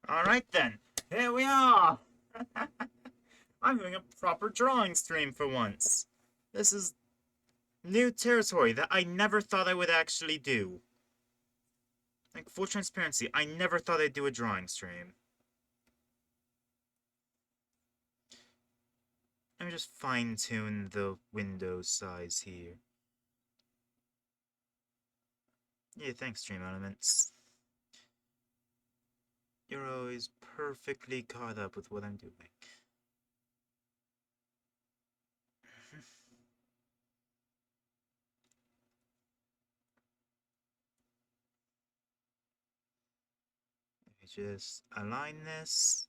Alright then, here we are! I'm doing a proper drawing stream for once. This is new territory that I never thought I would actually do. Like, full transparency, I never thought I'd do a drawing stream. Let me just fine-tune the window size here. Yeah, thanks, Stream Elements. You're always perfectly caught up with what I'm doing. Let me just align this.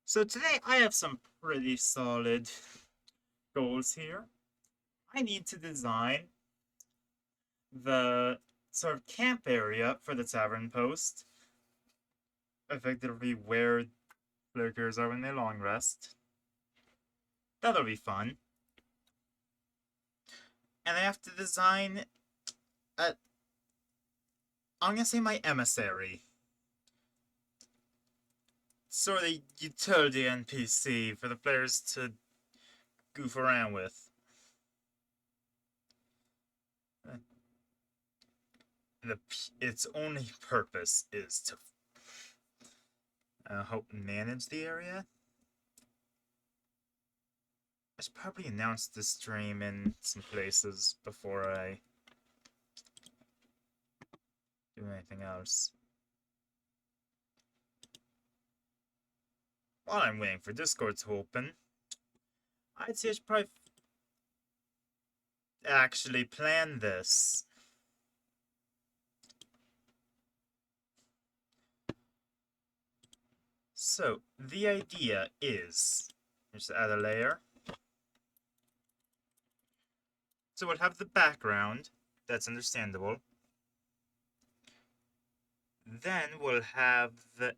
So today I have some pretty solid goals here. I need to design the sort of camp area for the tavern post. Effectively where lurkers are when they long rest. That'll be fun. And I have to design a, I'm gonna say my emissary. Sort of utility NPC for the players to goof around with. Its only purpose is to help manage the area. I should probably announce the stream in some places before I do anything else. While I'm waiting for Discord to open, I'd say I should probably actually plan this. So, the idea is, just add a layer. So we'll have the background, that's understandable. Then we'll have the...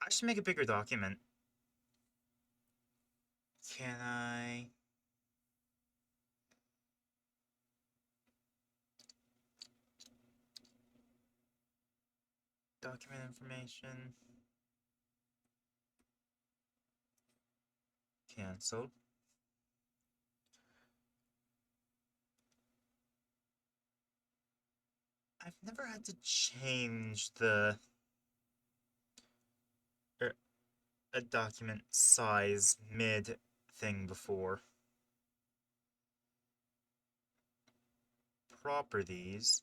I should make a bigger document. Can I... Document information. Cancel. I've never had to change a document size mid thing before. Properties.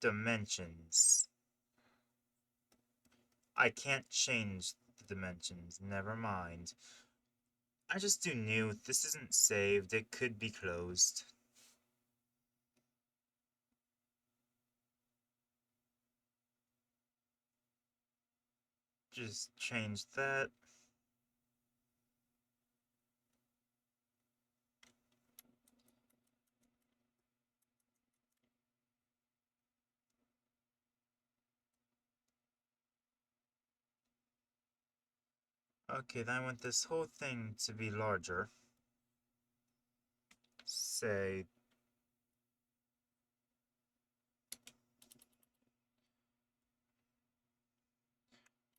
Dimensions. I can't change the dimensions. Never mind. I just do new. This isn't saved. It could be closed. Just change that. Okay, then I want this whole thing to be larger. Say...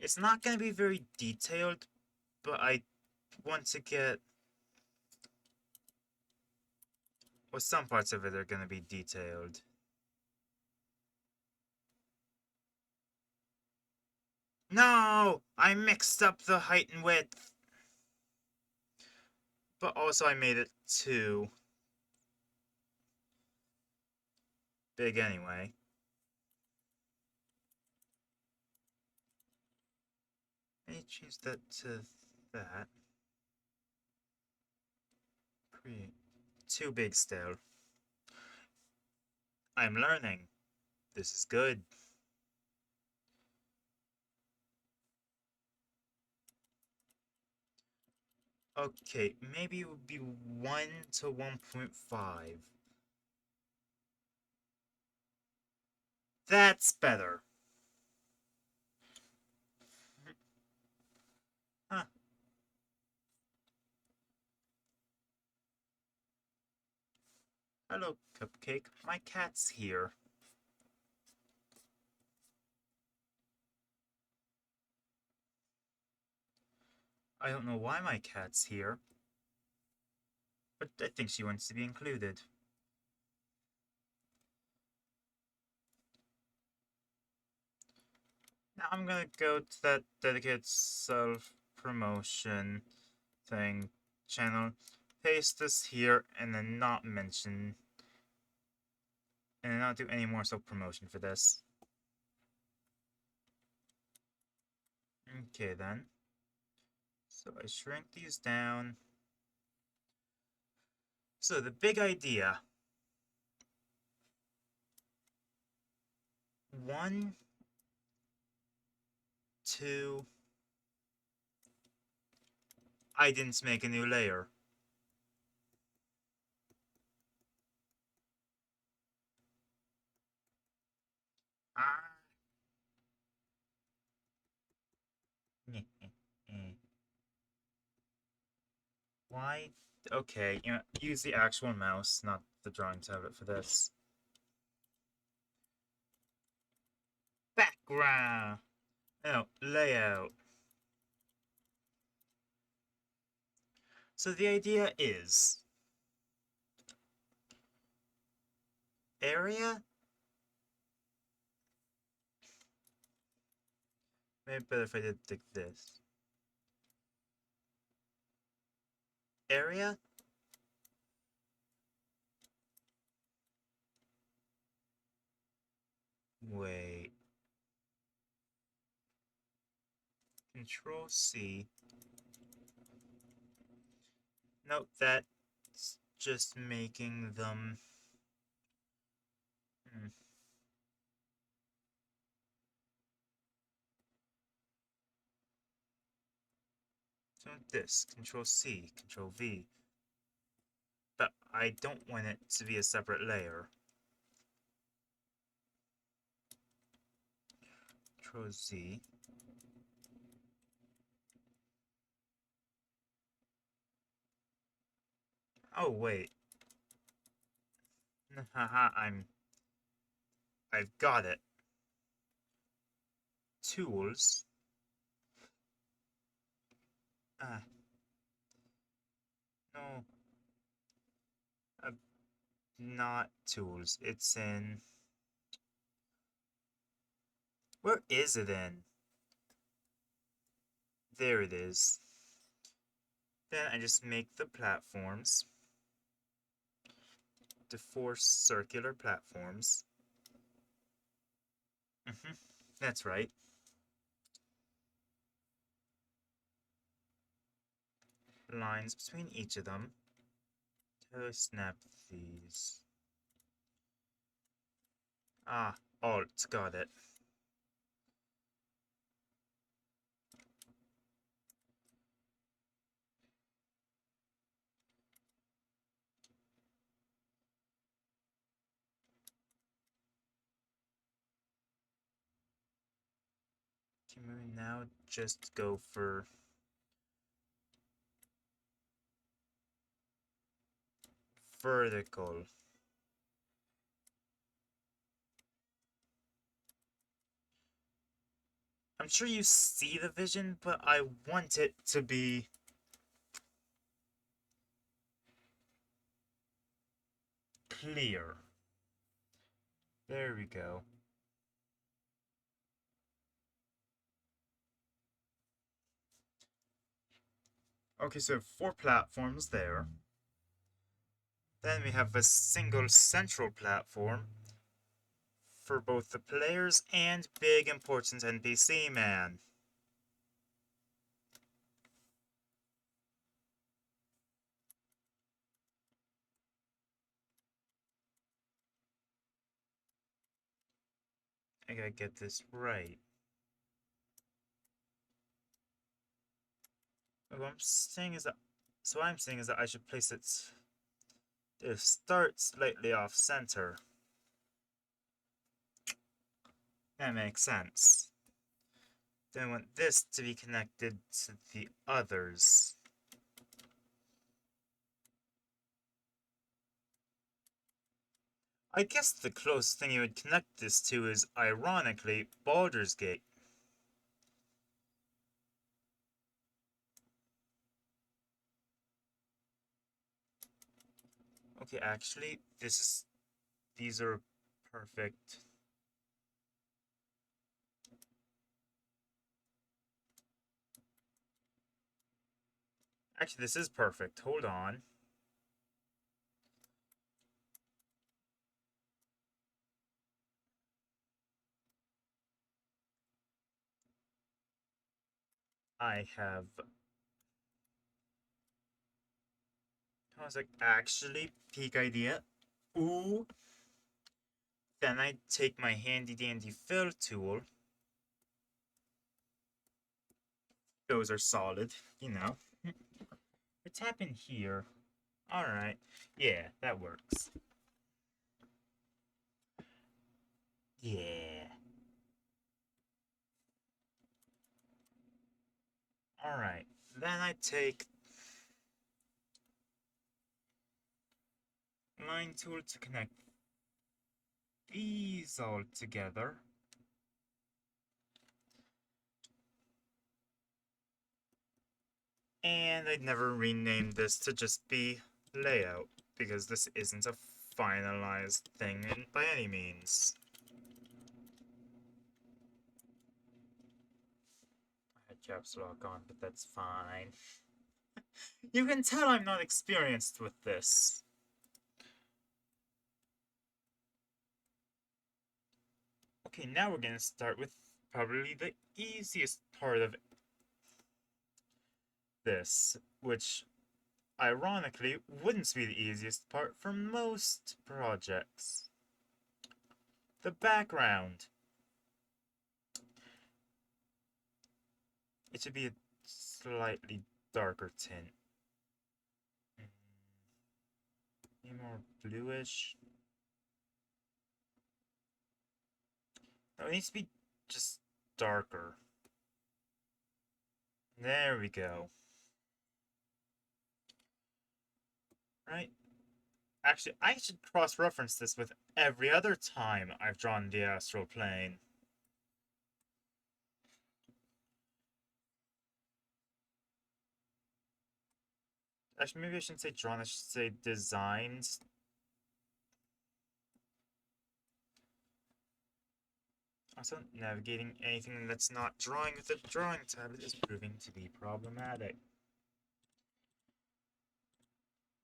It's not going to be very detailed, but I want to get... Well, some parts of it are going to be detailed. No! I mixed up the height and width! But also I made it too big anyway. Let me change that to that. Too big still. I'm learning. This is good. Okay, maybe it would be 1 to 1.5. That's better. Huh. Hello, Cupcake. My cat's here. I don't know why my cat's here, but I think she wants to be included. Now I'm gonna go to that dedicated self-promotion thing channel, paste this here, and then not mention, and not do any more self-promotion for this. Okay then. So I shrink these down. So the big idea. 1, 2. I didn't make a new layer. Ah. Why? Okay, you know, use the actual mouse, not the drawing tablet for this. Background! No, layout. So the idea is area. Maybe better if I did like this. Area. Wait. Control C. Nope, that's just making them. So this, Control C, Control V. But I don't want it to be a separate layer. Control Z. Oh wait. Haha, I've got it. Tools. Ah. No. Uh, Not tools. It's in. Where is it in? There it is. Then I just make the platforms. The 4 circular platforms. That's right. Lines between each of them. How do I snap these? Ah, Alt, got it. Can we now just go for vertical? I'm sure you see the vision, but I want it to be clear. There we go. Okay, so 4 platforms there. Then we have a single central platform for both the players and big important NPC man. I gotta get this right. What I'm saying is that, so what I'm saying is that I should place it to start slightly off center. That makes sense. Then I want this to be connected to the others. I guess the closest thing you would connect this to is, ironically, Baldur's Gate. Okay, actually, these are perfect. Actually, this is perfect. Hold on. I was like, actually, peak idea. Ooh. Then I take my handy dandy fill tool. Those are solid, you know. We tap in here. Alright. Yeah, that works. Yeah. Alright. Then I take line tool to connect these all together. And I'd never rename this to just be layout, because this isn't a finalized thing by any means. I had caps lock on, but that's fine. You can tell I'm not experienced with this. Okay, now we're gonna start with probably the easiest part of this, which ironically wouldn't be the easiest part for most projects. The background. It should be a slightly darker tint. Maybe more bluish. No, it needs to be just darker. There we go. Right? Actually, I should cross-reference this with every other time I've drawn the astral plane. Actually, maybe I shouldn't say drawn, I should say designed. Also, navigating anything that's not drawing with a drawing tablet is proving to be problematic.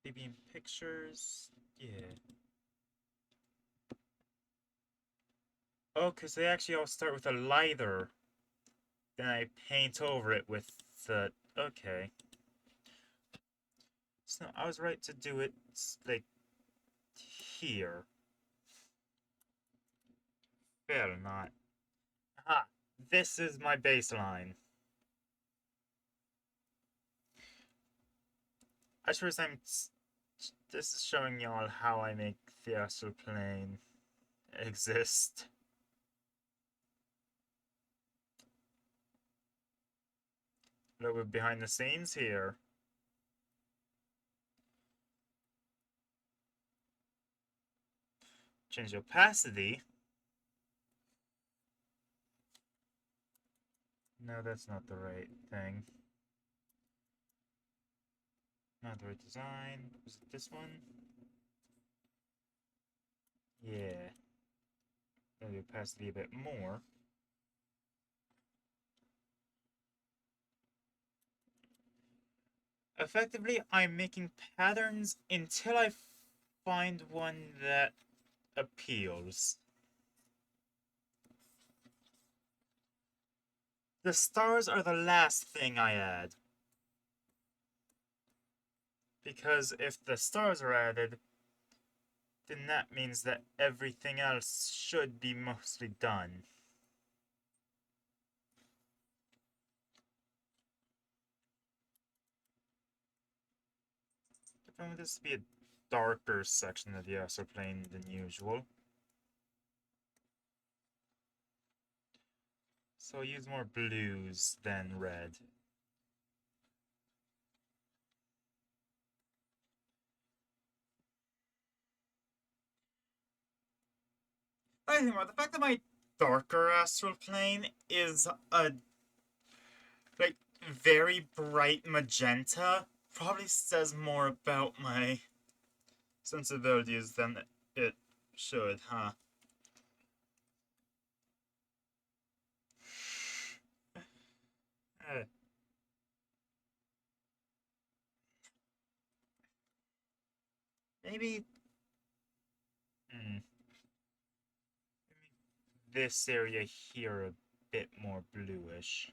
Maybe in pictures, yeah. Oh, because they actually all start with a lighter. Then I paint over it with the... Okay. So I was right to do it, like, here. Fair not. Aha! This is my baseline. I suppose this is showing y'all how I make the astral plane exist. A little bit behind the scenes here. Change the opacity. No, that's not the right thing. Not the right design. Was it this one? Yeah. Maybe opacity a bit more. Effectively, I'm making patterns until I find one that appeals. The stars are the last thing I add. Because if the stars are added, then that means that everything else should be mostly done. I want this to be a darker section of the astral plane than usual. So I'll use more blues than red. I think about the fact that my darker astral plane is a like very bright magenta probably says more about my sensibilities than it should, huh? Uh, maybe, hmm, this area here a bit more bluish.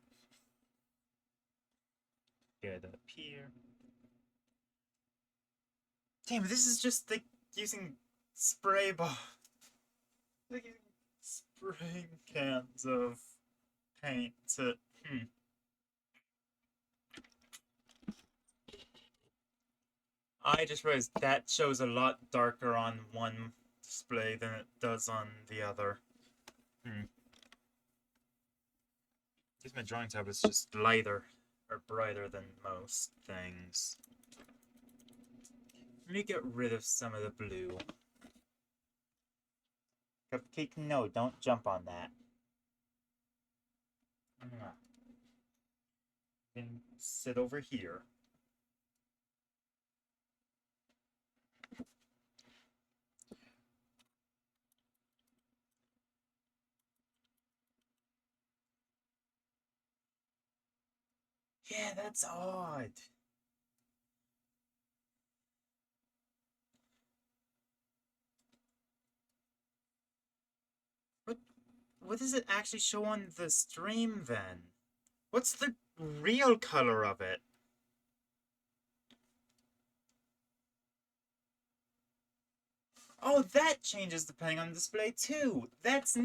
Get up here. Damn, this is just like using spray like using spraying cans of paint to. Hmm. I just realized that shows a lot darker on one display than it does on the other. Hmm. Guess my drawing tablet's just lighter or brighter than most things. Let me get rid of some of the blue. Cupcake, no, don't jump on that. Then sit over here. Yeah, that's odd. What what does it actually show on the stream then? What's the real color of it? Oh, that changes depending on the display too. That's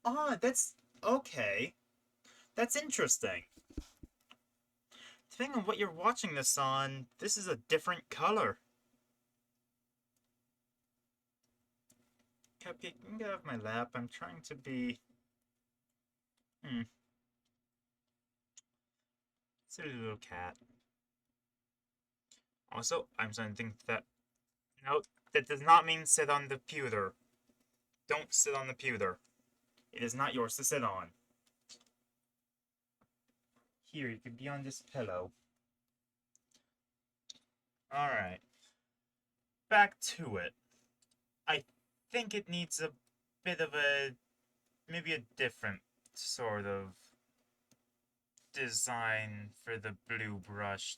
odd. That's okay. That's interesting. Depending on what you're watching this on, this is a different color. Cupcake, you can get off my lap. I'm trying to be. Hmm. Silly little cat. Also, I'm starting to think that. No, that does not mean sit on the pewter. Don't sit on the pewter. It is not yours to sit on. Here, you could be on this pillow. Alright. Back to it. I think it needs a bit of a. Maybe a different sort of design for the blue brush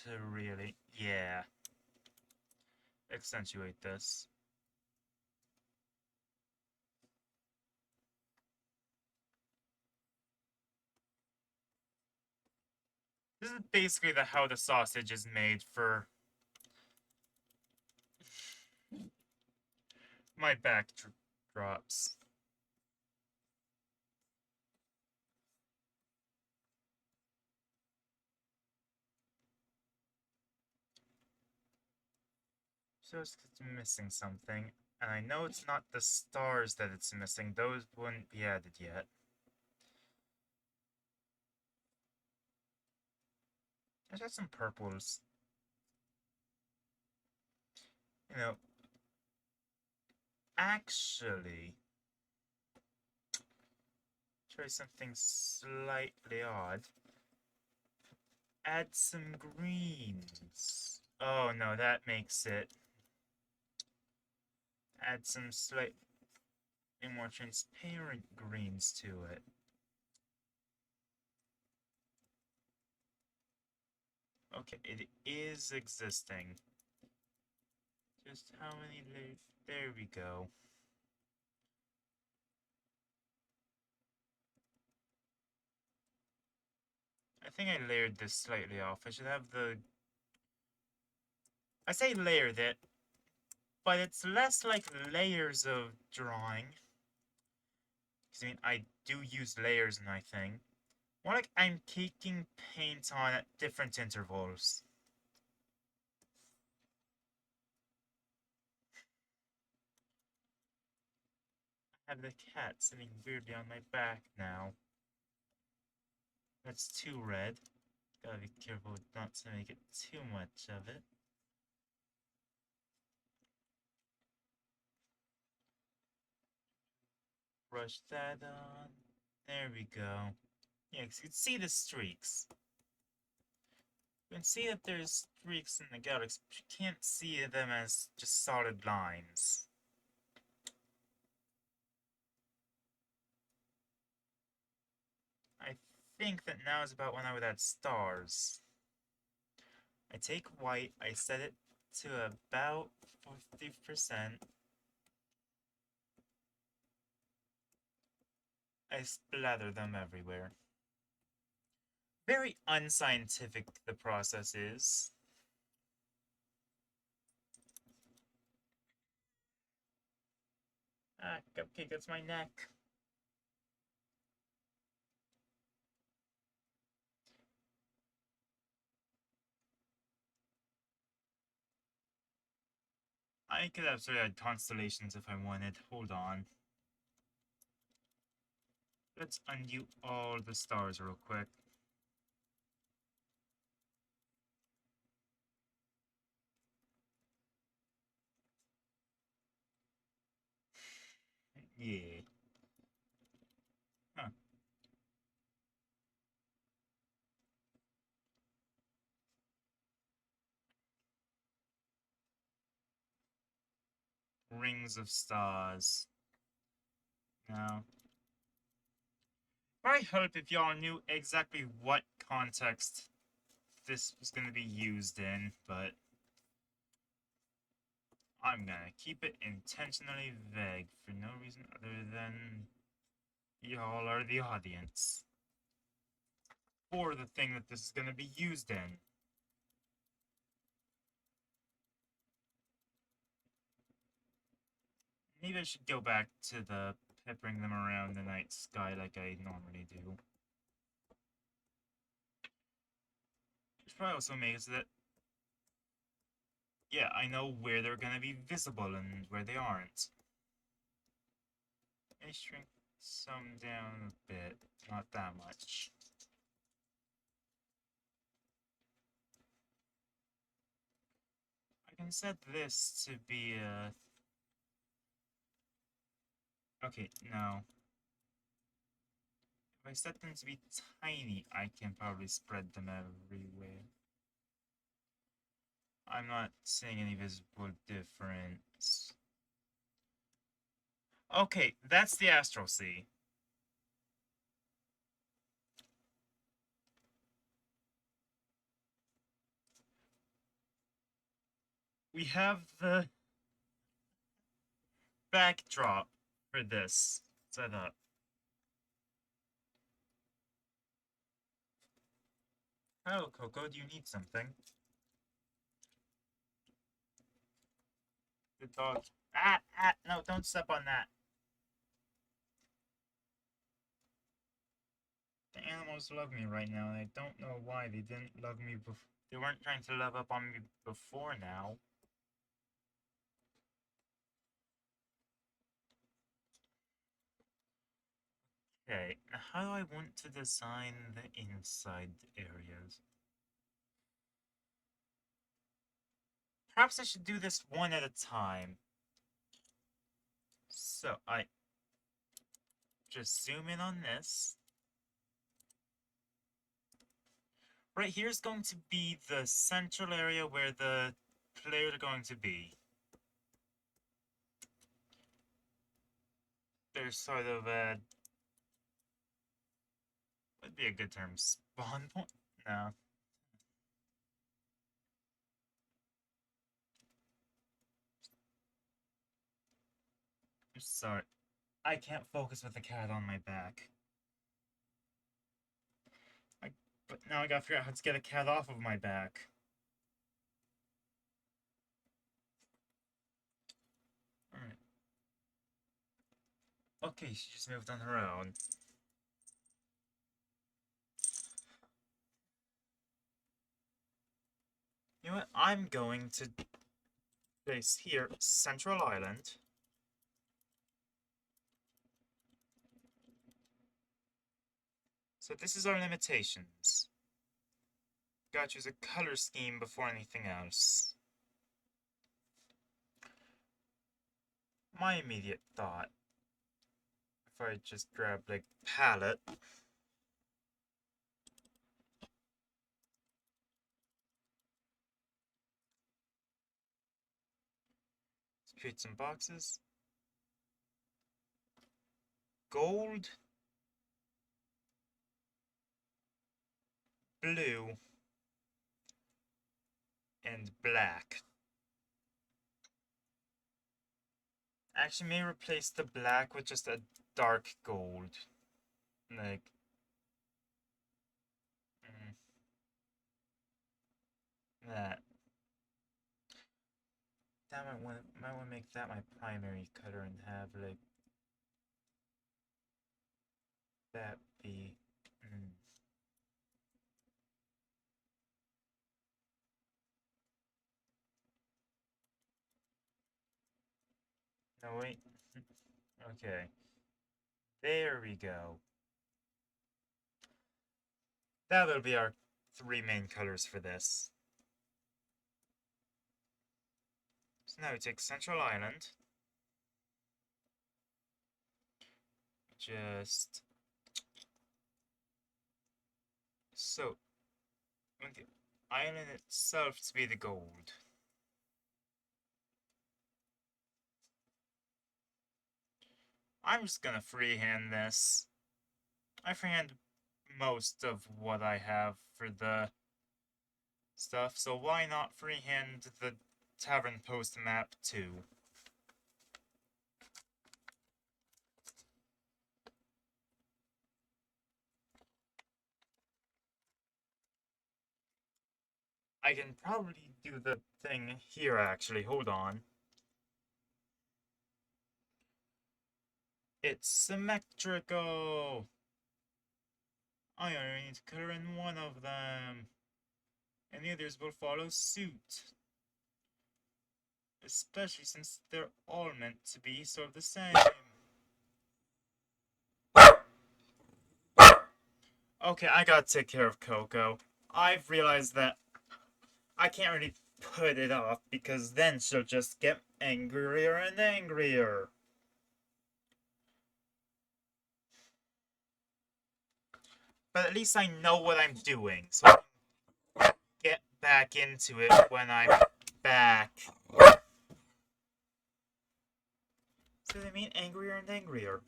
to really. Yeah. Accentuate this. This is basically how the sausage is made for my backdrops. So it's missing something, and I know it's not the stars that it's missing. Those wouldn't be added yet. There's got some purples. You know, actually, try something slightly odd. Add some greens. Oh no, that makes it. Add some slightly more transparent greens to it. Okay, it is existing. Just how many layers? There we go. I think I layered this slightly off. I should have the. I say layered it, but it's less like layers of drawing. Because I mean, I do use layers in my thing. More like I'm caking paint on at different intervals. I have the cat sitting weirdly on my back now. That's too red. Gotta be careful not to make it too much of it. brush that on. There we go. Yeah, 'cause you can see the streaks. You can see that there's streaks in the galaxy, but you can't see them as just solid lines. I think that now is about when I would add stars. I take white, I set it to about 50%. I splatter them everywhere. Very unscientific the process is. Ah, cupcake, that's my neck. I could absolutely add constellations if I wanted. Hold on. Let's undo all the stars real quick. Yeah. Huh. Rings of stars. Now, I hope if y'all knew exactly what context this was going to be used in, but I'm gonna keep it intentionally vague for no reason other than y'all are the audience. Or the thing that this is gonna be used in. Maybe I should go back to the peppering them around the night sky like I normally do. Which probably also makes that, yeah, I know where they're gonna be visible and where they aren't. I shrink some down a bit, not that much. I can set this to be a... Okay, no. If I set them to be tiny, I can probably spread them everywhere. I'm not seeing any visible difference. Okay, that's the Astral Sea. We have the backdrop for this set up. Oh, Coco, do you need something? The dog. No, don't step on that. The animals love me right now, and I don't know why they didn't love me before. They weren't trying to love up on me before now. Okay, how do I want to design the inside areas? Perhaps I should do this one at a time. So, I just zoom in on this. Right here's going to be the central area where the players are going to be. There's sort of a... would be a good term, spawn point? No. I'm sorry. I can't focus with the cat on my back. But now I gotta figure out how to get a cat off of my back. Alright. Okay, she just moved on her own. You know what? I'm going to place here Central Island. So this is our limitations. Gotta choose a color scheme before anything else. My immediate thought. if I just grab, like, palette. Let's create some boxes. Gold. Blue. And black. Actually, may replace the black with just a dark gold. Like, that. That might want to make that my primary color and have, like, that be. No, wait. Okay. There we go. That'll be our 3 main colors for this. So now we take Central Island. Just... So, we want the island itself to be the gold. I'm just gonna freehand this. I freehand most of what I have for the stuff, so why not freehand the Tavern Post map too? I can probably do the thing here, actually. Hold on. It's symmetrical! I only need to color in one of them. And the others will follow suit. Especially since they're all meant to be sort of the same. Okay, I gotta take care of Coco. I've realized that I can't really put it off because then she'll just get angrier and angrier. But at least I know what I'm doing, so I can get back into it when I'm back. So they mean angrier and angrier.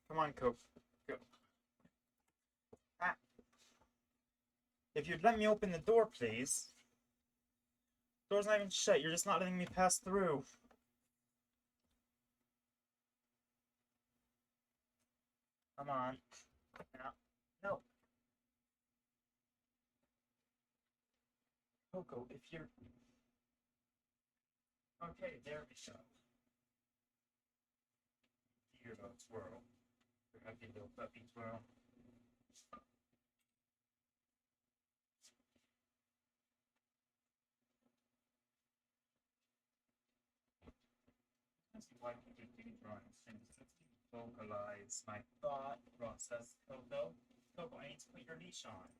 Come on, Coco. Go. Ah. If you'd let me open the door, please. Door's not even shut. You're just not letting me pass through. Come on. No. Coco, if you're... Okay, there we go. Here goes Twirl. Happy little puppy Twirl. Let's see why we do drawings. Since vocalize my thought process, Coco. Coco, I need to put your leash on.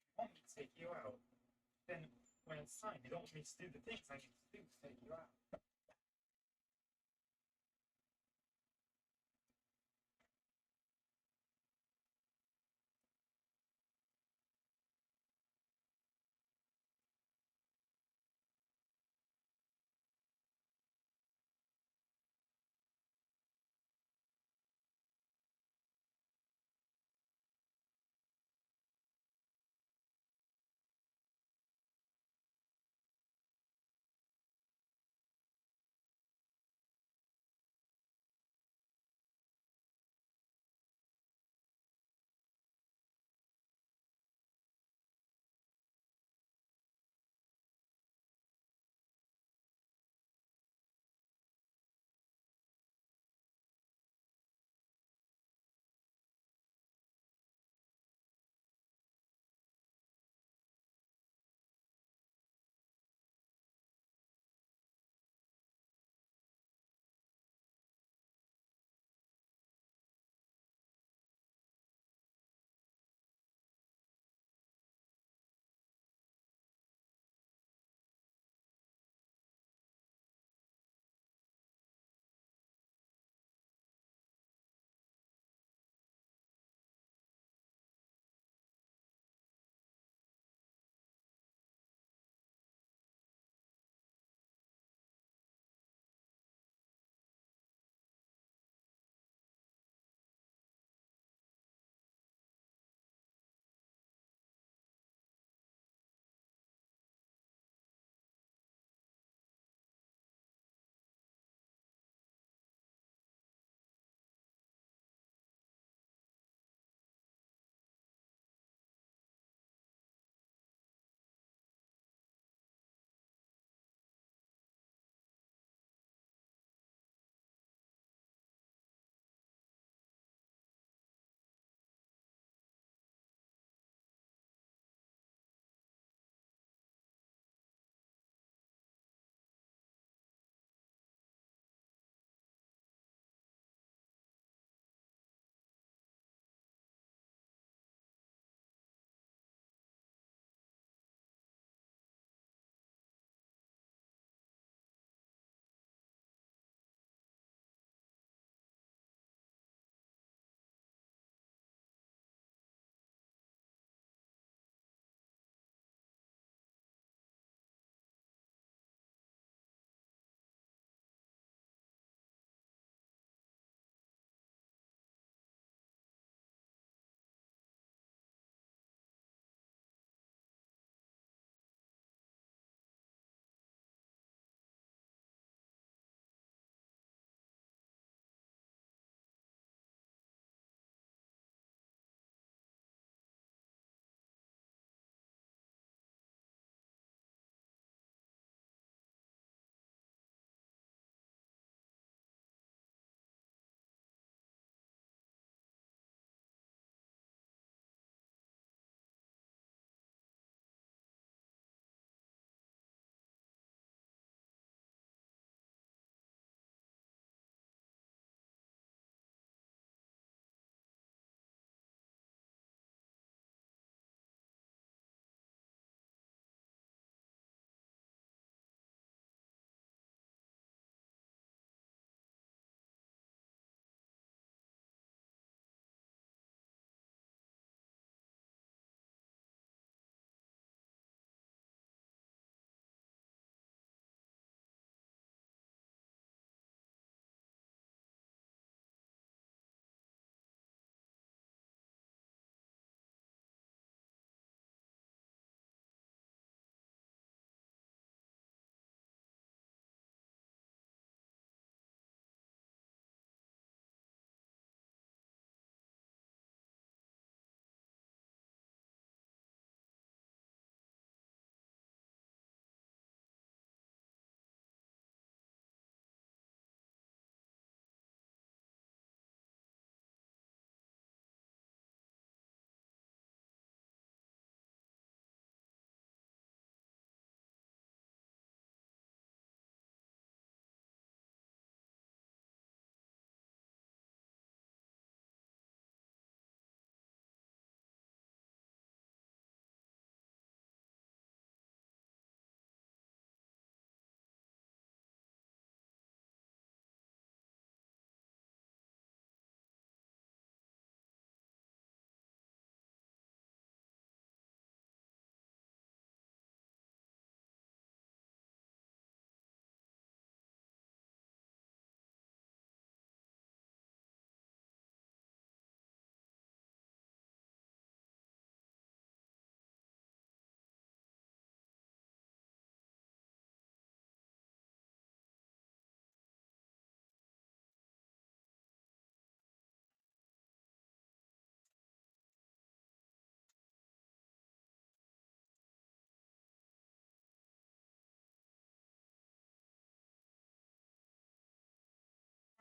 You want me to take you out? Then when it's time, you don't want me to do the things I need to do to take you out.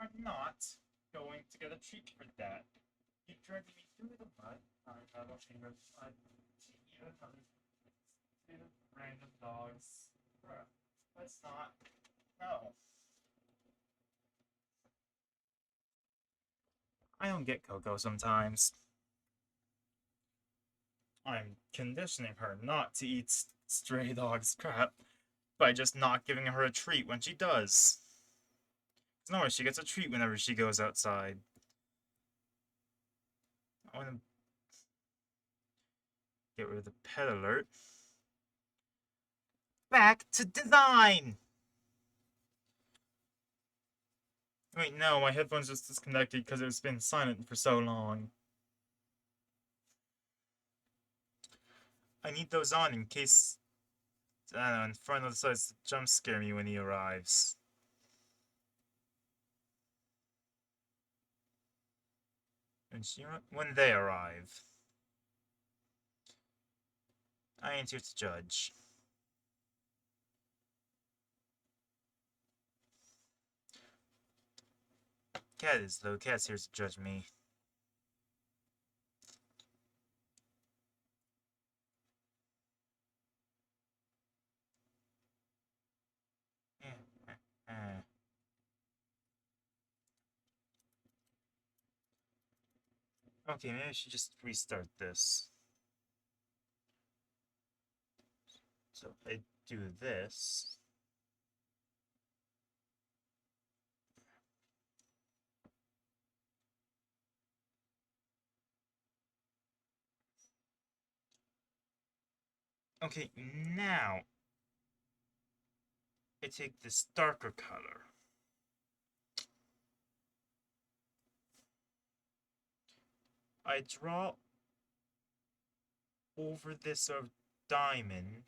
are not going to get a treat for that. You dragged me through the mud. I got a finger mud to eat another two random dogs. Bruh, let's not. No. I don't get Coco sometimes. I'm conditioning her not to eat stray dog's crap by just not giving her a treat when she does. No, she gets a treat whenever she goes outside. I want to get rid of the pet alert. Back to design! Wait, no, my headphones just disconnected because it's been silent for so long. I need those on in case, I don't know, Inferno decides to jump scare me when he arrives. When they arrive. I ain't here to judge. Cat is, though. Cat's here to judge me. Okay, maybe I should just restart this. So I do this. Okay, now I take this darker color. I draw over this sort of diamond.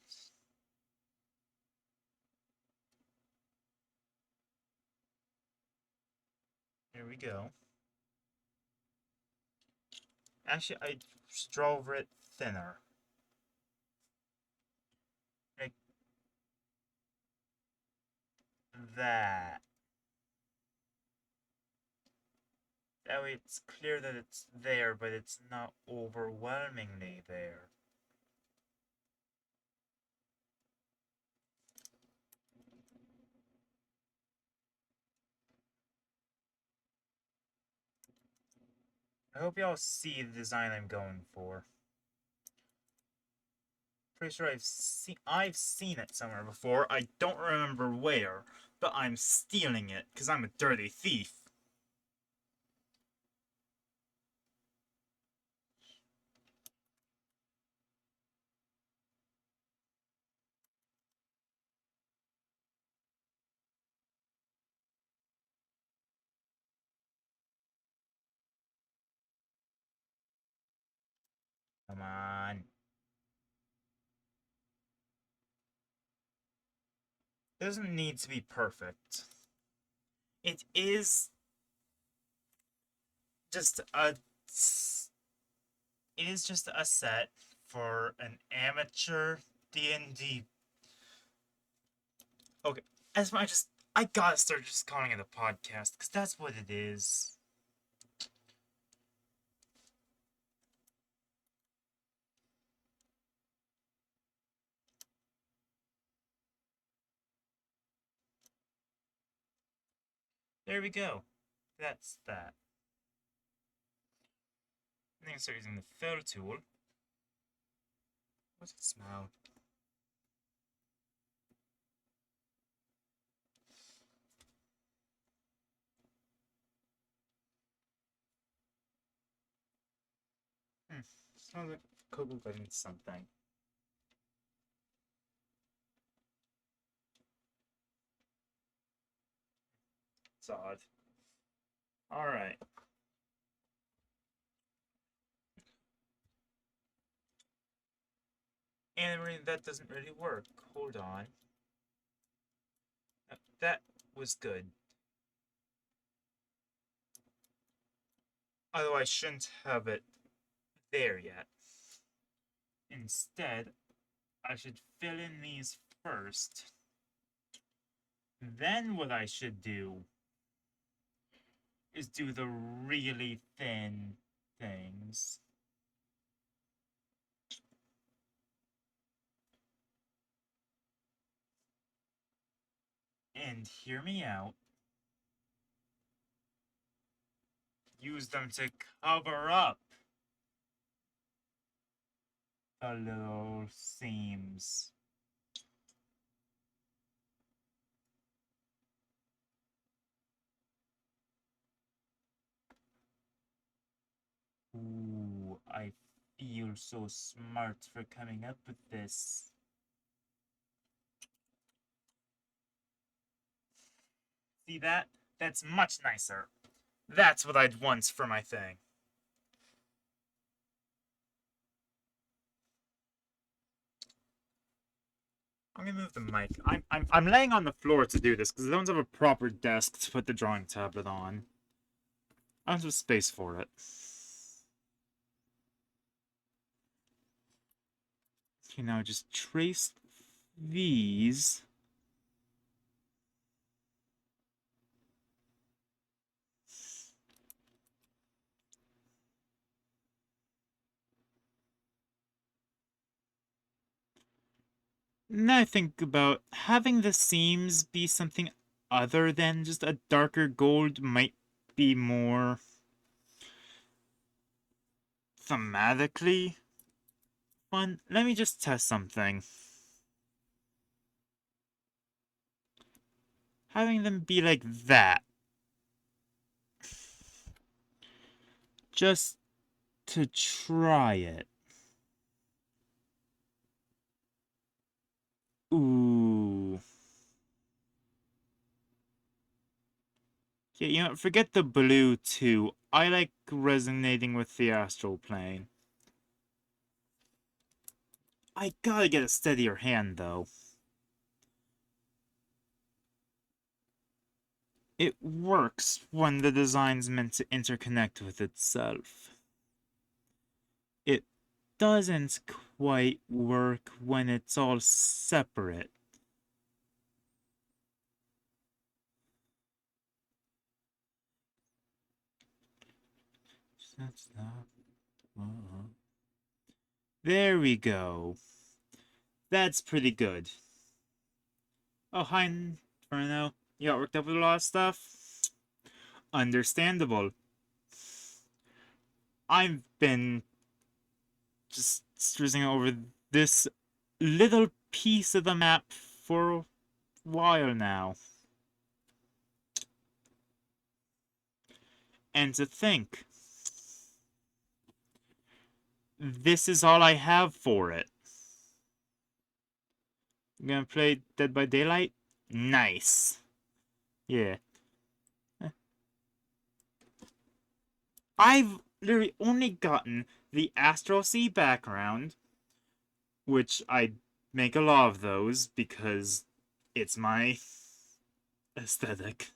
There we go. Actually, I should draw over it thinner. Like that. That way it's clear that it's there, but it's not overwhelmingly there. I hope y'all see the design I'm going for. Pretty sure I've seen it somewhere before. I don't remember where, but I'm stealing it because I'm a dirty thief. Come on. It doesn't need to be perfect. It is just a set for an amateur D&D. Okay, as much as I gotta start just calling it a podcast because that's what it is. There we go. That's that. I'm gonna start using the fill tool. What's it smell? Smells like cocoa getting something. It's odd. Alright. And that doesn't really work. Hold on. That was good. Although I shouldn't have it there yet. Instead, I should fill in these first. Then what I should do is do the really thin things. And hear me out. Use them to cover up the little seams. Ooh, I feel so smart for coming up with this. See that? That's much nicer. That's what I'd want for my thing. I'm gonna move the mic. I'm laying on the floor to do this because I don't have a proper desk to put the drawing tablet on. I don't have space for it. Okay, now just trace these. Now I think about having the seams be something other than just a darker gold might be more thematically fun. Let me just test something. Having them be like that. Just to try it. Ooh. Yeah, you know, forget the blue too. I like resonating with the astral plane. I gotta get a steadier hand, though. It works when the design's meant to interconnect with itself. It doesn't quite work when it's all separate. There we go. That's pretty good. Oh, hi, Inferno. You got worked up with a lot of stuff? Understandable. I've been just stressing over this little piece of the map for a while now. And to think, this is all I have for it. You gonna play Dead by Daylight? Nice. Yeah. I've literally only gotten the Astral Sea background, which I make a lot of those because it's my aesthetic.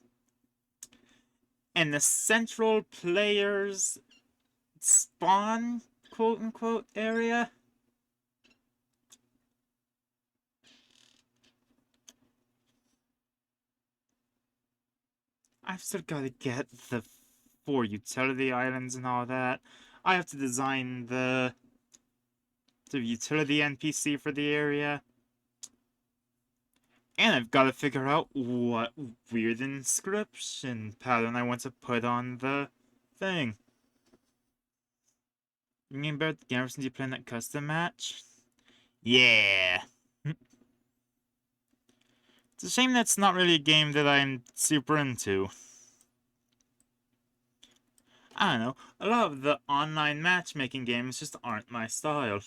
And the central player's spawn, quote unquote, area. I've still got to get the 4 utility islands and all that. I have to design the utility NPC for the area. And I've got to figure out what weird inscription pattern I want to put on the thing. You mean about the Garrison, do you plan that custom match? Yeah. It's a shame that's not really a game that I'm super into. I don't know, a lot of the online matchmaking games just aren't my style.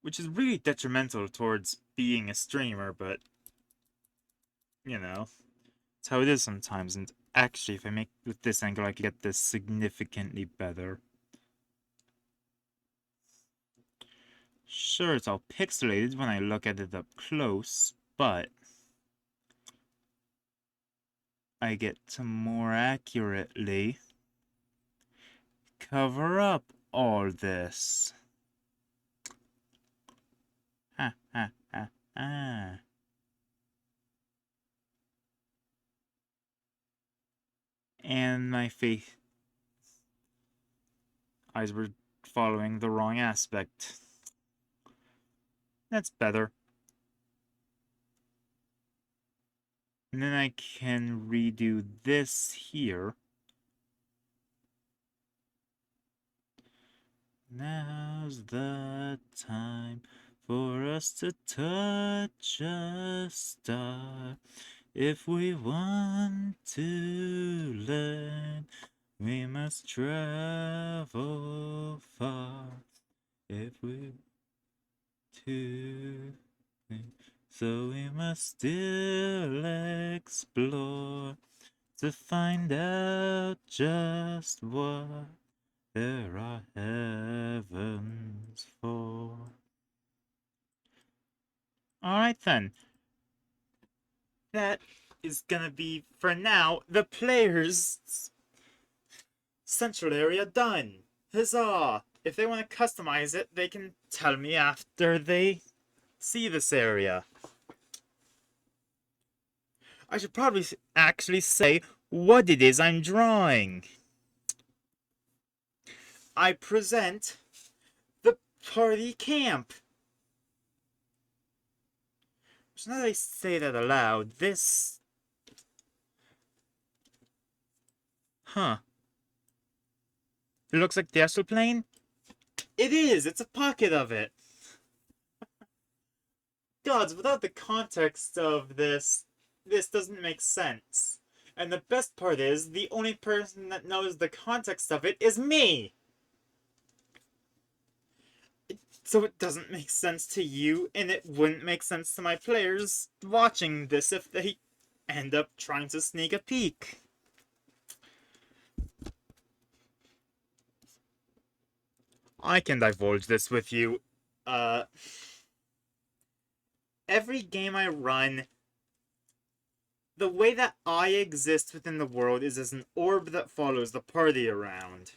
Which is really detrimental towards being a streamer, but, you know, it's how it is sometimes. And actually, if I make with this angle, I could get this significantly better. Sure, it's all pixelated when I look at it up close, but I get to more accurately cover up all this. Ha ha ha ha. And my eyes were following the wrong aspect. That's better. And then I can redo this here. Now's the time for us to touch a star. If we want to learn, we must travel far. If we to so we must still explore to find out just what there are heavens for. Alright then. That is gonna be, for now, the player's central area done. Huzzah! If they want to customize it, they can tell me after they see this area. I should probably actually say what it is I'm drawing. I present the party camp. So now that I say that aloud, this... Huh. It looks like the astral plane? It is! It's a pocket of it! Gods, without the context of this doesn't make sense. And the best part is, the only person that knows the context of it is me! So it doesn't make sense to you, and it wouldn't make sense to my players watching this if they end up trying to sneak a peek. I can divulge this with you. Every game I run, the way that I exist within the world is as an orb that follows the party around.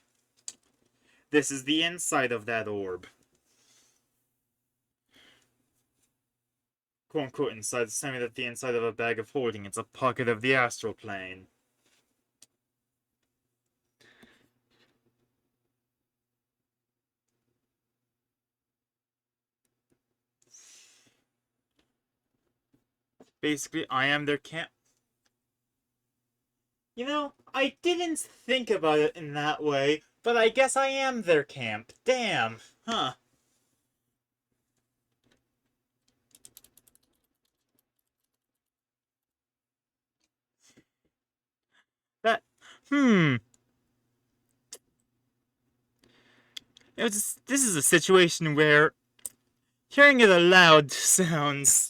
This is the inside of that orb. Quote-unquote inside, the same way that the inside of a bag of holding, it's a pocket of the astral plane. Basically, I am their camp. You know, I didn't think about it in that way, but I guess I am their camp. Damn. Huh. That... This is a situation where hearing it aloud sounds...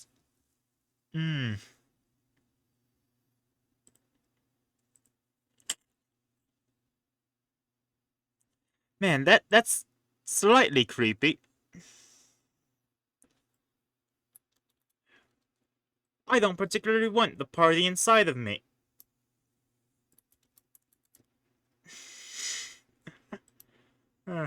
Man, that's slightly creepy. I don't particularly want the party inside of me. Huh.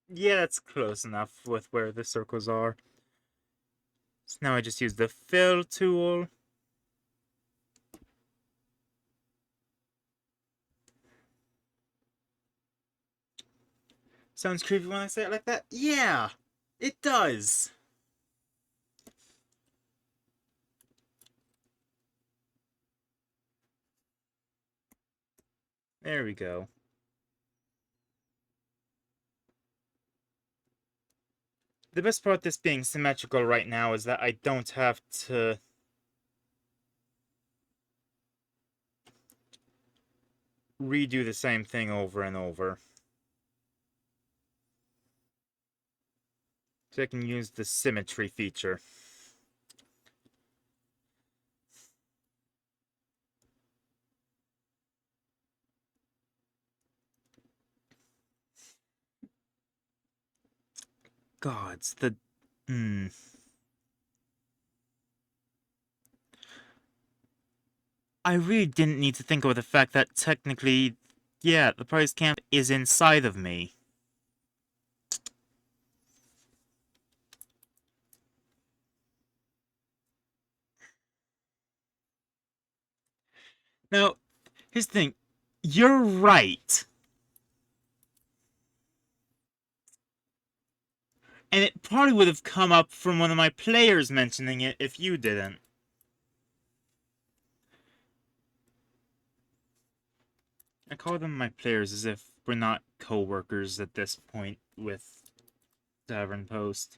Yeah, that's close enough with where the circles are. So now I just use the fill tool. Sounds creepy when I say it like that? Yeah, it does. There we go. The best part of this being symmetrical right now is that I don't have to redo the same thing over and over. So I can use the symmetry feature. Gods, the... I really didn't need to think about the fact that technically, yeah, the prize camp is inside of me. Now, here's the thing. You're right. And it probably would have come up from one of my players mentioning it if you didn't. I call them my players as if we're not co-workers at this point with Tavern Post.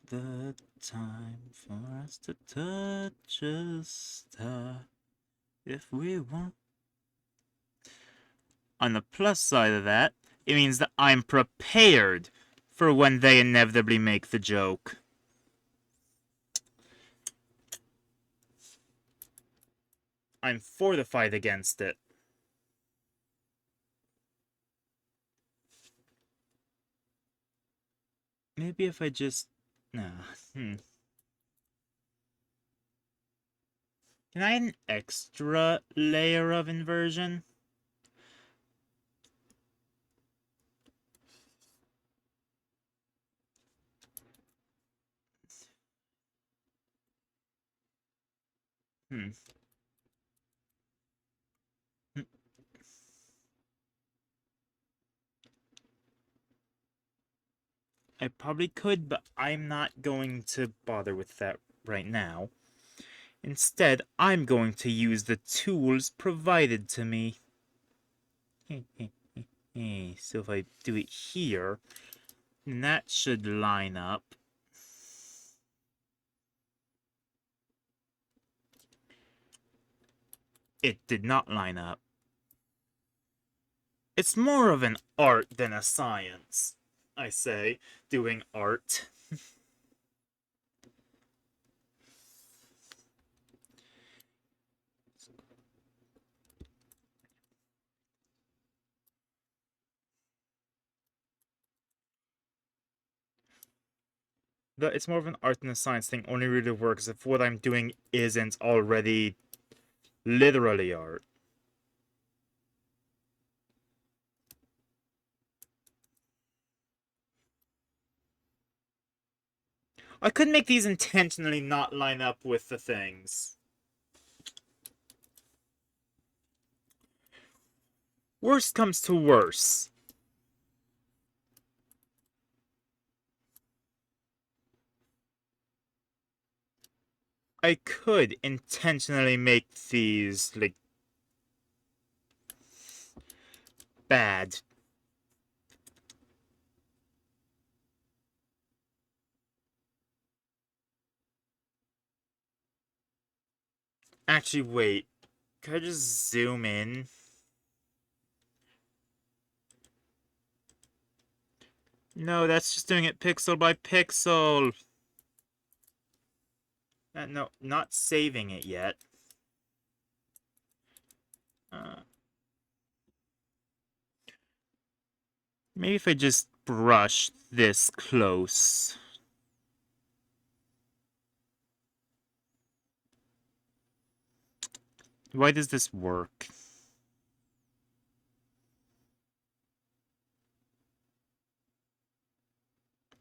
The time for us to touch a star if we want. On the plus side of that, it means that I'm prepared for when they inevitably make the joke. I'm fortified against it. Maybe if I just... Nah. Can I add an extra layer of inversion? Hmm. I probably could, but I'm not going to bother with that right now. Instead, I'm going to use the tools provided to me. So if I do it here, that should line up. It did not line up. It's more of an art than a science, I say, doing art. It's more of an art than a science thing only really works if what I'm doing isn't already literally art. I could make these intentionally not line up with the things. Worst comes to worse. I could intentionally make these, like, bad. Actually, wait. Could I just zoom in? No, that's just doing it pixel by pixel. No, not saving it yet. Maybe if I just brush this close. Why does this work?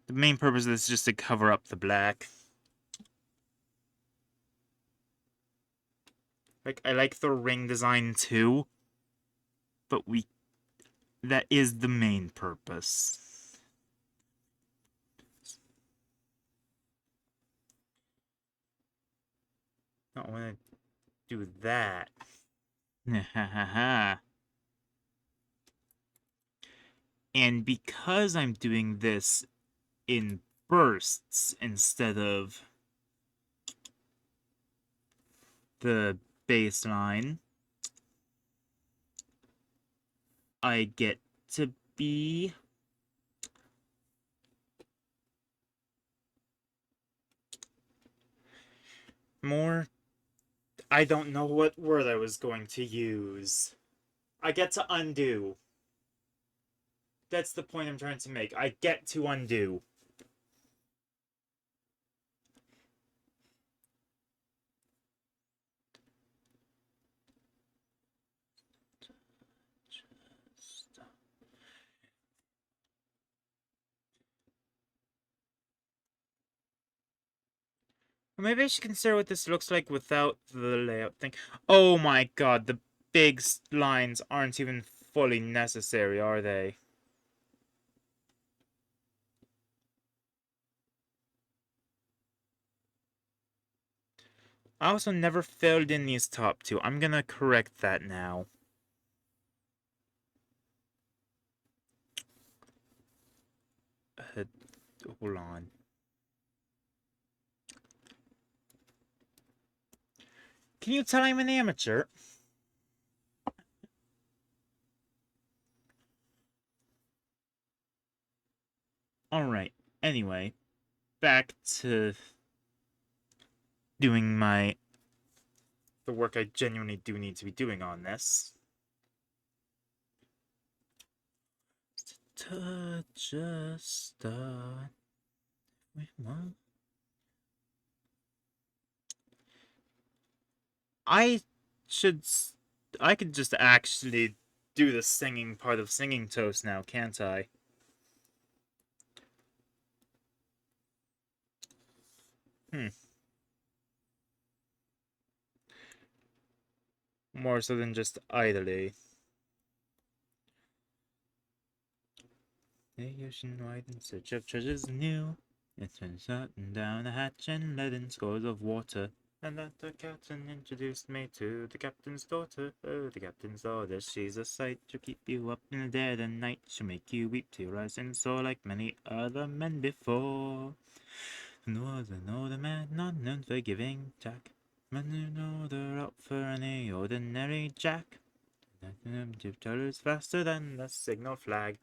The main purpose of this is just to cover up the black. Like, I like the ring design too, but that is the main purpose. I don't want to do that. And because I'm doing this in bursts instead of the baseline, I get to be more... I don't know what word I was going to use. I get to undo. That's the point I'm trying to make. I get to undo. Or maybe I should consider what this looks like without the layout thing. Oh my god, the big lines aren't even fully necessary, are they? I also never filled in these top two. I'm gonna correct that now. Uh, Hold on. Can you tell I'm an amateur? Alright, anyway, back to doing the work I genuinely do need to be doing on this. Touch a star. Wait, what? I should. I could just actually do the singing part of Singing Toast now, can't I? Hmm. More so than just idly. The ocean wide in search of treasures new. It turns out and down a hatch and let in scores of water. And that the captain introduced me to the captain's daughter. Oh, the captain's daughter, she's a sight to keep you up in the dead of night. She'll make you weep till your eyes and sore like many other men before. And was an older man, not known for giving Jack. Men who know they're out for any ordinary Jack. Tiptoes faster than the signal flag.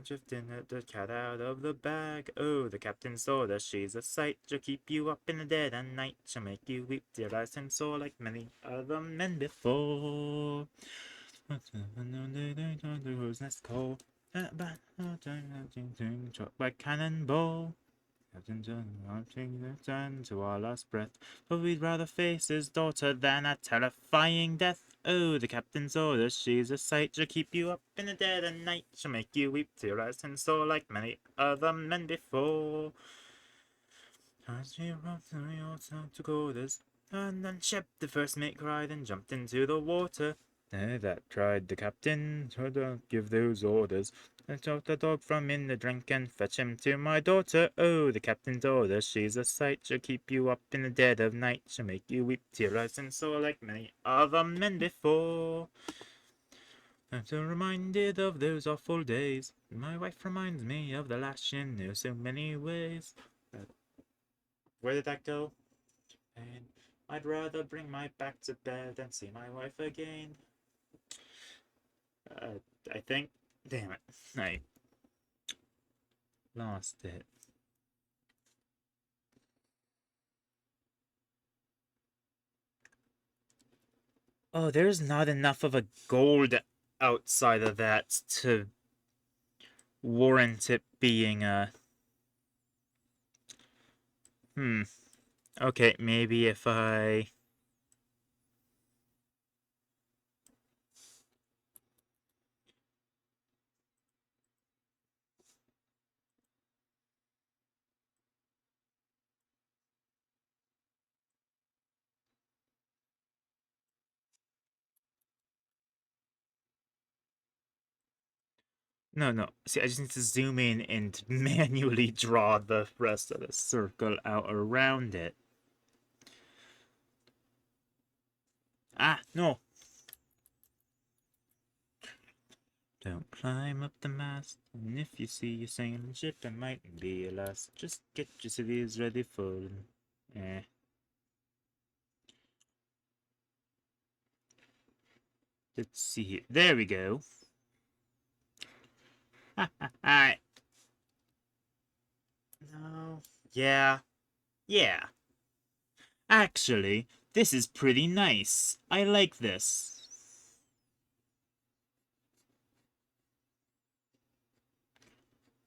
Drifting at the cat out of the bag. Oh, the captain's daughter, she's a sight. She'll keep you up in the dead of night. She'll make you weep till eyes and sore like many other men before. The rose nest cold. Shot by cannonball. Captain John, to our last breath, but we'd rather face his daughter than a terrifying death. Oh, the captain's orders, she's a sight. She'll keep you up in the dead of night. She'll make you weep till your eyes and sore like many other men before. As she rode through your town to quarters, and then Shep, the first mate, cried and jumped into the water. That cried the captain, so don't give those orders. And took the dog from in the drink and fetch him to my daughter. Oh, the captain's daughter, she's a sight. She'll keep you up in the dead of night. She'll make you weep till your eyes and sore like many other men before. I'm so reminded of those awful days. My wife reminds me of the last she knew so many ways. Where did that go? And I'd rather bring my back to bed than see my wife again. I think. Damn it. I lost it. Oh, there's not enough of a gold outside of that to warrant it being a. Okay, maybe if I. No, no. See, I just need to zoom in and manually draw the rest of the circle out around it. Ah, no. Don't climb up the mast, and if you see a sailing ship, it might be a loss. Just get your civvies ready for them. Eh. Let's see here. There we go. Alright. No. Yeah. Yeah. Actually, this is pretty nice. I like this.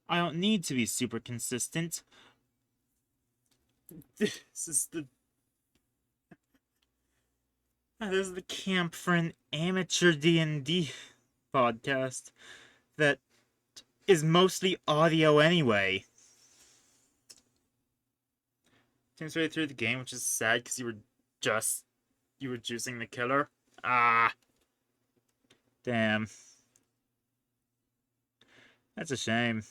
I don't need to be super consistent. This is the this is the camp for an amateur D&D podcast that is mostly audio anyway. Seems right through the game, which is sad because you were juicing the killer. Ah, damn. That's a shame.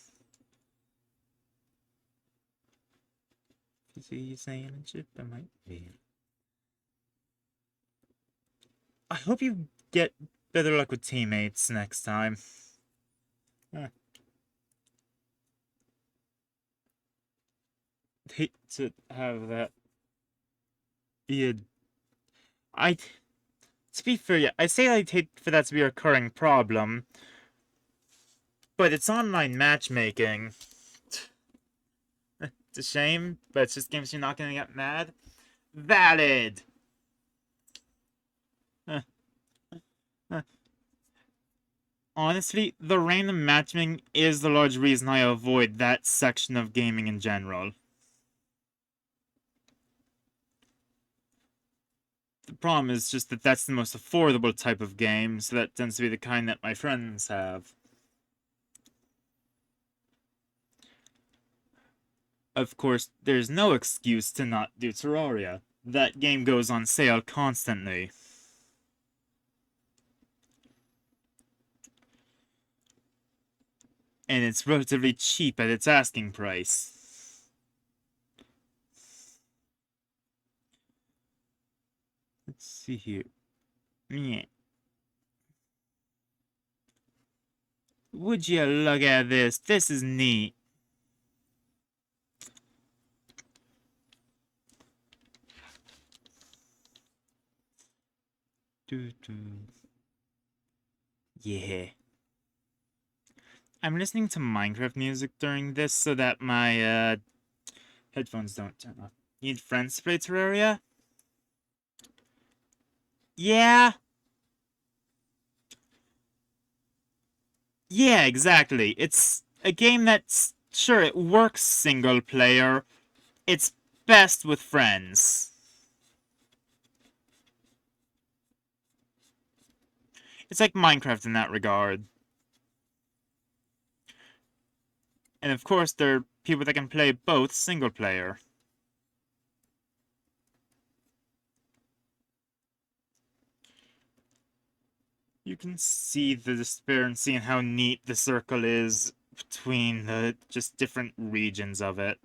You see, you saying a chip, I might be. I hope you get better luck with teammates next time. Huh. I'd hate to have that be a. I. To be fair, yeah, I say I'd hate for that to be a recurring problem, but it's online matchmaking. It's a shame, but it's just games you're not gonna get mad. Valid! Huh. Huh. Honestly, the random matchmaking is the large reason I avoid that section of gaming in general. The problem is just that that's the most affordable type of game, so that tends to be the kind that my friends have. Of course, there's no excuse to not do Terraria. That game goes on sale constantly. And it's relatively cheap at its asking price. Let's see here. Yeah. Would you look at this? This is neat. Yeah. I'm listening to Minecraft music during this so that my headphones don't turn off. Need friends to play Terraria? Yeah. Yeah, exactly. It's a game that's, sure, it works single player. It's best with friends. It's like Minecraft in that regard. And of course, there are people that can play both single player. You can see the despair and seeing how neat the circle is between the just different regions of it.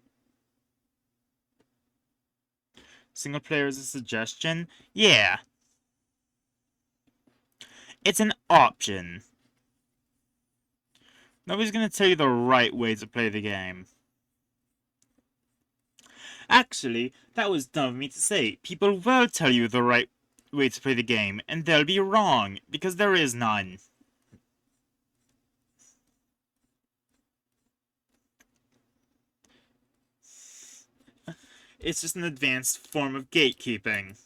Single player is a suggestion? Yeah. It's an option. Nobody's gonna tell you the right way to play the game. Actually, that was dumb of me to say. People will tell you the right way to play the game, and they'll be wrong, because there is none. It's just an advanced form of gatekeeping.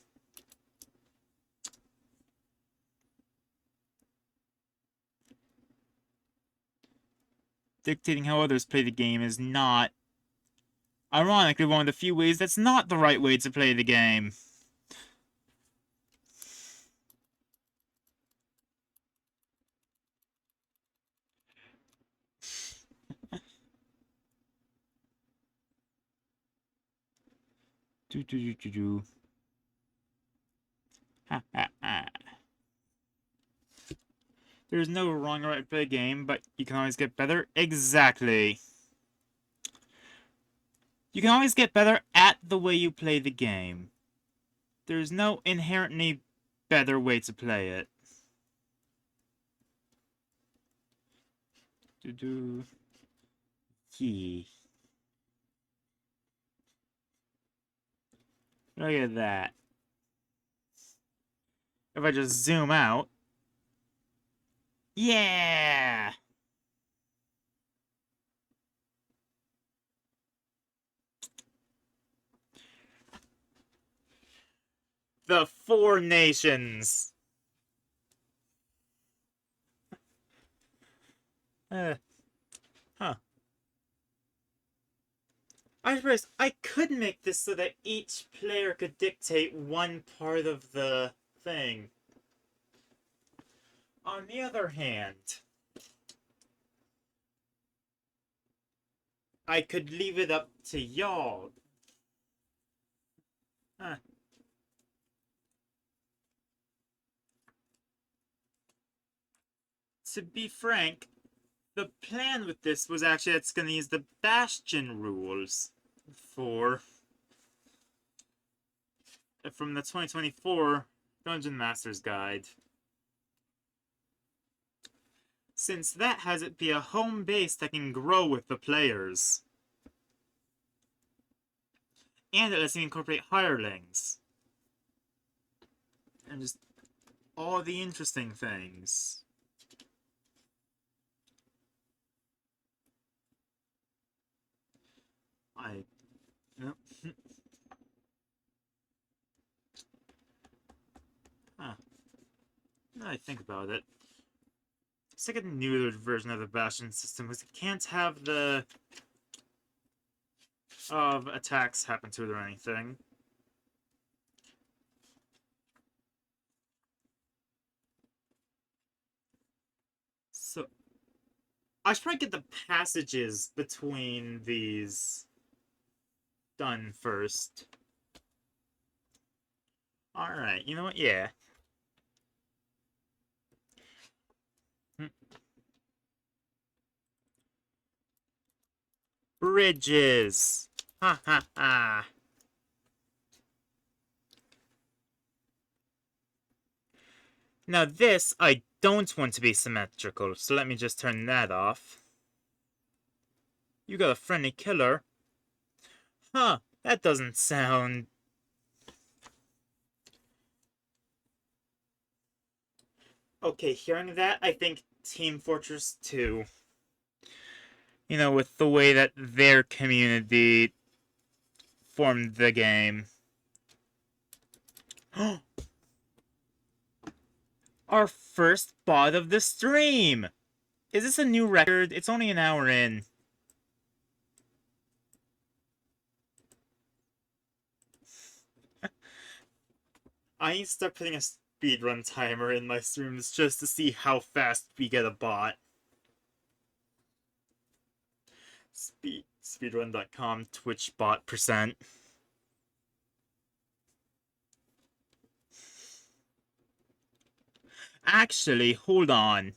Dictating how others play the game is not, ironically, one of the few ways that's not the right way to play the game. Do do do do do. Ha ha ha. There's no wrong or right to play a game, but you can always get better. Exactly. You can always get better at the way you play the game. There's no inherently better way to play it. Do do. Key. Look at that. If I just zoom out. Yeah! The Four Nations. Huh. I suppose I could make this so that each player could dictate one part of the thing. On the other hand, I could leave it up to y'all. Huh. To be frank, the plan with this was actually it's going to use the Bastion rules for from the 2024 Dungeon Master's Guide. Since that has it be a home base that can grow with the players. And it lets you incorporate hirelings. And just all the interesting things. Nope. Huh. Now I think about it. It's like a newer version of the Bastion system, because it can't have the of attacks happen to it or anything. So I should probably get the passages between these done first. Alright, you know what? Yeah. Bridges! Ha ha ha! Now this, I don't want to be symmetrical, so let me just turn that off. You got a friendly killer? Huh, that doesn't sound... Okay, hearing that, I think Team Fortress 2. You know, with the way that their community formed the game. Our first bot of the stream! Is this a new record? It's only an hour in. I need to start putting a speedrun timer in my streams just to see how fast we get a bot. Speedrun.com Twitch bot %. Actually, hold on.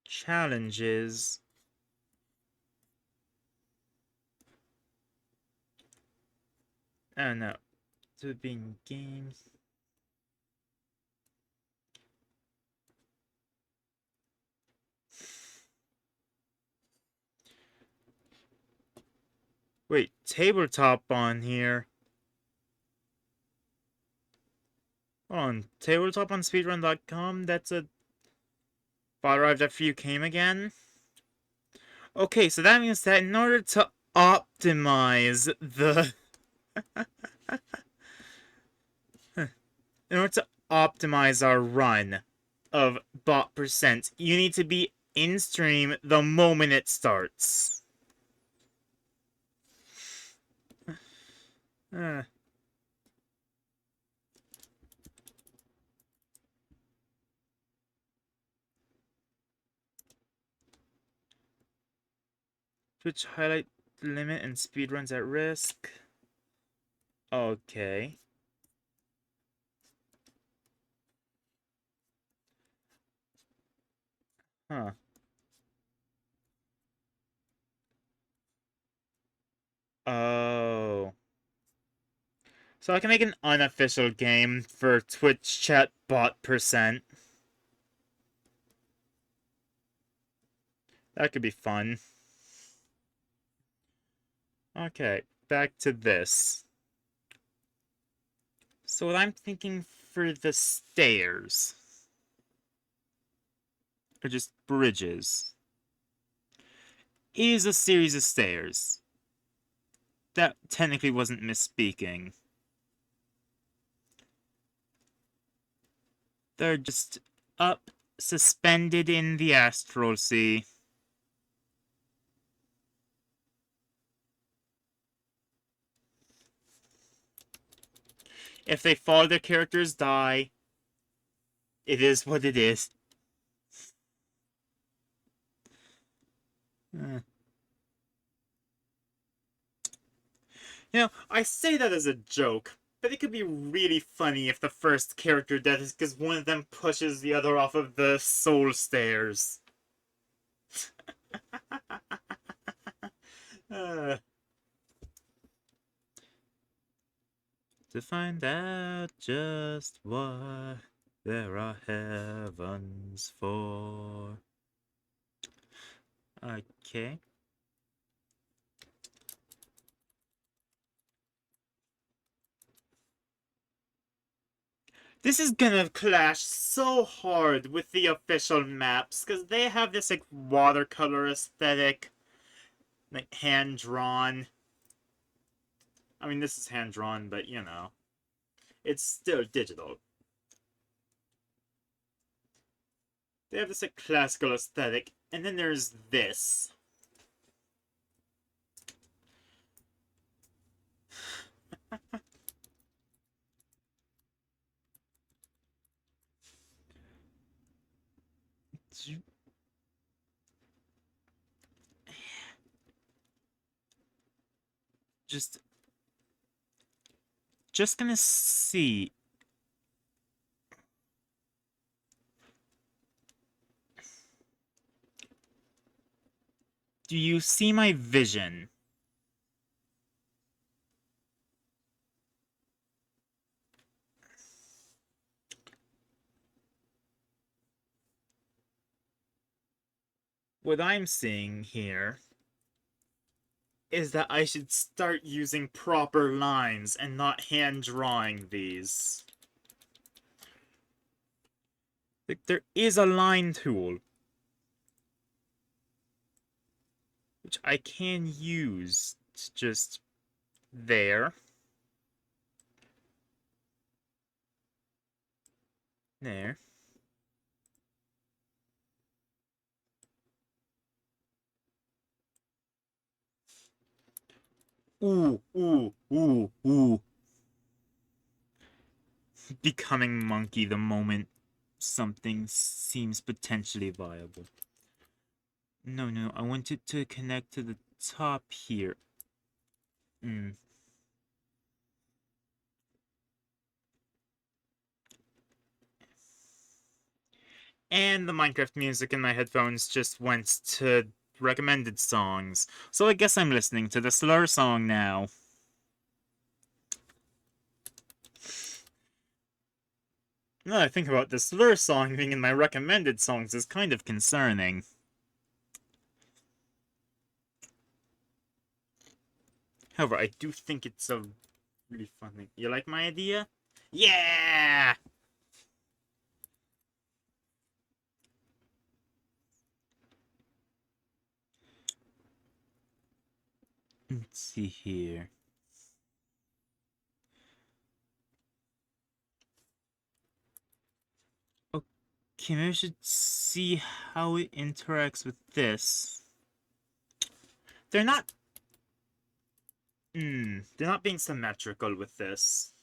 Challenges. Oh no. To be in games. Wait, tabletop on here. Hold on, tabletop on speedrun.com? That's a bot arrived after you came again? Okay, so that means that in order to optimize the... in order to optimize our run of bot %, you need to be in stream the moment it starts. Twitch highlight limit and speedruns at risk. Okay. Huh. Oh. So I can make an unofficial game for Twitch chat bot %. That could be fun. Okay, back to this. So what I'm thinking for the stairs are just bridges. Is a series of stairs. That technically wasn't misspeaking. They're just up, suspended in the astral sea. If they fall, their characters die. It is what it is. Eh. You know, I say that as a joke, but it could be really funny if the first character death is because one of them pushes the other off of the soul stairs. uh, to find out just what there are heavens for. Okay. This is gonna clash so hard with the official maps, because they have this, like, watercolor aesthetic, like, hand-drawn. I mean, this is hand-drawn, but, you know, it's still digital. They have this, like, classical aesthetic, and then there's this. Just gonna see. Do you see my vision? What I'm seeing here is that I should start using proper lines and not hand drawing these. Like, there is a line tool, which I can use to just there. There. Ooh, ooh, ooh, ooh. Becoming monkey the moment something seems potentially viable. No, no, I want it to connect to the top here. Mm. And the Minecraft music in my headphones just went to recommended songs. So I guess I'm listening to the Slur song now. Now that I think about the Slur song being in my recommended songs is kind of concerning. However, I do think it's a really fun thing. You like my idea? Yeah! Let's see here. Okay, maybe I should see how it interacts with this. They're not... they're not being symmetrical with this.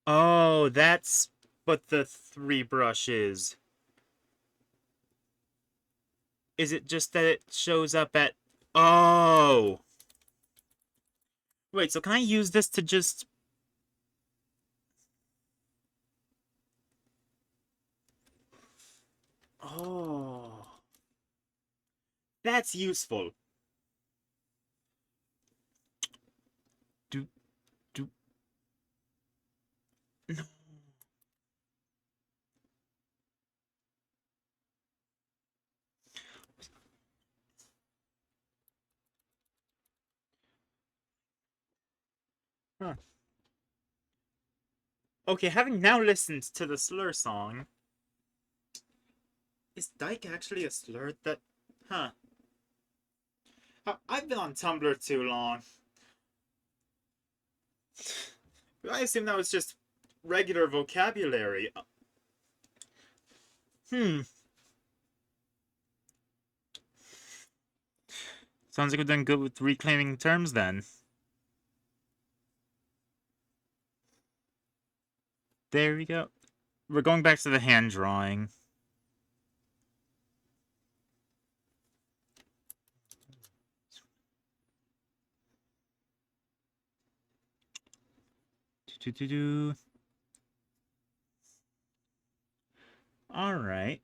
Oh, that's what the three brush is. Is it just that it shows up at... Oh! Wait, so can I use this to just... Oh. That's useful. Do... do... No. Huh. Okay, having now listened to the slur song... Is dyke actually a slur that... Huh. I've been on Tumblr too long. I assume that was just regular vocabulary. Sounds like we're doing good with reclaiming terms then. There we go. we're going back to the hand drawing. Alright.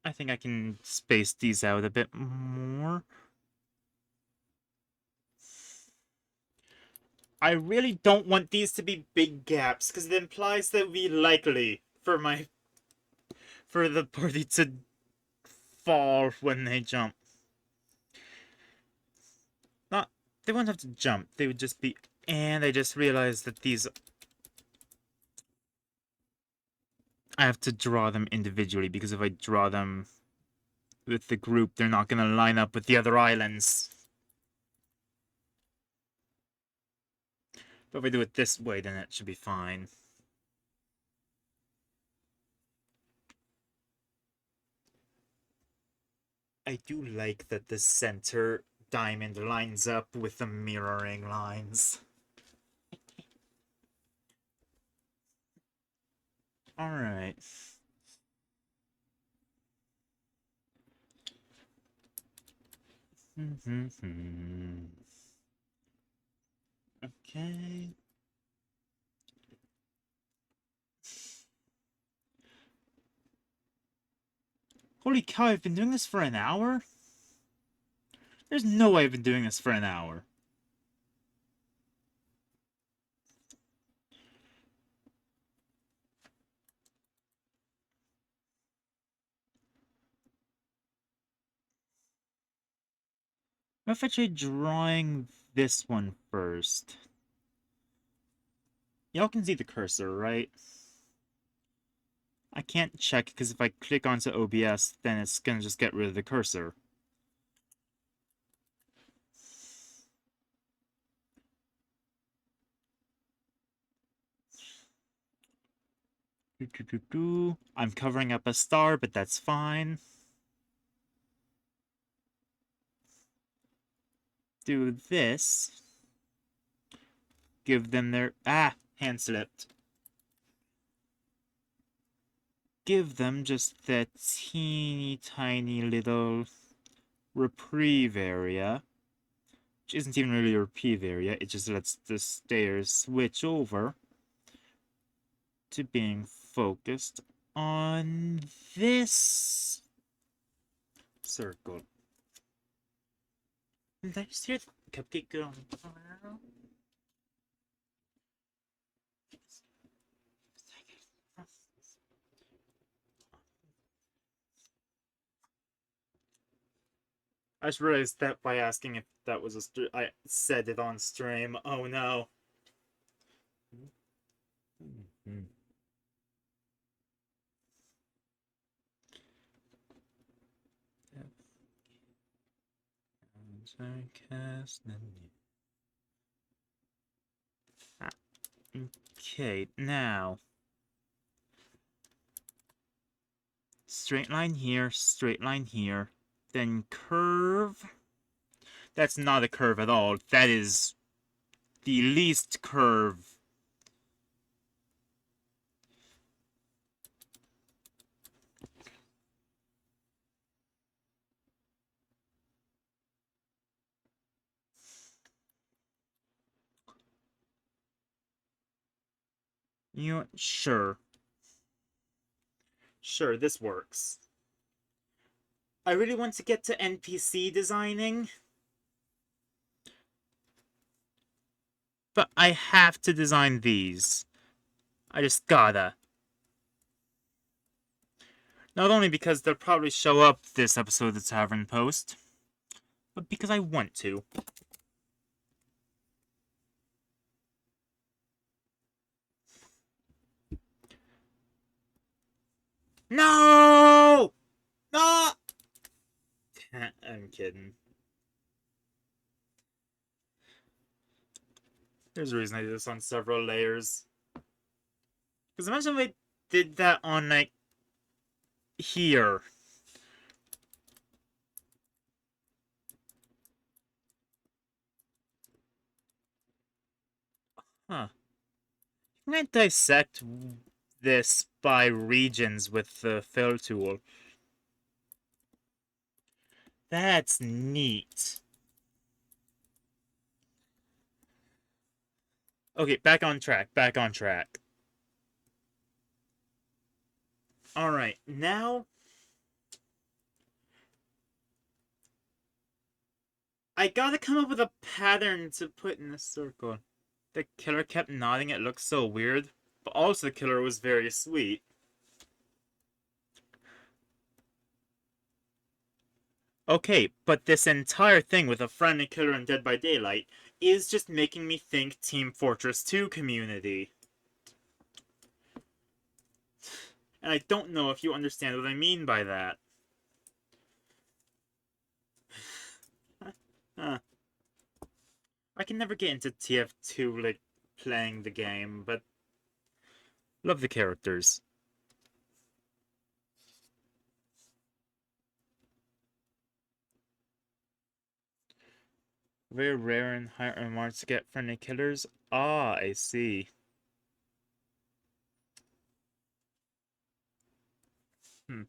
I think I can space these out a bit more. I really don't want these to be big gaps, because it implies that it would be likely for the party to fall when they jump. Not, they wouldn't have to jump, they would just be, and I just realized that these, I have to draw them individually, because if I draw them with the group, they're not going to line up with the other islands. But if I do it this way, then it should be fine. I do like that the center diamond lines up with the mirroring lines. Alright. Okay. Holy cow, I've been doing this for an hour? There's no way I've been doing this for an hour. What if I try drawing this one first? Y'all can see the cursor, right? I can't check because if I click onto OBS, then it's gonna just get rid of the cursor. I'm covering up a star, but that's fine. Do this. Give them their... Ah! Hand slipped. Give them just that teeny tiny little reprieve area. Which isn't even really a reprieve area, it just lets the stairs switch over to being focused on this circle. Did I just hear the cupcake go on? I just realized that by asking if that was a I said it on stream. Oh no. Okay, now. Straight line here, then curve. That's not a curve at all. That is the least curve. You know, sure. Sure, this works. I really want to get to NPC designing. But I have to design these. I just gotta. Not only because they'll probably show up this episode of the Tavern Post, but because I want to. No! No! I'm kidding. There's a reason I did this on several layers. Because imagine if I did that on, like, here. Huh. Can I dissect this by regions with the fill tool. That's neat. Okay, back on track, back on track. Alright, now I gotta come up with a pattern to put in a circle. The killer kept nodding, it looked so weird, but also the killer was very sweet. Okay, but this entire thing with a friendly killer and Dead by Daylight is just making me think Team Fortress 2 community. And I don't know if you understand what I mean by that. Huh. I can never get into TF2, like, playing the game, but love the characters. Very rare in higher MMRs to get friendly killers. Ah, I see. Hmm.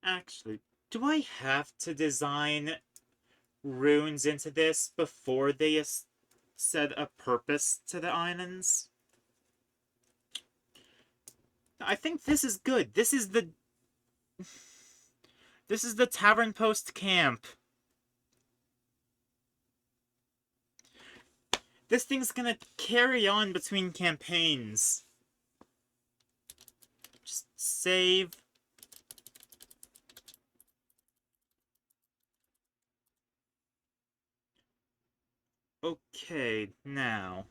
Actually, do I have to design runes into this before they set a purpose to the islands? I think this is good. This is the Tavern Post camp. This thing's gonna carry on between campaigns. Just save. Okay, now.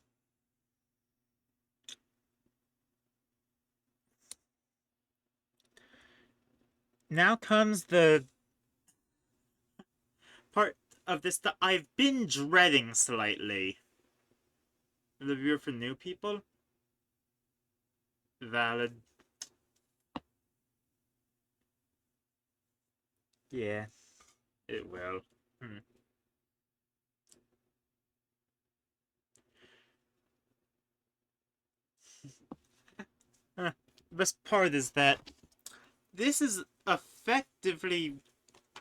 Now comes the part of this that I've been dreading slightly. The review for new people? Valid. Yeah, it will. Hmm. Best part is that this is effectively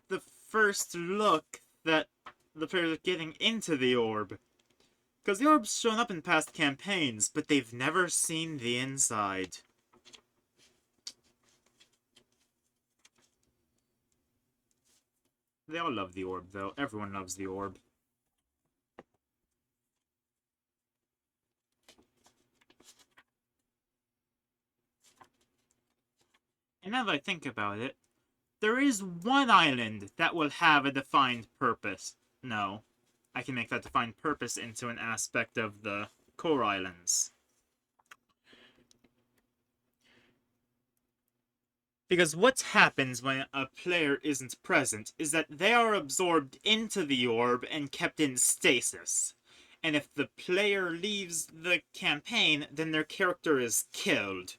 the first look that the players are getting into the orb. Because the orb's shown up in past campaigns, but they've never seen the inside. They all love the orb, though. Everyone loves the orb. And now that I think about it, there is one island that will have a defined purpose. No, I can make that defined purpose into an aspect of the core islands. Because what happens when a player isn't present is that they are absorbed into the orb and kept in stasis. And if the player leaves the campaign, then their character is killed.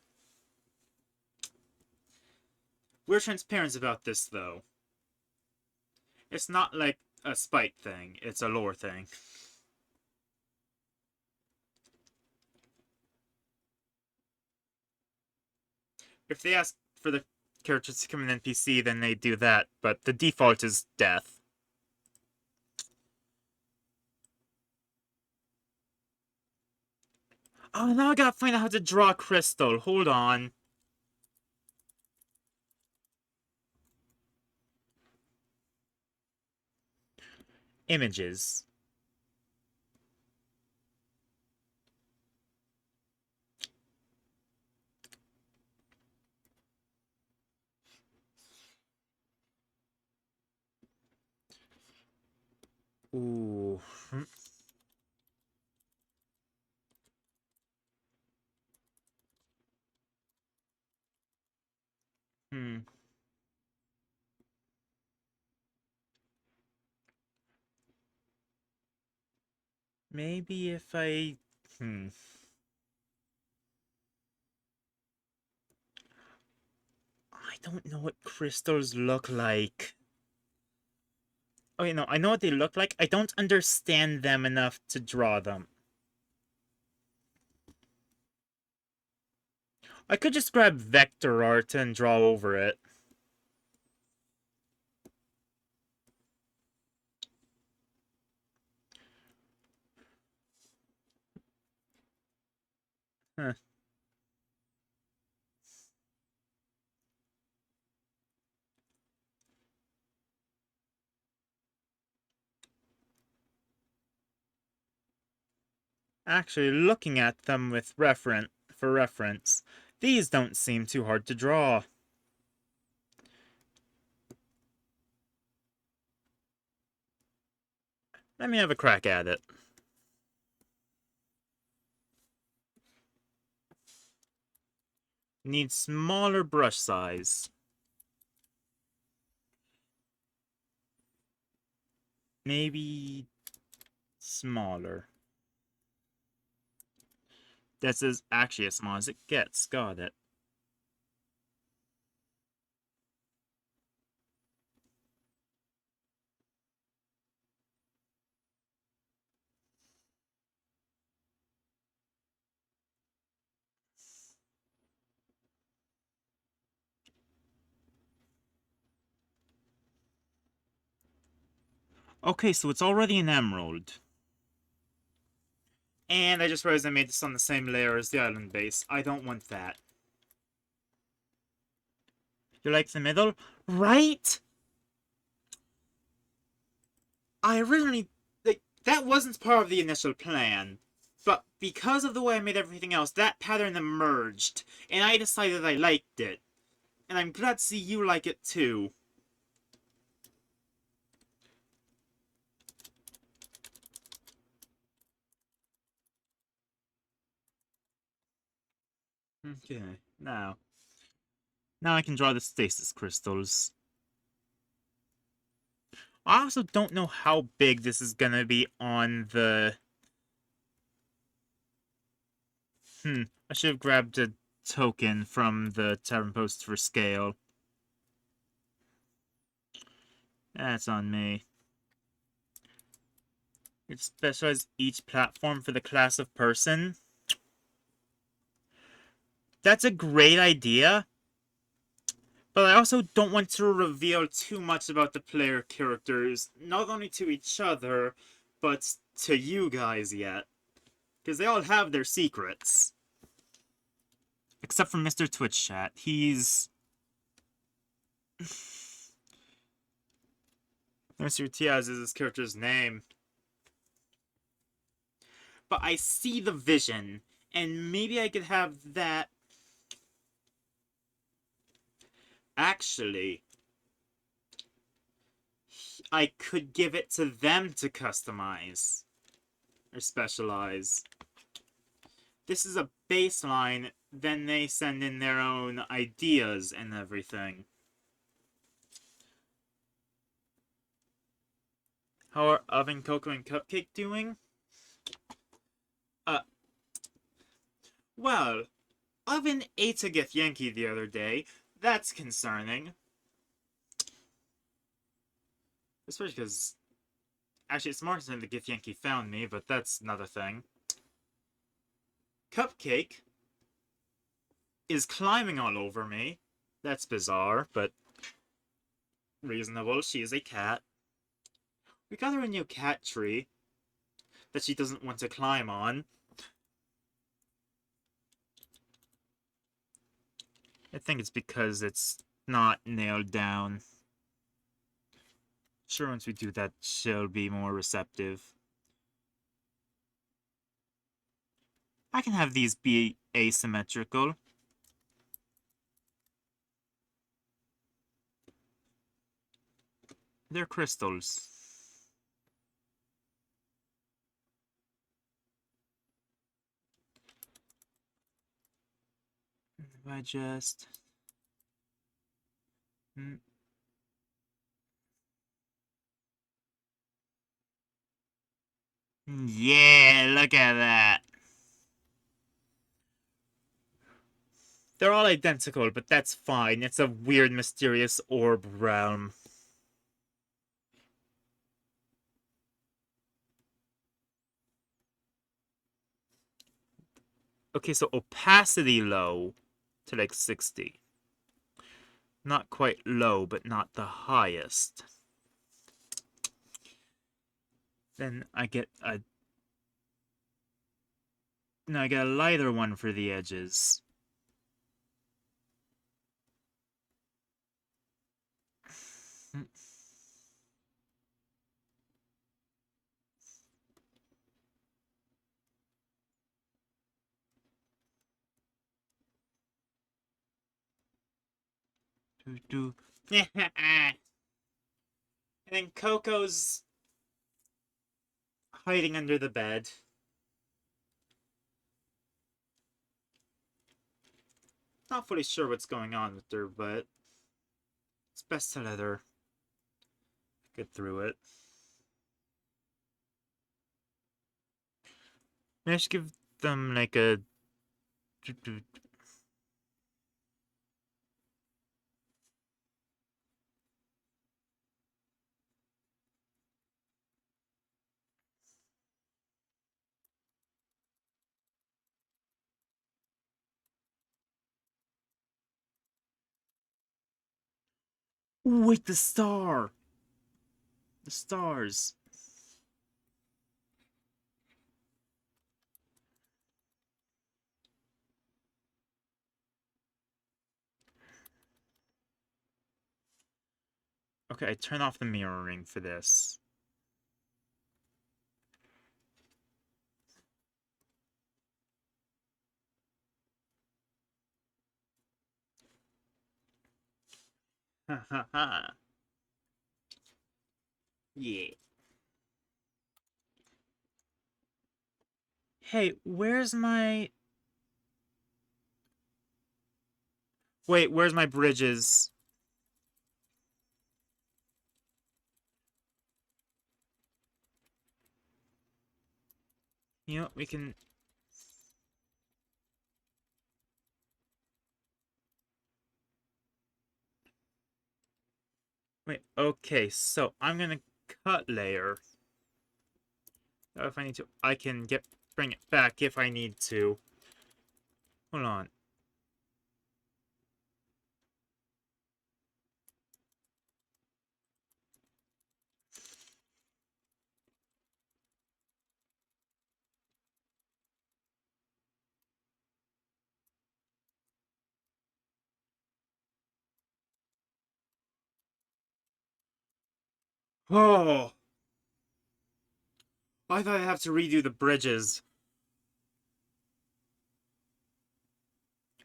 We're transparent about this, though. It's not like a spite thing, it's a lore thing. If they ask for the characters to come in NPC, then they do that, but the default is death. Oh, now I gotta find out how to draw a crystal. Hold on. Images. Ooh. Hmm. Maybe if I... I don't know what crystals look like. Okay, no, I know what they look like. I don't understand them enough to draw them. I could just grab vector art and draw over it. Huh. Actually, looking at them with reference, these don't seem too hard to draw. Let me have a crack at it. Need smaller brush size. Maybe smaller. This is actually as small as it gets. Got it. Okay, so it's already an emerald. And I just realized I made this on the same layer as the island base. I don't want that. You like the middle? Right? I originally... Like, that wasn't part of the initial plan. But because of the way I made everything else, that pattern emerged. And I decided I liked it. And I'm glad to see you like it too. Okay, now. Now I can draw the stasis crystals. I also don't know how big this is gonna be on the... I should have grabbed a token from the Tavern post for scale. That's on me. It specializes each platform for the class of person. That's a great idea. But I also don't want to reveal too much about the player characters, not only to each other, but to you guys yet. Because they all have their secrets. Except for Mr. Twitch Chat. He's... Mr. Tiaz is his character's name. But I see the vision, and maybe I could have that... Actually, I could give it to them to customize. Or specialize. This is a baseline, then they send in their own ideas and everything. How are Oven, Cocoa, and Cupcake doing? Well, Oven ate a Githyanki the other day. That's concerning. Especially because... Actually, it's more than the Githyanki found me, but that's another thing. Cupcake is climbing all over me. That's bizarre, but reasonable. She is a cat. We got her a new cat tree that she doesn't want to climb on. I think it's because it's not nailed down. Sure, once we do that, she'll be more receptive. I can have these be asymmetrical. They're crystals. If I just... Yeah, look at that. They're all identical, but that's fine. It's a weird, mysterious orb realm. Okay, so opacity low. to like 60. Not quite low, but not the highest. Then I get a... No, I get a lighter one for the edges. And then Coco's hiding under the bed. Not fully sure what's going on with her, but it's best to let her get through it. Maybe I should give them like a... Ooh, wait, the star! The stars. Okay, I turn off the mirroring for this. Ha ha ha. Yeah. Hey, where's my... Wait, where's my bridges? You know, we can... Wait, okay, so I'm gonna cut layer. If I need to, I can bring it back if I need to. Hold on. Oh! I thought I'd have to redo the bridges.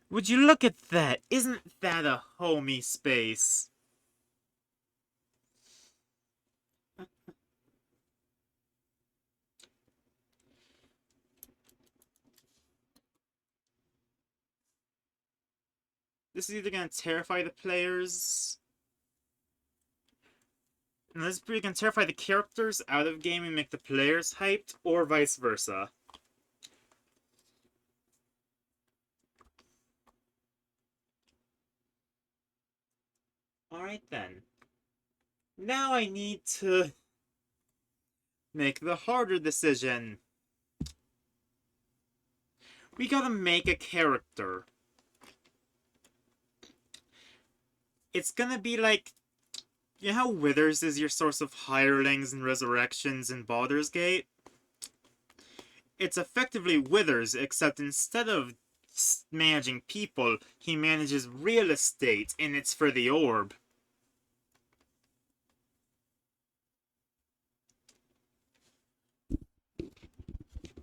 Would you look at that? Isn't that a homey space? This is either gonna terrify the players... And this is either gonna terrify the characters out of game and make the players hyped, or vice versa. Alright then. Now I need to... make the harder decision. We gotta make a character. It's gonna be like... You know how Withers is your source of hirelings and resurrections in Baldur's Gate? It's effectively Withers, except instead of managing people, he manages real estate, and it's for the orb.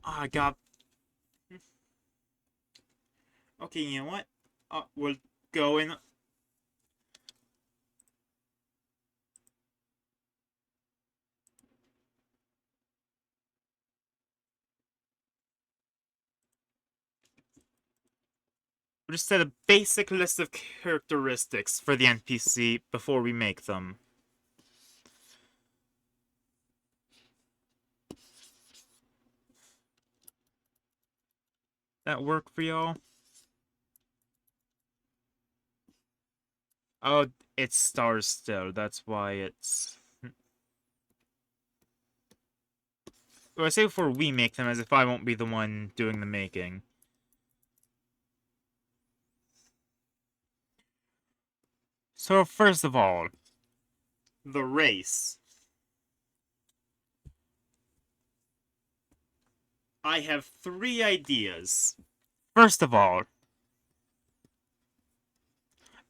Oh, I got... Okay, you know what? We'll go in... We'll just set a basic list of characteristics for the NPC before we make them. That work for y'all? Oh, it's stars still. That's why it's... Well, I say before we make them, as if I won't be the one doing the making. So first of all, the race. I have 3 ideas. First of all,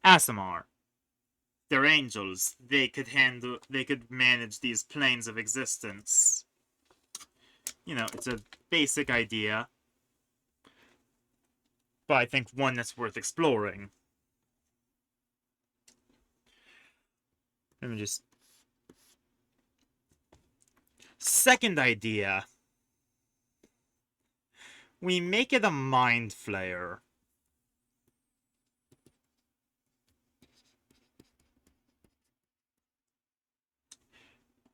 Asimar. They're angels. They could manage these planes of existence. You know, it's a basic idea, but I think one that's worth exploring. Let me just... Second idea. We make it a mind flayer.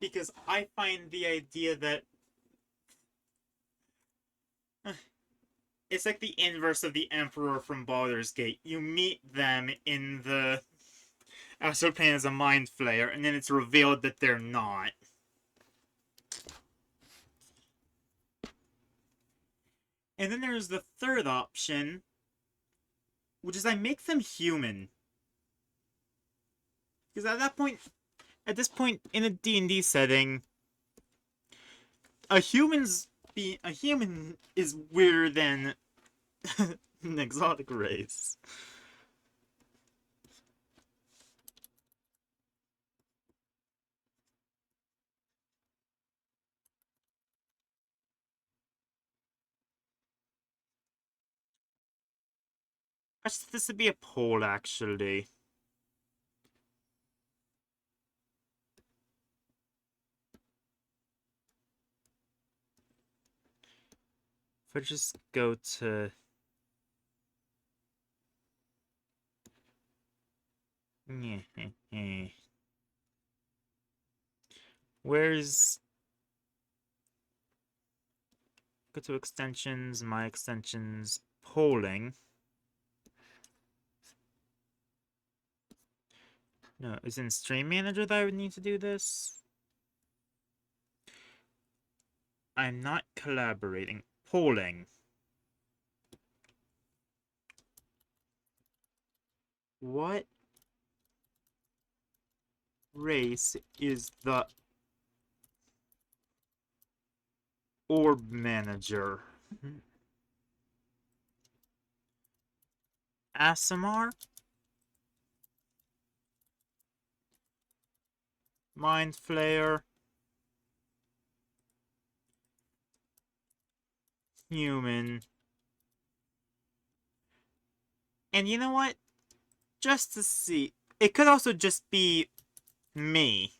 Because I find the idea that it's like the inverse of the Emperor from Baldur's Gate. You meet them in the astral plane as a mind flayer, and then it's revealed that they're not. And then there's the third option, which is I make them human. Because at this point in a D&D setting, a human is weirder than an exotic race. This would be a poll, actually. If I just go to... Where's... Go to extensions, my extensions, polling. No, is it in Stream Manager that I would need to do this? I'm not collaborating. Polling. What race is the orb manager? Asimar? Mind Flayer? Human? And you know what? Just to see, it could also just be me.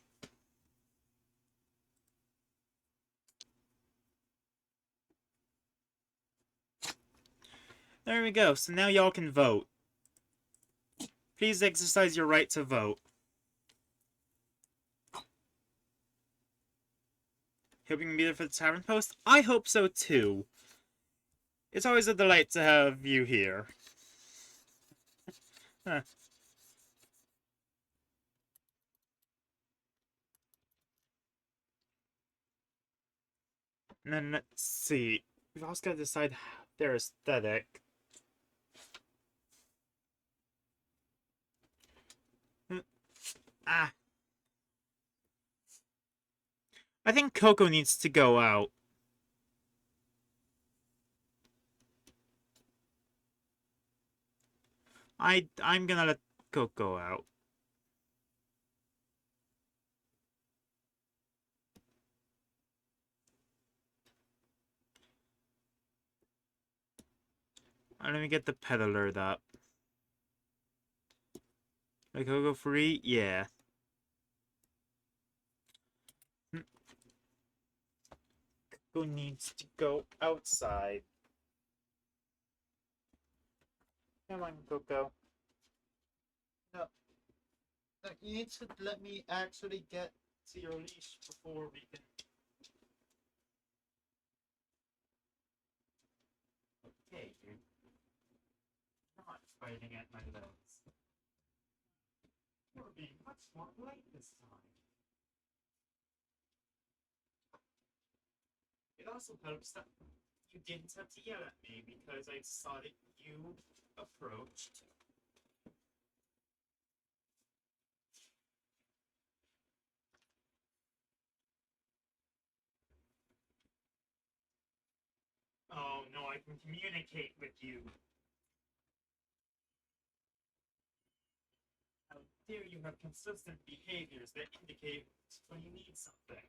There we go. So now y'all can vote. Please exercise your right to vote. Hope you can be there for the Tavern post. I hope so too. It's always a delight to have you here. Huh. And then let's see. We've also got to decide their aesthetic. Ah. I think Coco needs to go out. I'm gonna let Coco out. Let me get the pet alert up. Like Coco free? Yeah. Coco needs to go outside. Come on, Coco. No. No, you need to let me actually get to your leash before we can... Okay, you're not fighting at my legs. You're being much more polite this time. It also helps that you didn't have to yell at me because I saw that you approached. I can communicate with you. How dare you have consistent behaviors that indicate when you need something?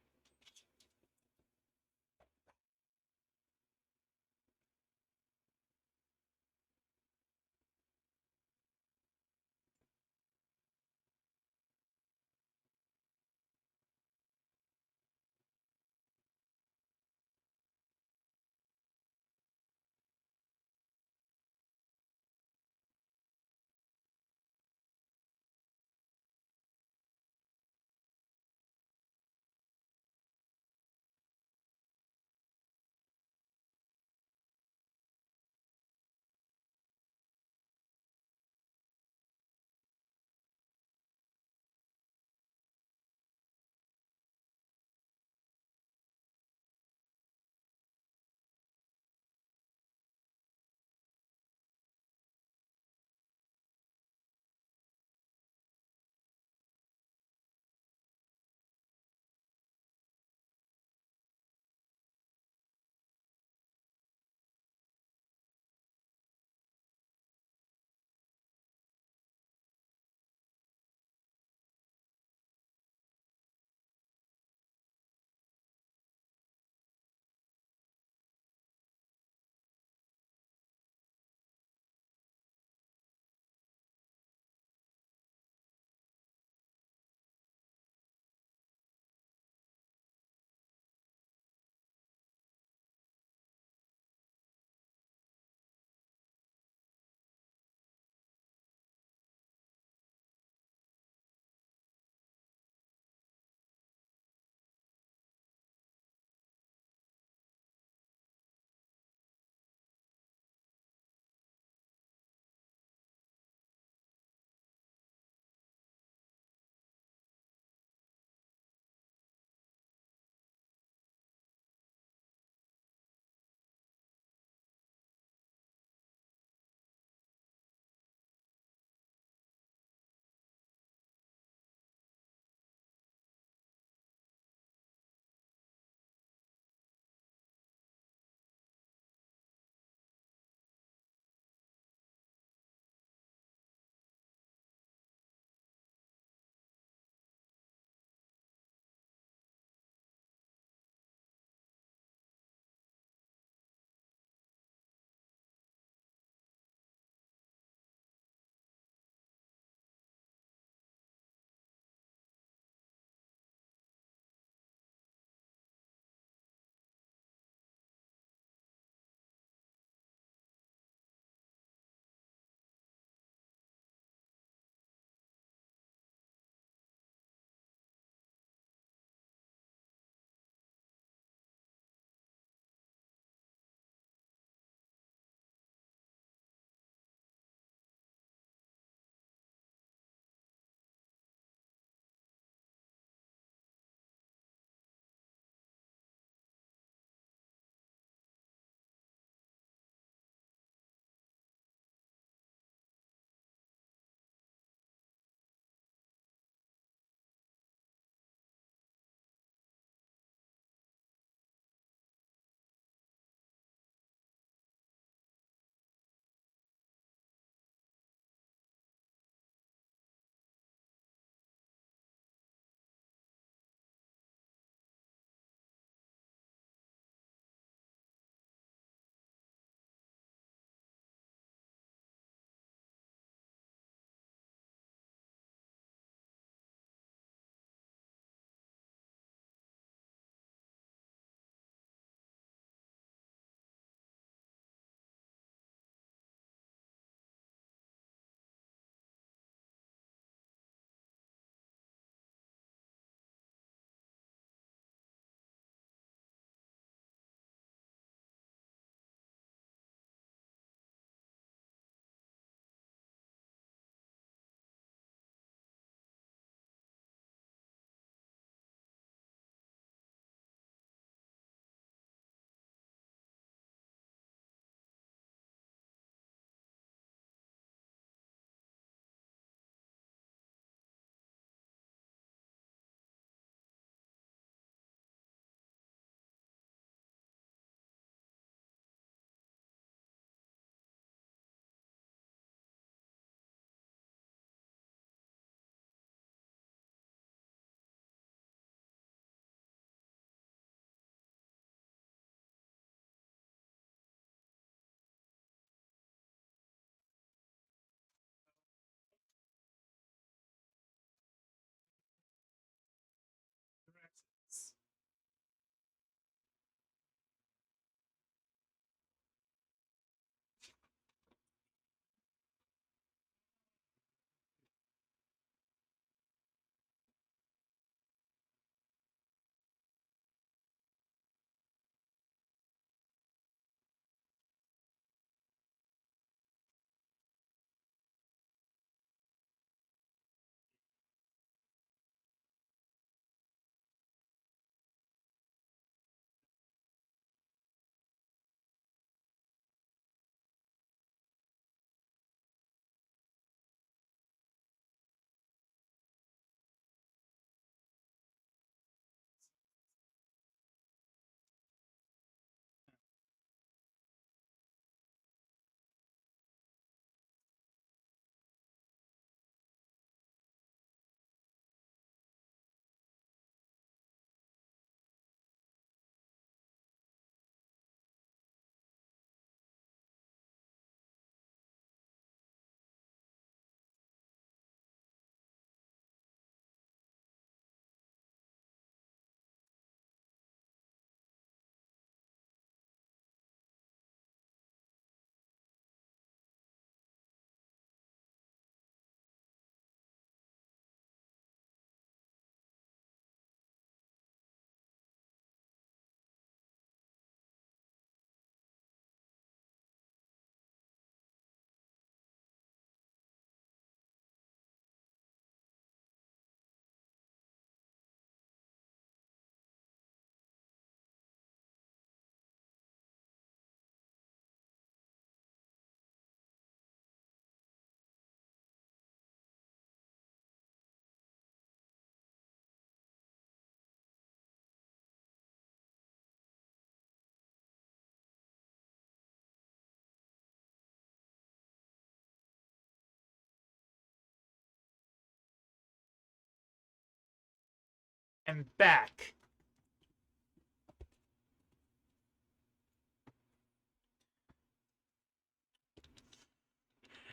And back.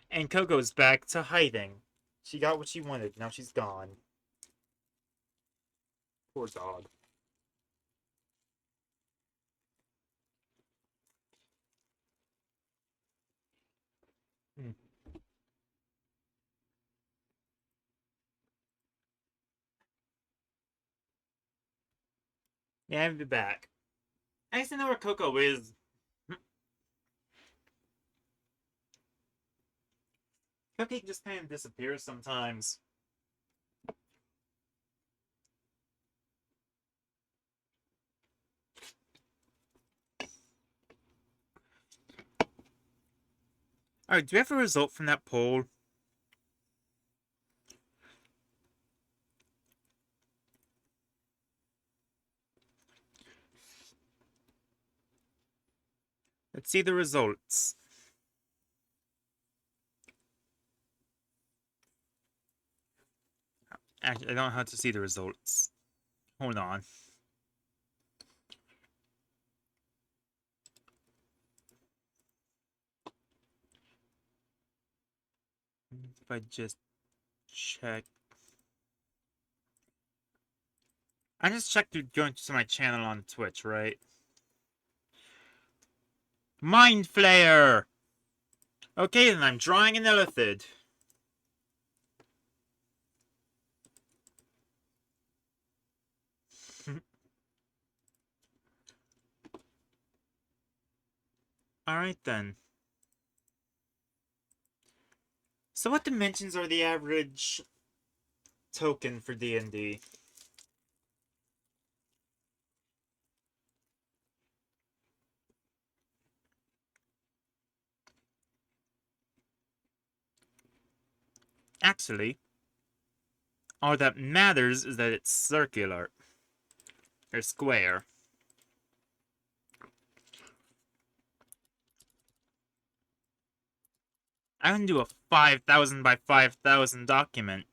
And Coco's back to hiding. She got what she wanted. Now she's gone. Poor dog. Hmm. Yeah, I'll be back. I used to know where Coco is. Cookie just kind of disappears sometimes. Alright, do we have a result from that poll? Let's see the results. Actually, I don't know how to see the results. Hold on. If I just check. I just checked through going to my channel on Twitch, right? Mind Flayer! Okay, then I'm drawing an illithid. Alright then. So what dimensions are the average token for D&D? Actually, all that matters is that it's circular. Or square. I can do a 5,000 by 5,000 document.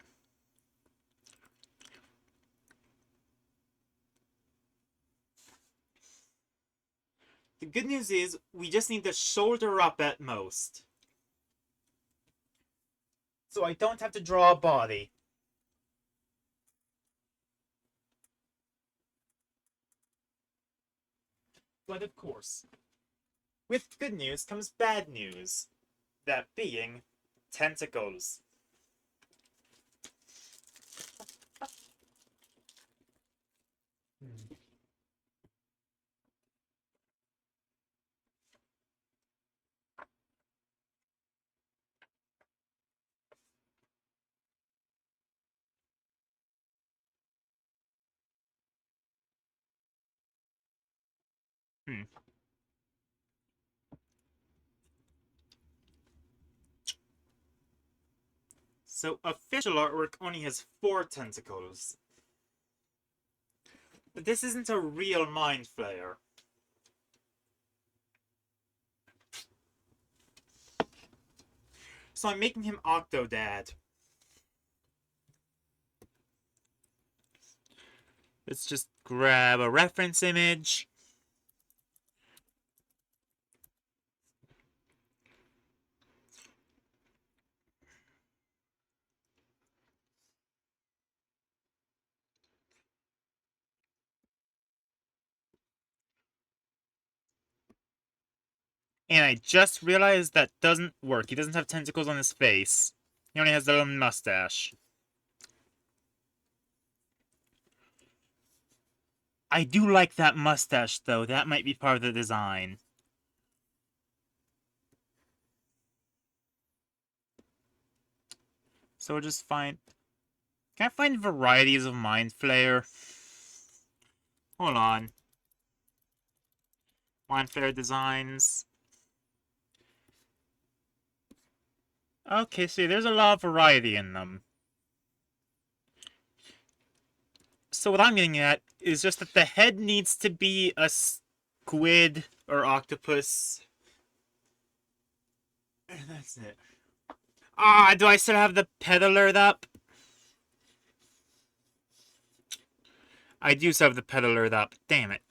The good news is, we just need the shoulder up at most. So I don't have to draw a body. But of course, with good news comes bad news. That being tentacles. Hmm. So official artwork only has 4 tentacles. But this isn't a real mind flayer. So I'm making him Octodad. Let's just grab a reference image. And I just realized that doesn't work. He doesn't have tentacles on his face. He only has the little mustache. I do like that mustache, though. That might be part of the design. So we'll just find... Can I find varieties of Mind Flayer? Hold on. Mind Flayer designs. Okay, see, there's a lot of variety in them. So what I'm getting at is just that the head needs to be a squid or octopus. And that's it. Ah, do I still have the peddler up? I do still have the pet alert up. Damn it.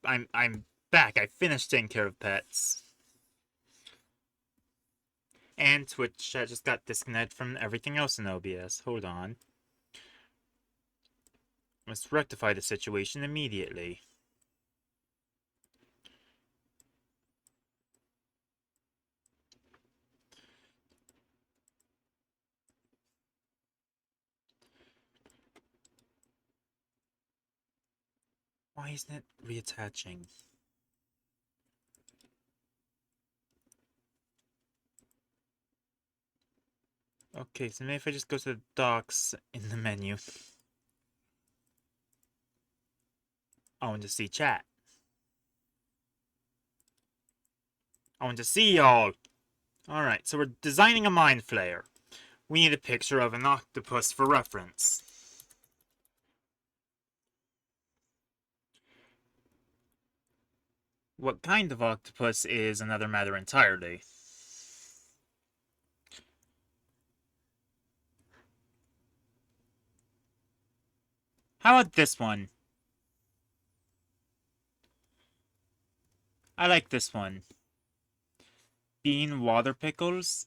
I'm back. I finished taking care of pets. And Twitch chat just got disconnected from everything else in OBS. Hold on. Must rectify the situation immediately. Why isn't it reattaching? Okay, so maybe if I just go to the docs in the menu. I want to see chat. I want to see y'all. Alright, so we're designing a mind flayer. We need a picture of an octopus for reference. What kind of octopus is another matter entirely. How about this one? I like this one. Bean water pickles.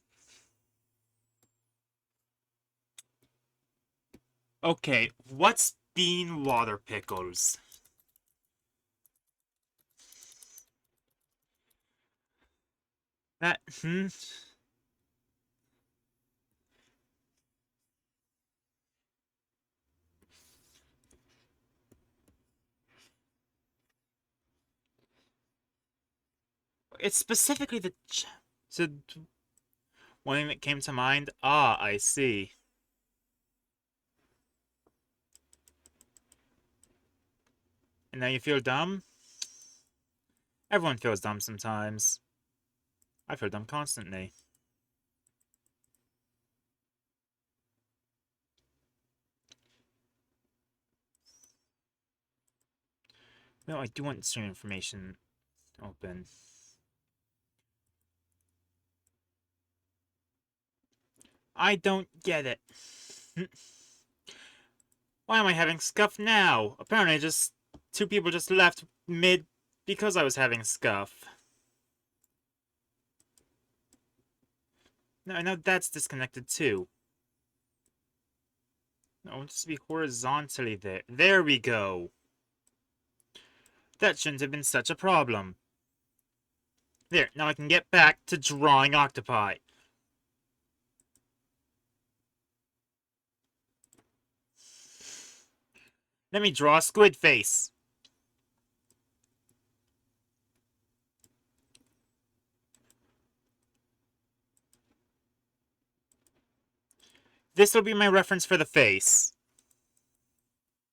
Okay, what's bean water pickles? That, It's specifically the... So, one thing that came to mind? Ah, I see. And now you feel dumb? Everyone feels dumb sometimes. I feel dumb constantly. No, I do want stream information open. I don't get it. Why am I having scuff now? Apparently just... Two people just left mid because I was having scuff. No, I know that's disconnected too. No, just be horizontally there. There we go. That shouldn't have been such a problem. There, now I can get back to drawing octopi. Let me draw a squid face. This will be my reference for the face.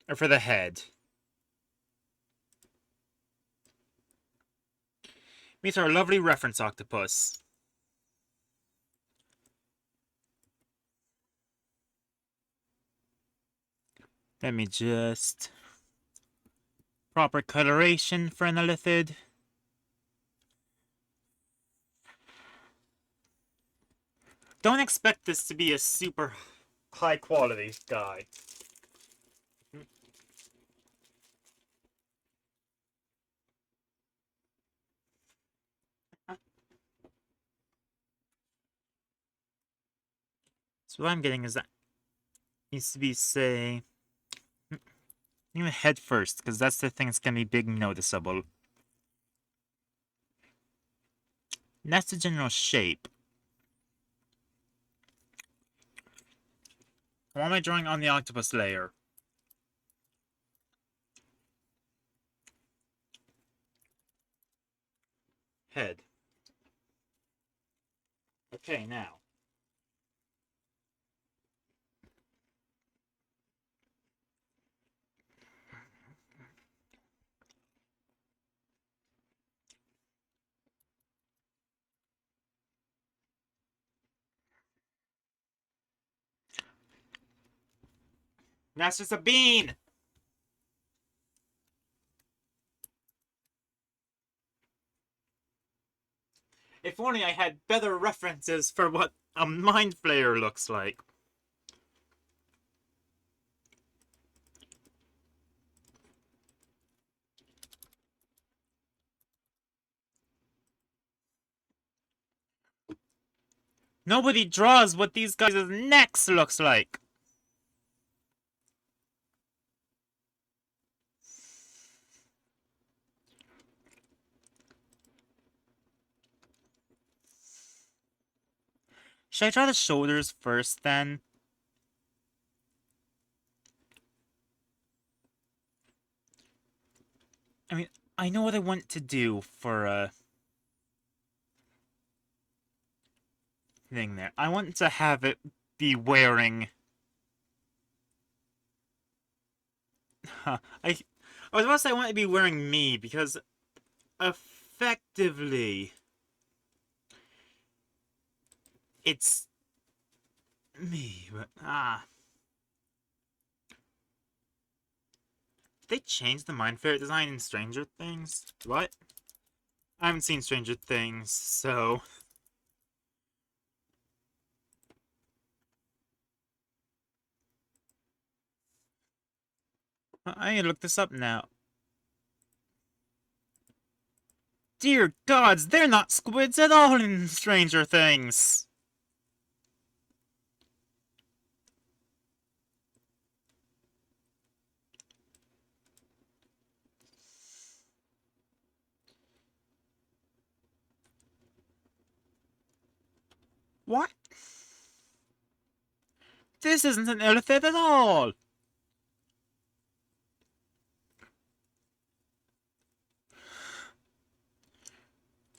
Or for the head. Meet our lovely reference octopus. Let me just... Proper coloration for an elithid. Don't expect this to be a super high quality guy. So what I'm getting is that needs to be, say, even head first, because that's the thing that's gonna be big noticeable. And that's the general shape. What am I drawing on the octopus layer? Head. Okay, now. That's just a bean! If only I had better references for what a mind flayer looks like. Nobody draws what these guys' necks looks like. Should I draw the shoulders first, then? I mean, I know what I want to do for a thing there. I want to have it be wearing... I was about to say I want it to be wearing me, because effectively... it's... me, but... Did they change the Mind Ferret design in Stranger Things? What? I haven't seen Stranger Things, so... I need to look this up now. Dear gods, they're not squids at all in Stranger Things! What? This isn't an elephant at all!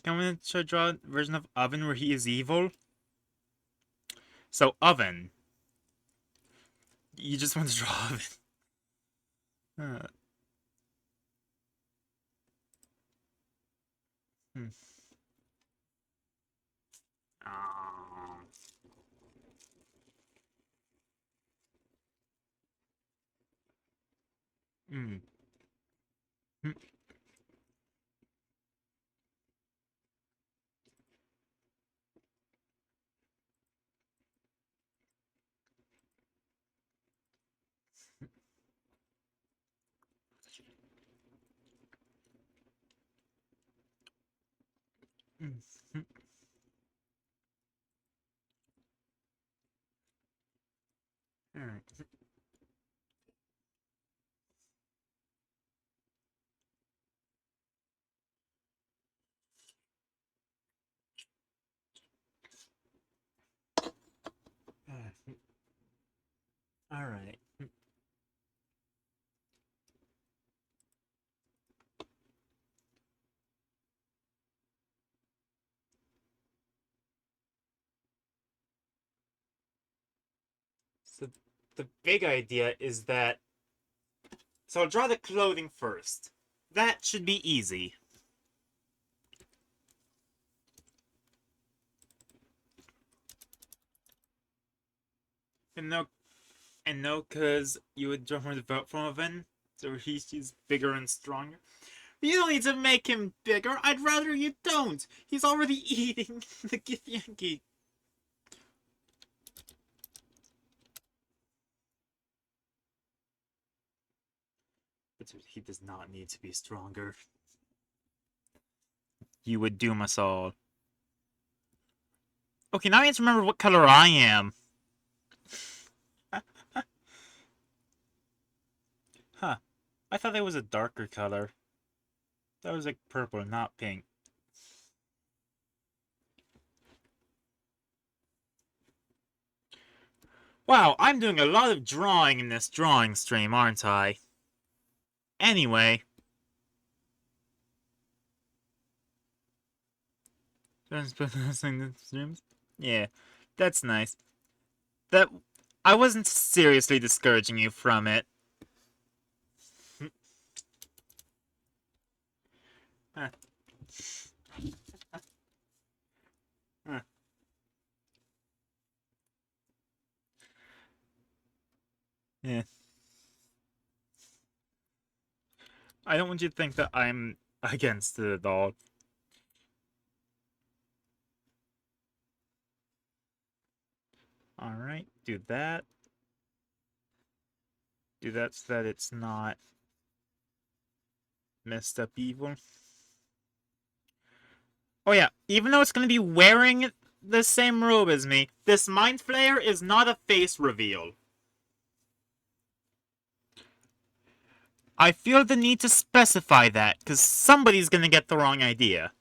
I'm gonna try to draw a version of Oven where he is evil. So, Oven. You just want to draw Oven. Uh, hmm. Ah. Hmm. Hmm. Hmm. Alright. Alright. So, the big idea is that... So I'll draw the clothing first. That should be easy. And no, because you would draw more developed from Oven, so he's bigger and stronger. You don't need to make him bigger. I'd rather you don't. He's already eating the Githyanki. But he does not need to be stronger. You would doom us all. Okay, now I need to remember what color I am. Huh. I thought that was a darker color. That was like purple, not pink. Wow, I'm doing a lot of drawing in this drawing stream, aren't I? Anyway. Yeah, that's nice. That I wasn't seriously discouraging you from it. Huh. Huh. Yeah. I don't want you to think that I'm against it at all. Alright, do that. Do that so that it's not messed up evil. Oh yeah, even though it's gonna be wearing the same robe as me. This Mind Flayer is not a face reveal. I feel the need to specify that, because somebody's gonna get the wrong idea.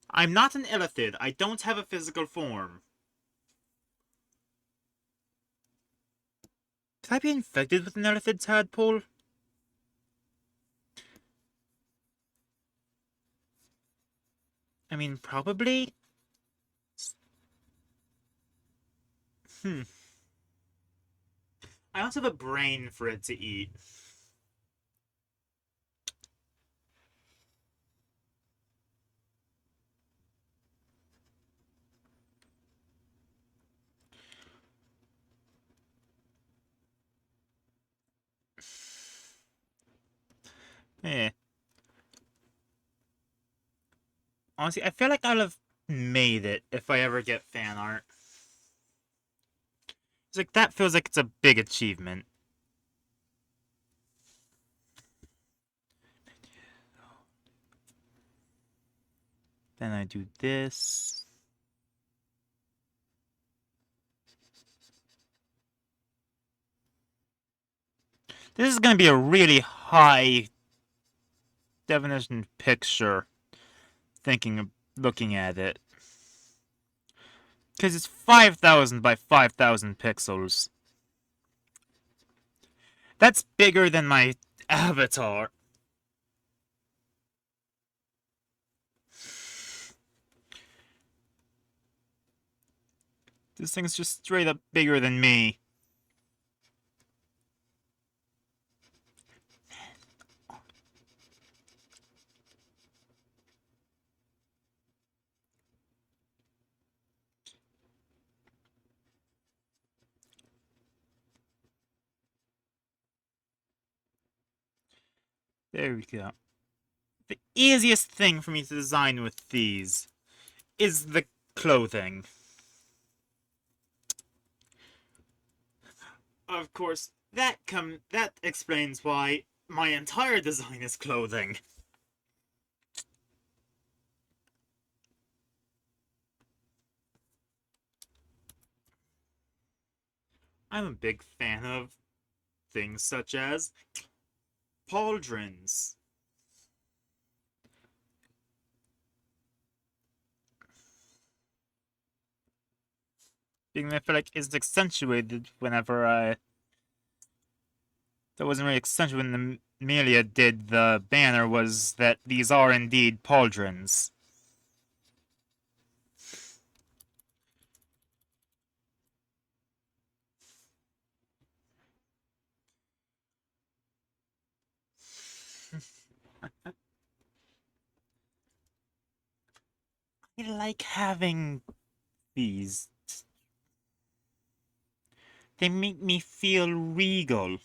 I'm not an illithid. I don't have a physical form. Could I be infected with an illithid tadpole? I mean, probably? Hmm. I don't have a brain for it to eat. Eh. Honestly, I feel like I'll have made it if I ever get fan art. It's like, that feels like it's a big achievement. Then I do this. This is going to be a really high definition picture, looking at it. Because it's 5,000 by 5,000 pixels. That's bigger than my avatar. This thing's just straight up bigger than me. There we go. The easiest thing for me to design with these is the clothing. Of course, that explains why my entire design is clothing. I'm a big fan of things such as pauldrons. Being I feel like is accentuated whenever that wasn't really accentuated when Amelia did the banner was that these are indeed pauldrons. I like having these. They make me feel regal.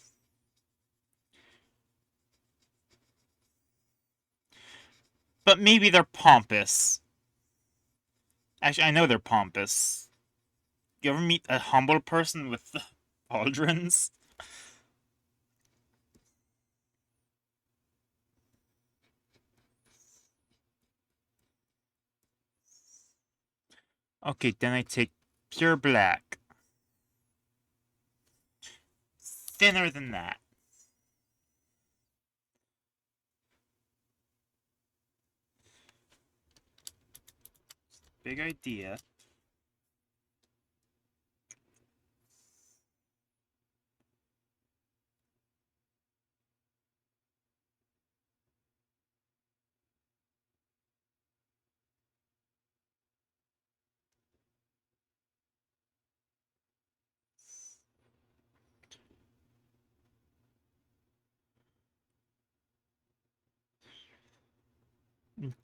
But maybe they're pompous. Actually, I know they're pompous. You ever meet a humble person with pauldrons? Okay, then I take pure black. Thinner than that. Big idea.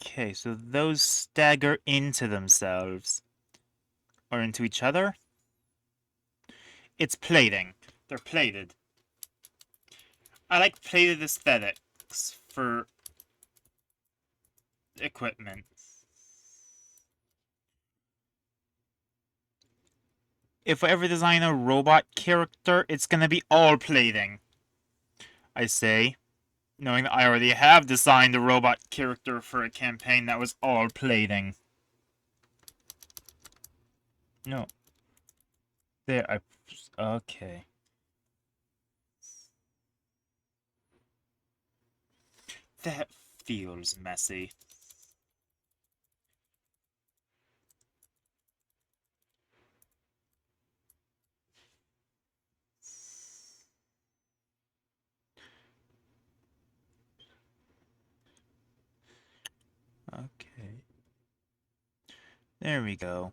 Okay, so those stagger into themselves. Or into each other? It's plating. They're plated. I like plated aesthetics for equipment. If I ever design a robot character, it's gonna be all plating. I say. Knowing that I already have designed a robot character for a campaign that was all plating. No. There, okay. That feels messy. Okay. There we go.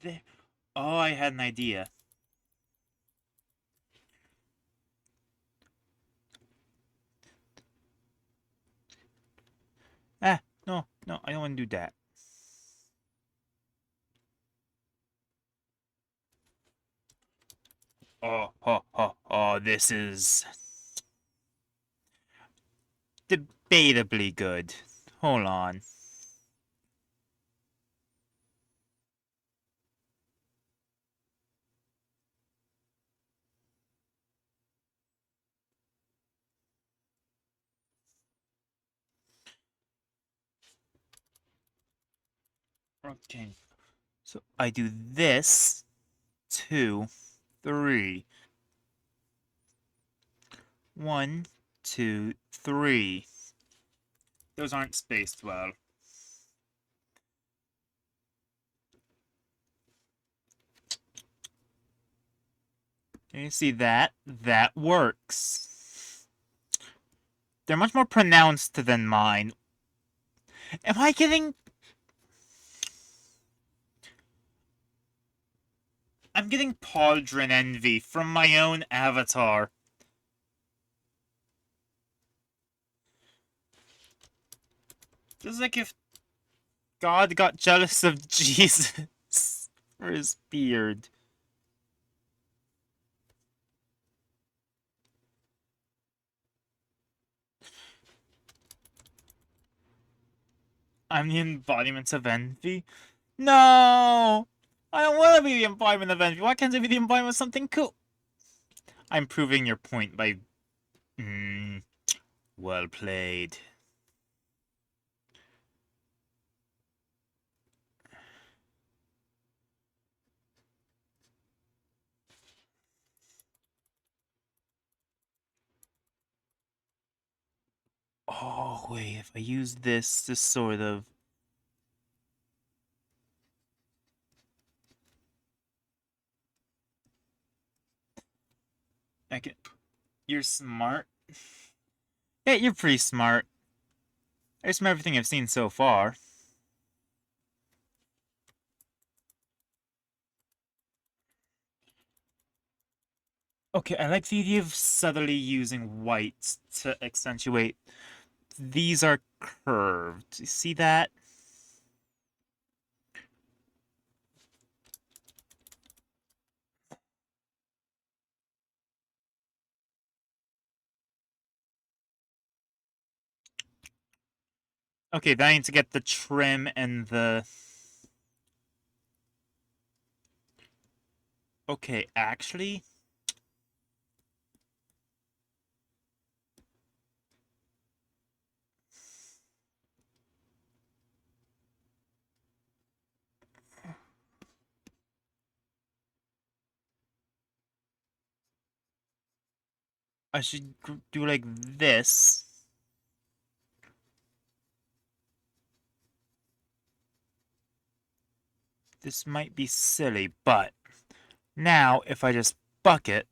There. Oh, I had an idea. Ah, no, I don't want to do that. Oh, this is debatably good. Hold on. Okay. So I do this, 2, 3. 1, 2, 3. Those aren't spaced well. You see that? That works. They're much more pronounced than mine. Am I getting... I'm getting pauldron envy from my own avatar. Just like if God got jealous of Jesus for his beard. I'm the embodiment of envy? No! I don't want to be the embodiment of envy. Why can't I be the embodiment of something cool? I'm proving your point by... well played. Oh, wait, if I use this to sort of... I can... You're smart? Yeah, you're pretty smart. At least from everything I've seen so far. Okay, I like the idea of subtly using white to accentuate. These are curved. You see that? Okay, then I need to get the trim and the... Okay, actually... I should do like this. This might be silly, but... Now, if I just bucket...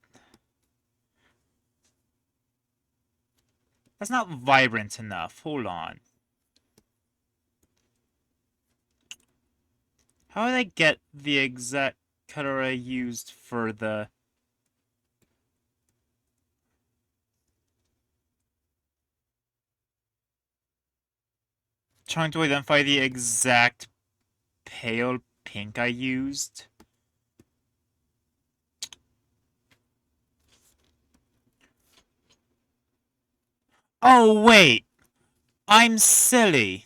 That's not vibrant enough. Hold on. How did I get the exact color I used for the... Trying to identify the exact pale pink I used. Oh, wait! I'm silly.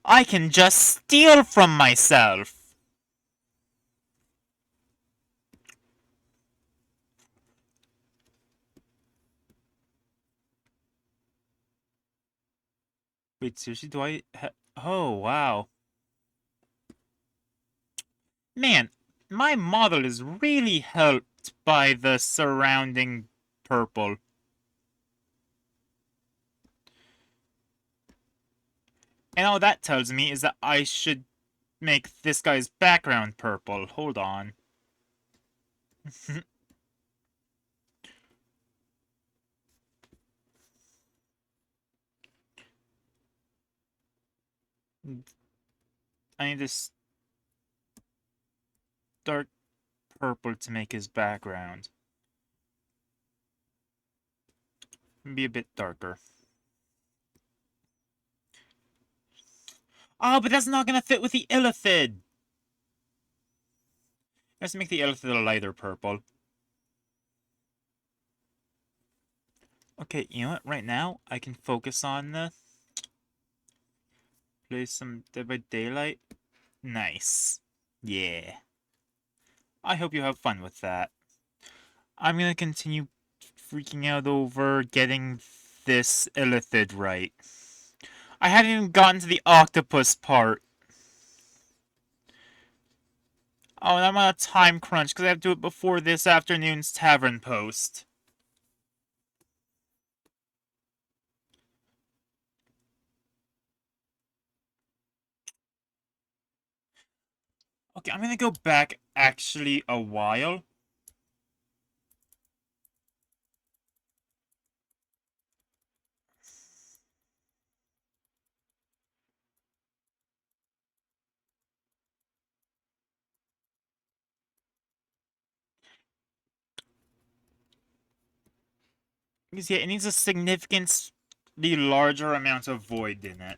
I can just steal from myself. Wait, seriously, do I oh, wow. Man, my model is really helped by the surrounding purple. And all that tells me is that I should make this guy's background purple. Hold on. I need this dark purple to make his background. Be a bit darker. Oh, but that's not gonna fit with the illithid! Let's make the illithid a lighter purple. Okay, you know what? Right now, I can focus on the... Play some Dead by Daylight. Nice. Yeah. I hope you have fun with that. I'm gonna continue freaking out over getting this illithid right. I haven't even gotten to the octopus part. Oh, and I'm on a time crunch because I have to do it before this afternoon's Tavern post. Okay, I'm gonna go back actually a while. Because, yeah, it needs a significantly larger amount of void in it.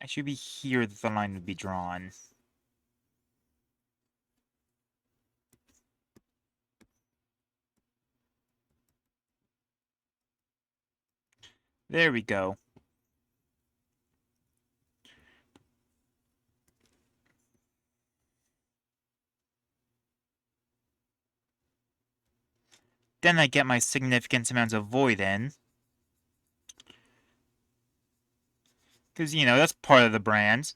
I should be here that the line would be drawn. There we go. Then I get my significant amount of void in. Because, you know, that's part of the brand.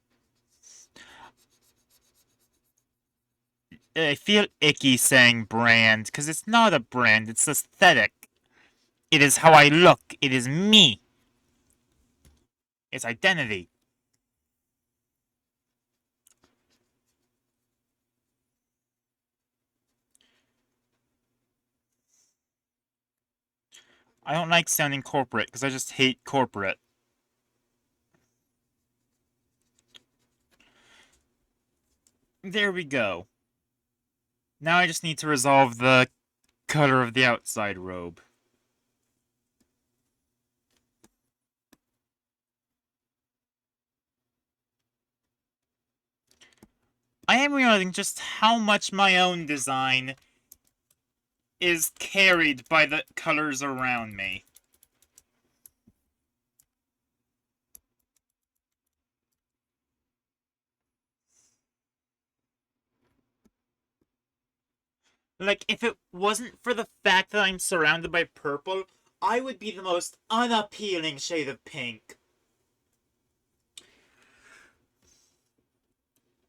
I feel icky saying brand, because it's not a brand, it's aesthetic. It is how I look. It is me. It's identity. I don't like sounding corporate, because I just hate corporate. There we go. Now I just need to resolve the color of the outside robe. I am realizing just how much my own design is carried by the colors around me. Like, if it wasn't for the fact that I'm surrounded by purple, I would be the most unappealing shade of pink.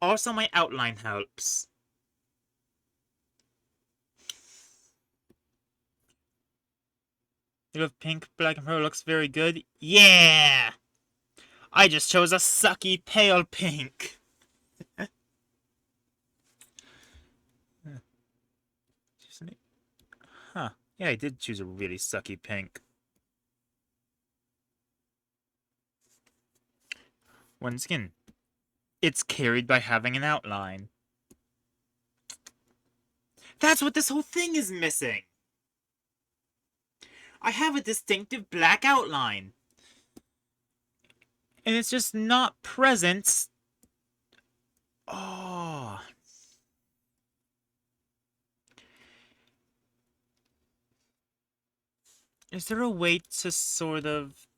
Also, my outline helps. You love pink, black, and purple looks very good. Yeah! I just chose a sucky pale pink. Huh. Yeah, I did choose a really sucky pink. Once again, it's carried by having an outline. That's what this whole thing is missing! I have a distinctive black outline. And it's just not present. Oh. Is there a way to sort of...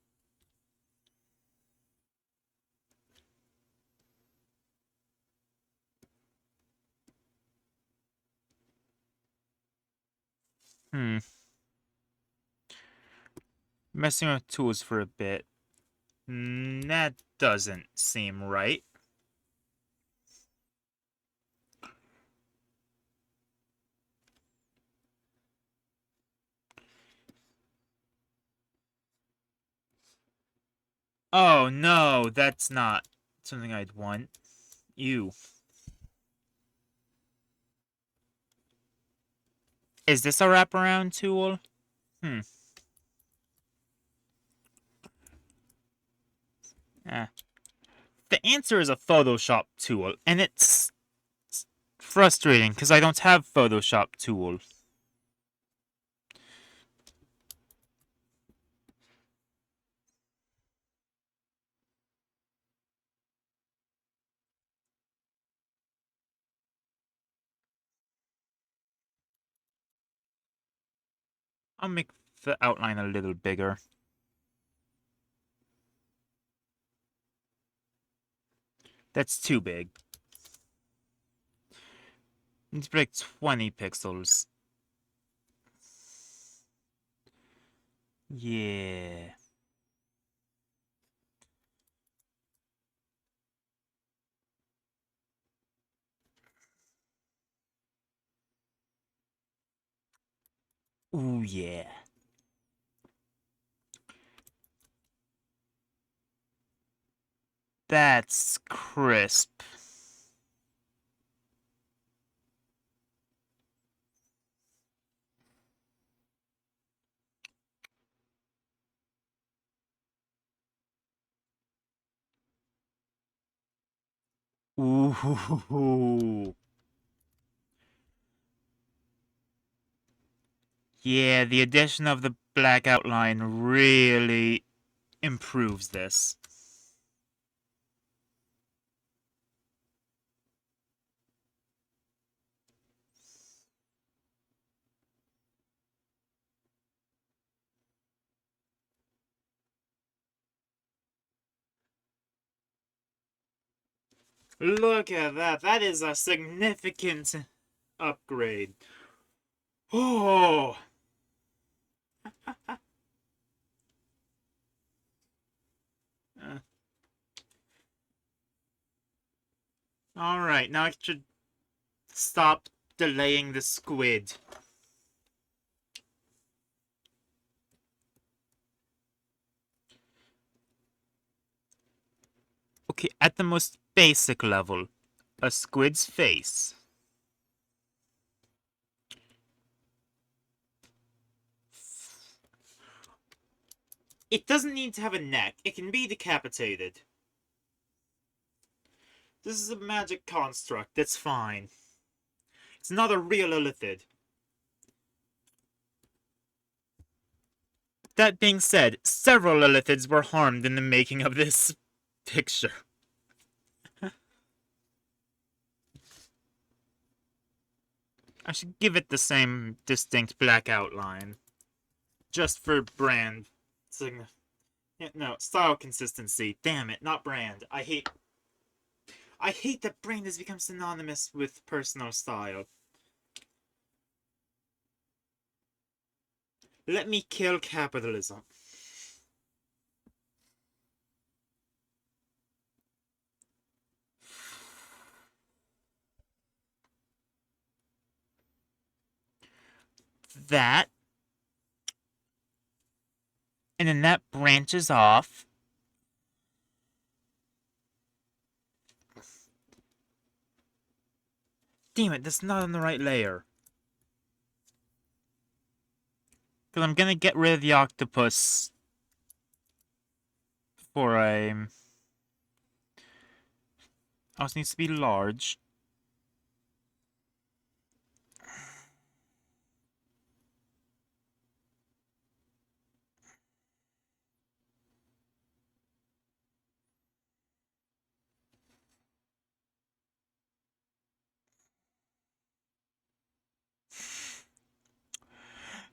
Messing with tools for a bit. That doesn't seem right. Oh, no, that's not something I'd want. Ew. Is this a wraparound tool? Hmm. Eh. The answer is a Photoshop tool, and it's frustrating because I don't have Photoshop tools. I'll make the outline a little bigger. That's too big. Needs to be like 20 pixels. Yeah. Ooh, yeah. That's crisp. Ooh. Yeah, the addition of the black outline really improves this. Look at that. That is a significant upgrade. Oh. Uh, Alright, now I should stop delaying the squid. Okay, at the most basic level, a squid's face. It doesn't need to have a neck. It can be decapitated. This is a magic construct. That's fine. It's not a real illithid. That being said, several illithids were harmed in the making of this picture. I should give it the same distinct black outline. Just for brand. No, style consistency. Damn it, not brand. I hate that brand has become synonymous with personal style. Let me kill capitalism. That. And then that branches off. Damn it, that's not on the right layer. Because I'm gonna get rid of the octopus before I... Also needs to be large.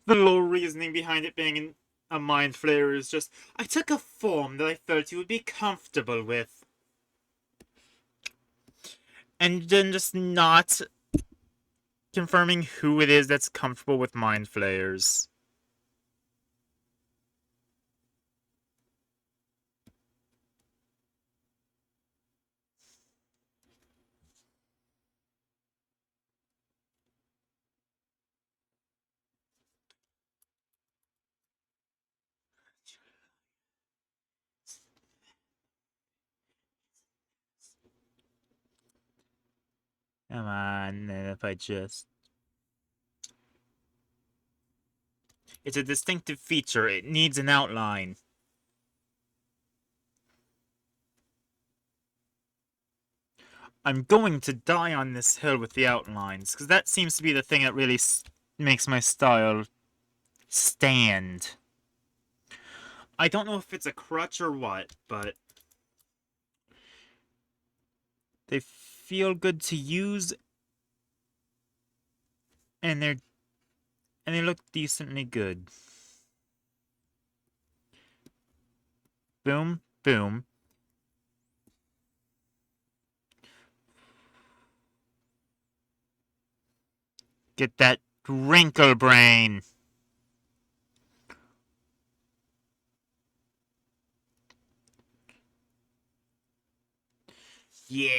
The little reasoning behind it being a mind flayer is just, I took a form that I felt you would be comfortable with. And then just not confirming who it is that's comfortable with mind flayers. Come on, if I just... It's a distinctive feature. It needs an outline. I'm going to die on this hill with the outlines, because that seems to be the thing that really makes my style stand. I don't know if it's a crutch or what, but they feel good to use, and they look decently good. Boom, boom. Get that wrinkle brain. Yeah.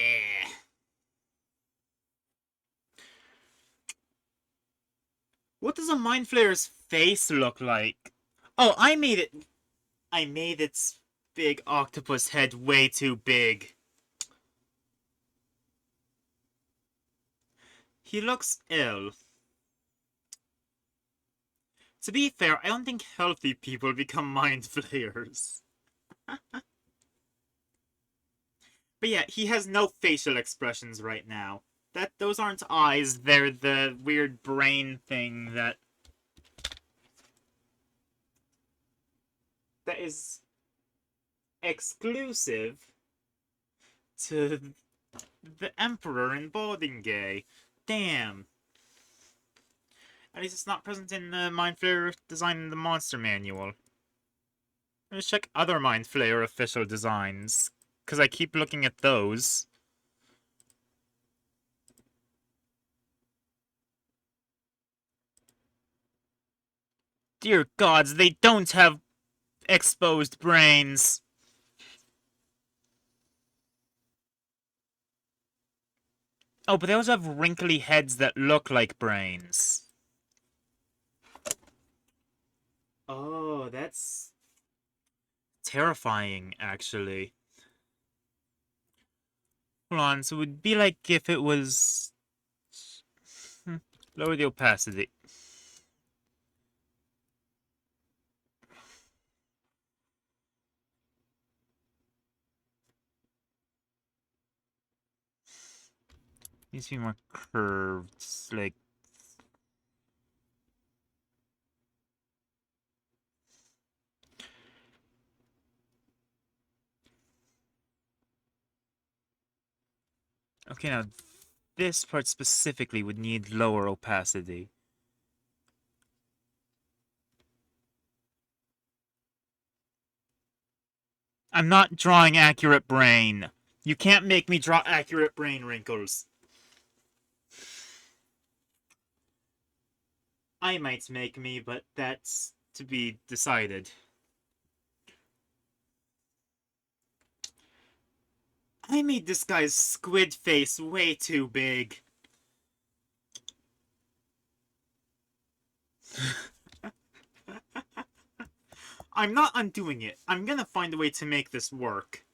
What does a mind flayer's face look like? Oh, I made it. I made its big octopus head way too big. He looks ill. To be fair, I don't think healthy people become mind flayers. But yeah, he has no facial expressions right now. Those aren't eyes, they're the weird brain thing that is exclusive to the Emperor in Boardingay. Damn. At least it's not present in the Mind Flayer design in the Monster Manual. Let's check other Mind Flayer official designs, because I keep looking at those. Dear gods, they don't have exposed brains. Oh, but they also have wrinkly heads that look like brains. Oh, that's terrifying, actually. Hold on, so it would be like if it was... Lower the opacity. Needs to be more curved, like... Okay, now this part specifically would need lower opacity. I'm not drawing accurate brain. You can't make me draw accurate brain wrinkles. I might make me, but that's to be decided. I made this guy's squid face way too big. I'm not undoing it. I'm gonna find a way to make this work.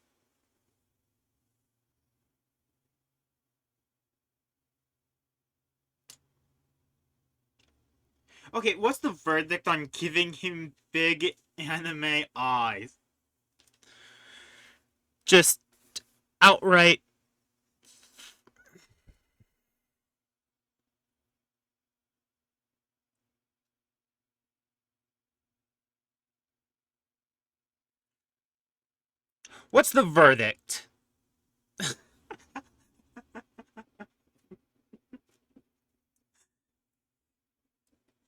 Okay, what's the verdict on giving him big anime eyes? Just outright. What's the verdict?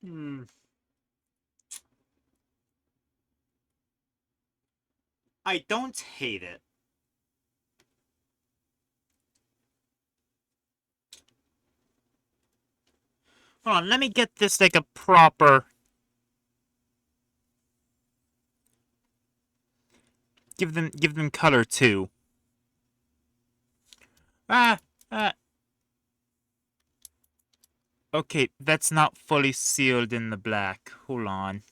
Hmm. I don't hate it. Hold on, let me get this like a proper... Give them color too. Ah, ah. Okay, that's not fully sealed in the black. Hold on.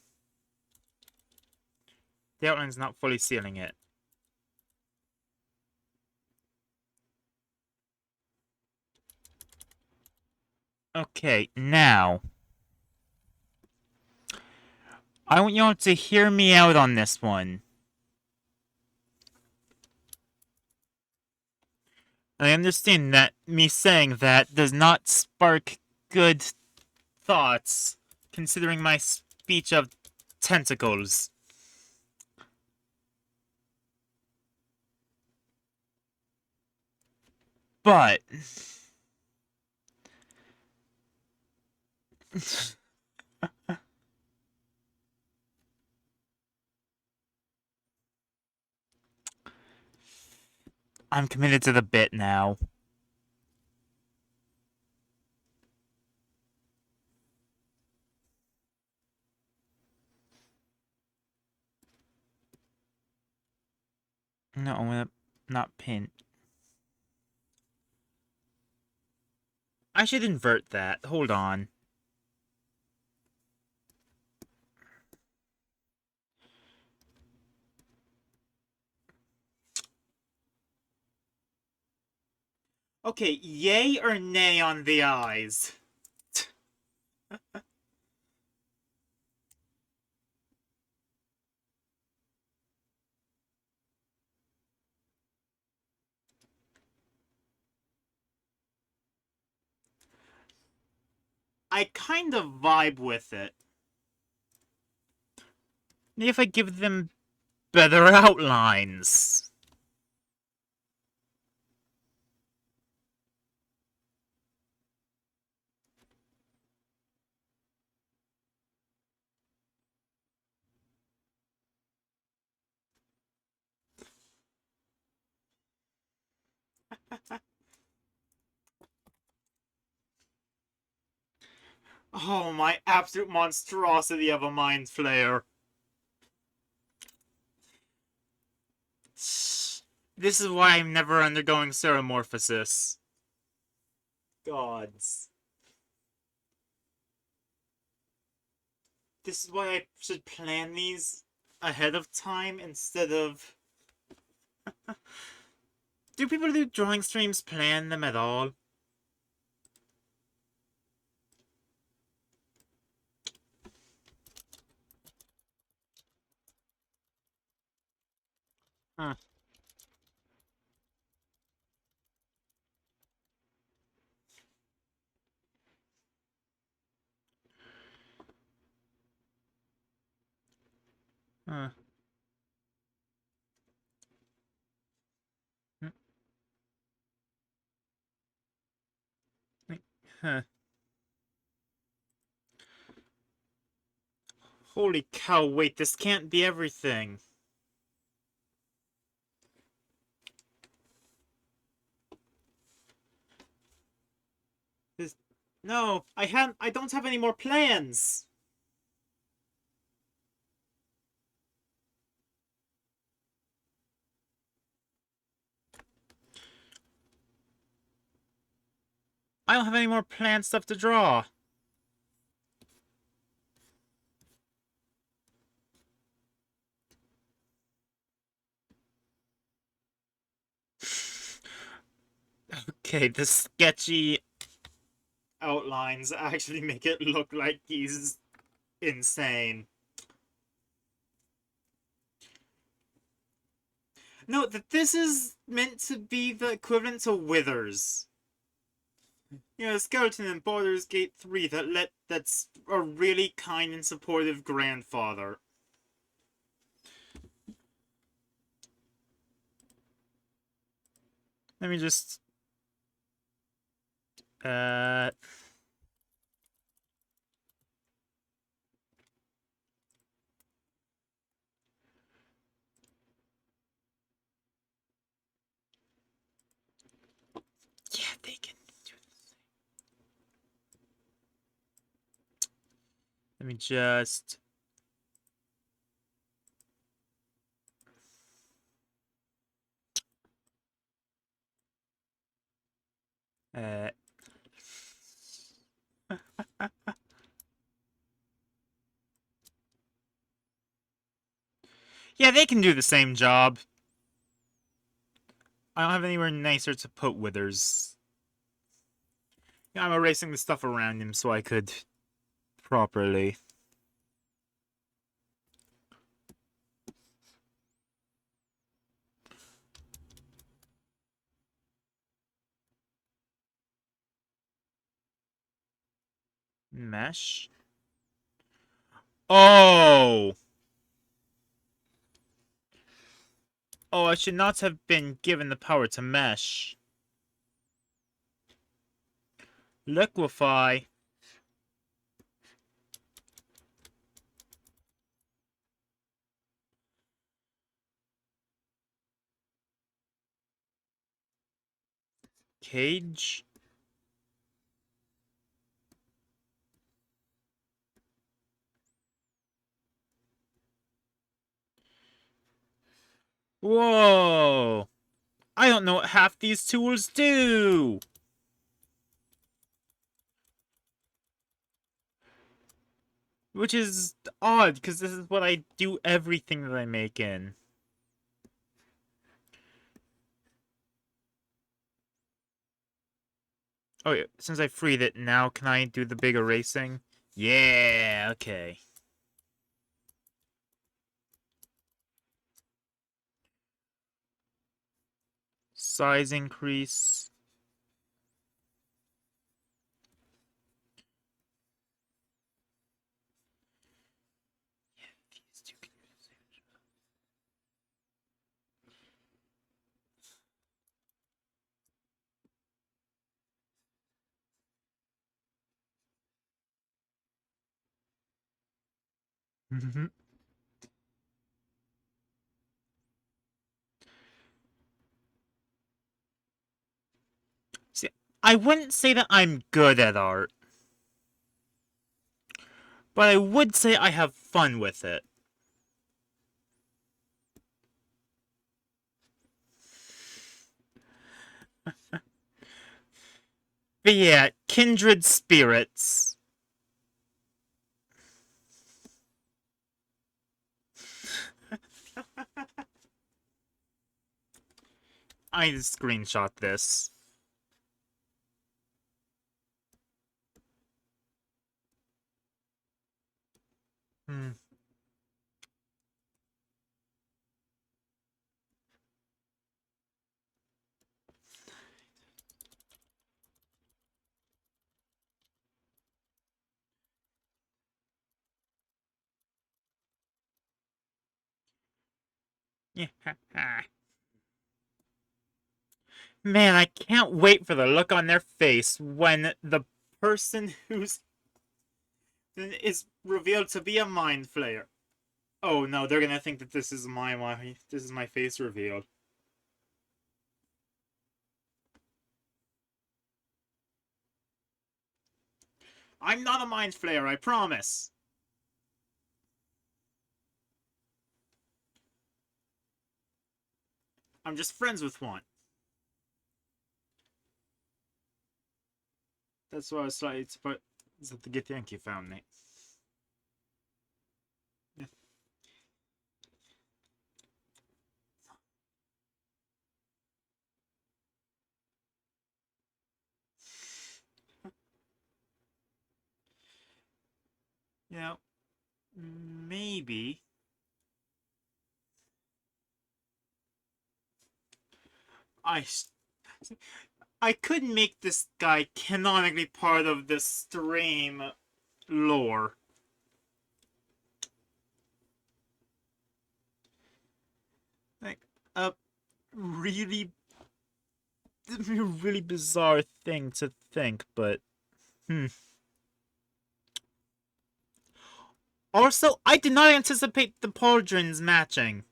The outline's not fully sealing it. Okay, now. I want you all to hear me out on this one. I understand that me saying that does not spark good thoughts, considering my speech of tentacles. But... I'm committed to the bit now. No, I'm gonna not pin. I should invert that. Hold on. Okay, yay or nay on the eyes? I kind of vibe with it. Maybe if I give them better outlines. Oh, my absolute monstrosity of a mind flayer. This is why I'm never undergoing ceremorphosis. Gods. This is why I should plan these ahead of time instead of... Do people who do drawing streams plan them at all? Huh. Huh. Huh. Holy cow, wait, this can't be everything. This... No, I don't have any more plans. I don't have any more planned stuff to draw. Okay, the sketchy outlines actually make it look like he's insane. Note that this is meant to be the equivalent to Withers. You know, skeleton in Baldur's Gate 3 that's a really kind and supportive grandfather. Let me just... Let me just... Uh... Yeah, they can do the same job. I don't have anywhere nicer to put Withers. Yeah, I'm erasing the stuff around him so I could properly. Mesh? Oh! Oh, I should not have been given the power to mesh. Liquefy. Cage? Whoa! I don't know what half these tools do! Which is odd, because this is what I do everything that I make in. Oh, yeah, since I freed it, now can I do the big erasing? Yeah, okay. Size increase. See, I wouldn't say that I'm good at art, but I would say I have fun with it. But yeah, kindred spirits. I need to screenshot this. Hmm. Yeah. Man, I can't wait for the look on their face when the person who's is revealed to be a mind flayer. Oh no, they're gonna think that this is my face reveal. I'm not a mind flayer, I promise. I'm just friends with one. That's why I was slightly surprised that the Githyanki found me. Yeah. You know, maybe I I could make this guy canonically part of the stream lore. Like a really really bizarre thing to think, but Also, I did not anticipate the pauldrons matching.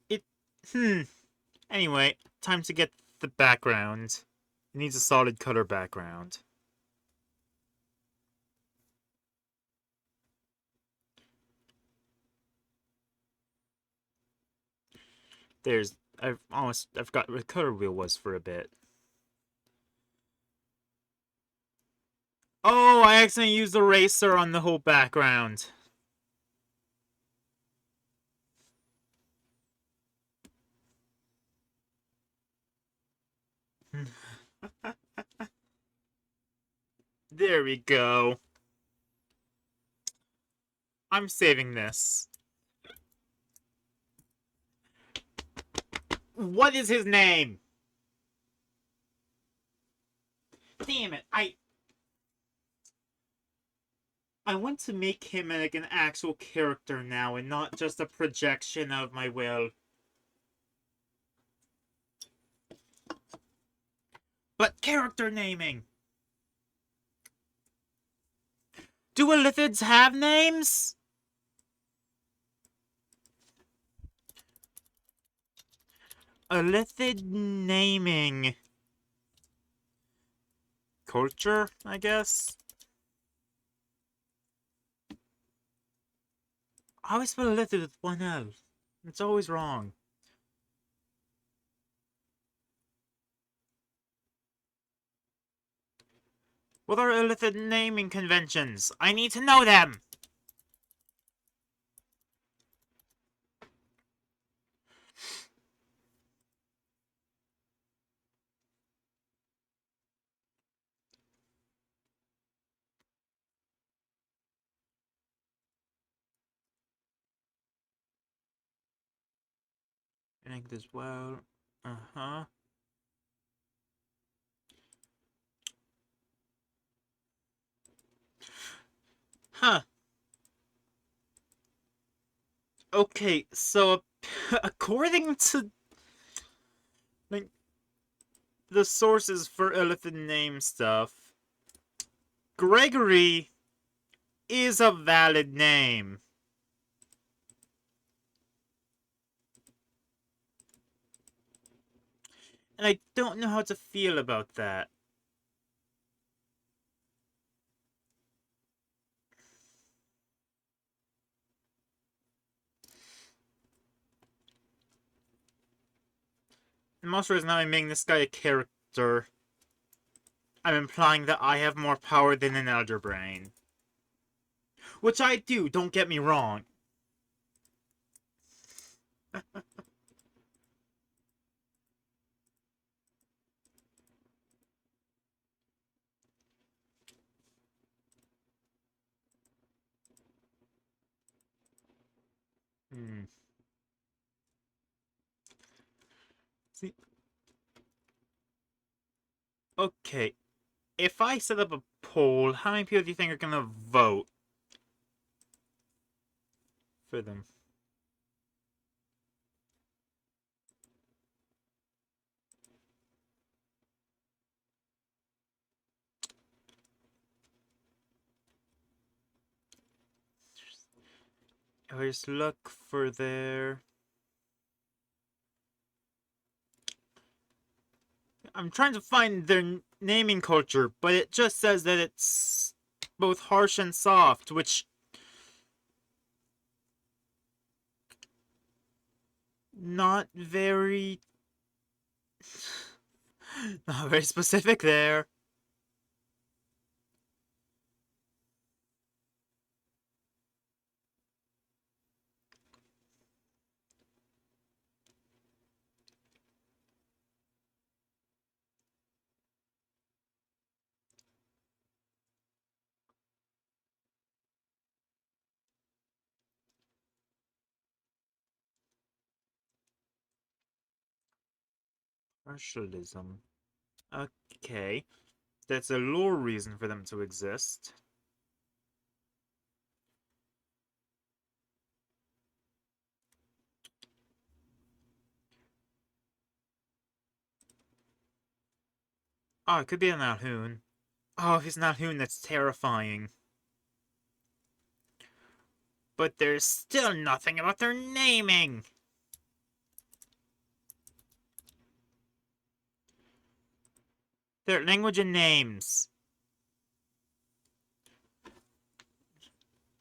It Anyway, time to get the background. It needs a solid color background. I forgot what color wheel was for a bit. Oh, I accidentally used the eraser on the whole background. There we go. I'm saving this. What is his name? Damn it, I want to make him like an actual character now and not just a projection of my will. But character naming! Do Illithids have names? Illithid naming culture, I guess? I always spell Illithid with one L. It's always wrong. What are Illithid naming conventions? I need to know them! I think as well. Uh-huh. Huh. Okay, so according to like the sources for Illithid name stuff, Gregory is a valid name. And I don't know how to feel about that. The most reason I'm making this guy a character, I'm implying that I have more power than an Elder Brain. Which I do, don't get me wrong. See, okay, if I set up a poll, how many people do you think are gonna vote for them? If I just look for their... I'm trying to find their naming culture, but it just says that it's both harsh and soft, which... Not very... Not very specific there. Partialism. Okay. That's a lore reason for them to exist. Oh, it could be an Alhoon. Oh, if it's an Alhoon, that's terrifying. But there's still nothing about their naming! Their language and names.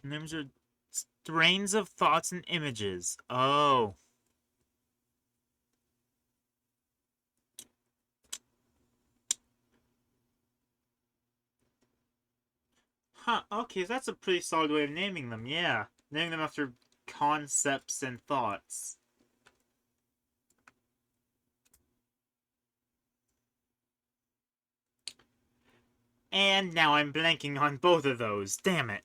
Names are... strains of thoughts and images. Oh. Huh, okay, that's a pretty solid way of naming them, yeah. Naming them after concepts and thoughts. And now I'm blanking on both of those. Damn it.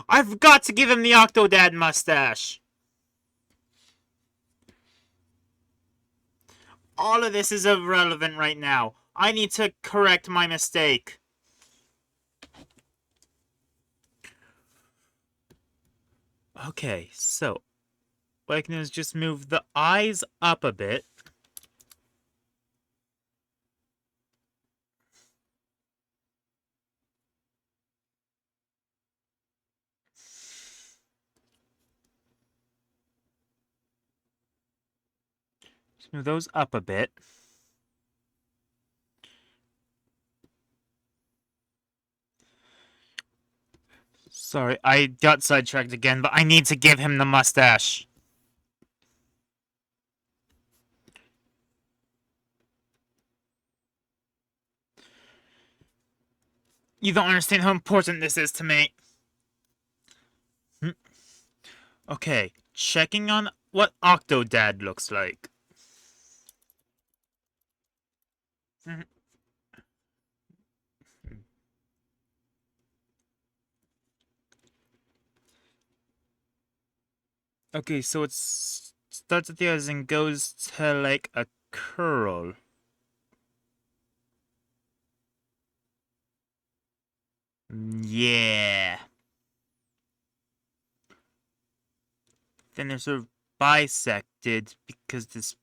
I've got to give him the Octodad mustache. All of this is irrelevant right now. I need to correct my mistake. Okay, so what I can do is just move the eyes up a bit. Just move those up a bit. Sorry, I got sidetracked again, but I need to give him the mustache. You don't understand how important this is to me. Okay, checking on what Octodad looks like. Okay, so it starts at the eyes and goes to like a curl. Yeah. Then they're sort of bisected because this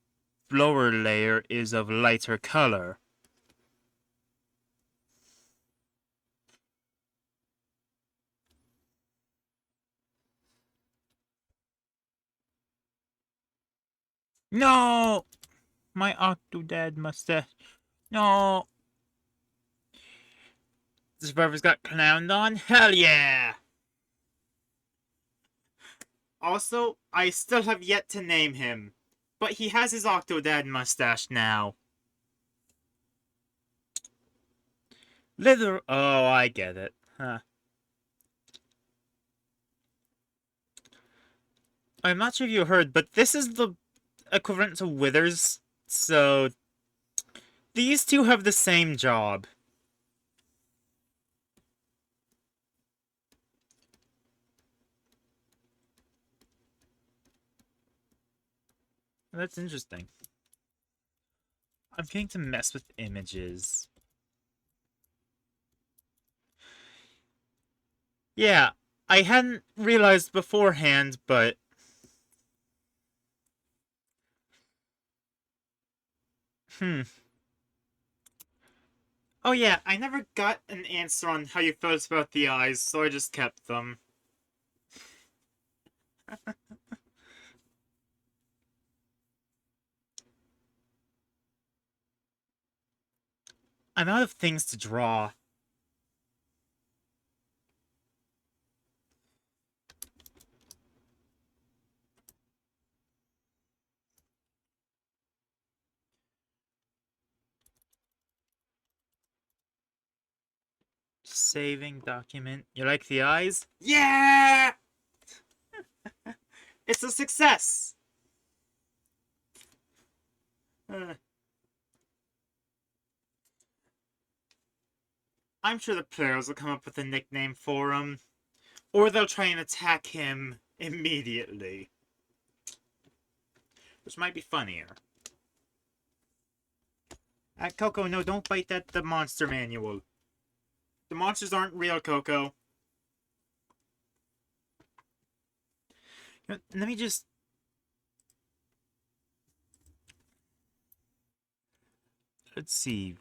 lower layer is of lighter color. No! My Octodad mustache. No! This barber's got clowned on? Hell yeah! Also, I still have yet to name him. But he has his Octodad mustache now. Oh, I get it. Huh. I'm not sure if you heard, but this is the equivalent to Withers. So, these two have the same job. That's interesting. I'm getting to mess with images. Yeah, I hadn't realized beforehand, but... Oh yeah, I never got an answer on how you felt about the eyes, so I just kept them. I'm out of things to draw. Saving document. You like the eyes? Yeah! It's a success! I'm sure the players will come up with a nickname for him. Or they'll try and attack him immediately. Which might be funnier. Coco, no, don't bite the monster manual. The monsters aren't real, Coco. Let me just... Let's see.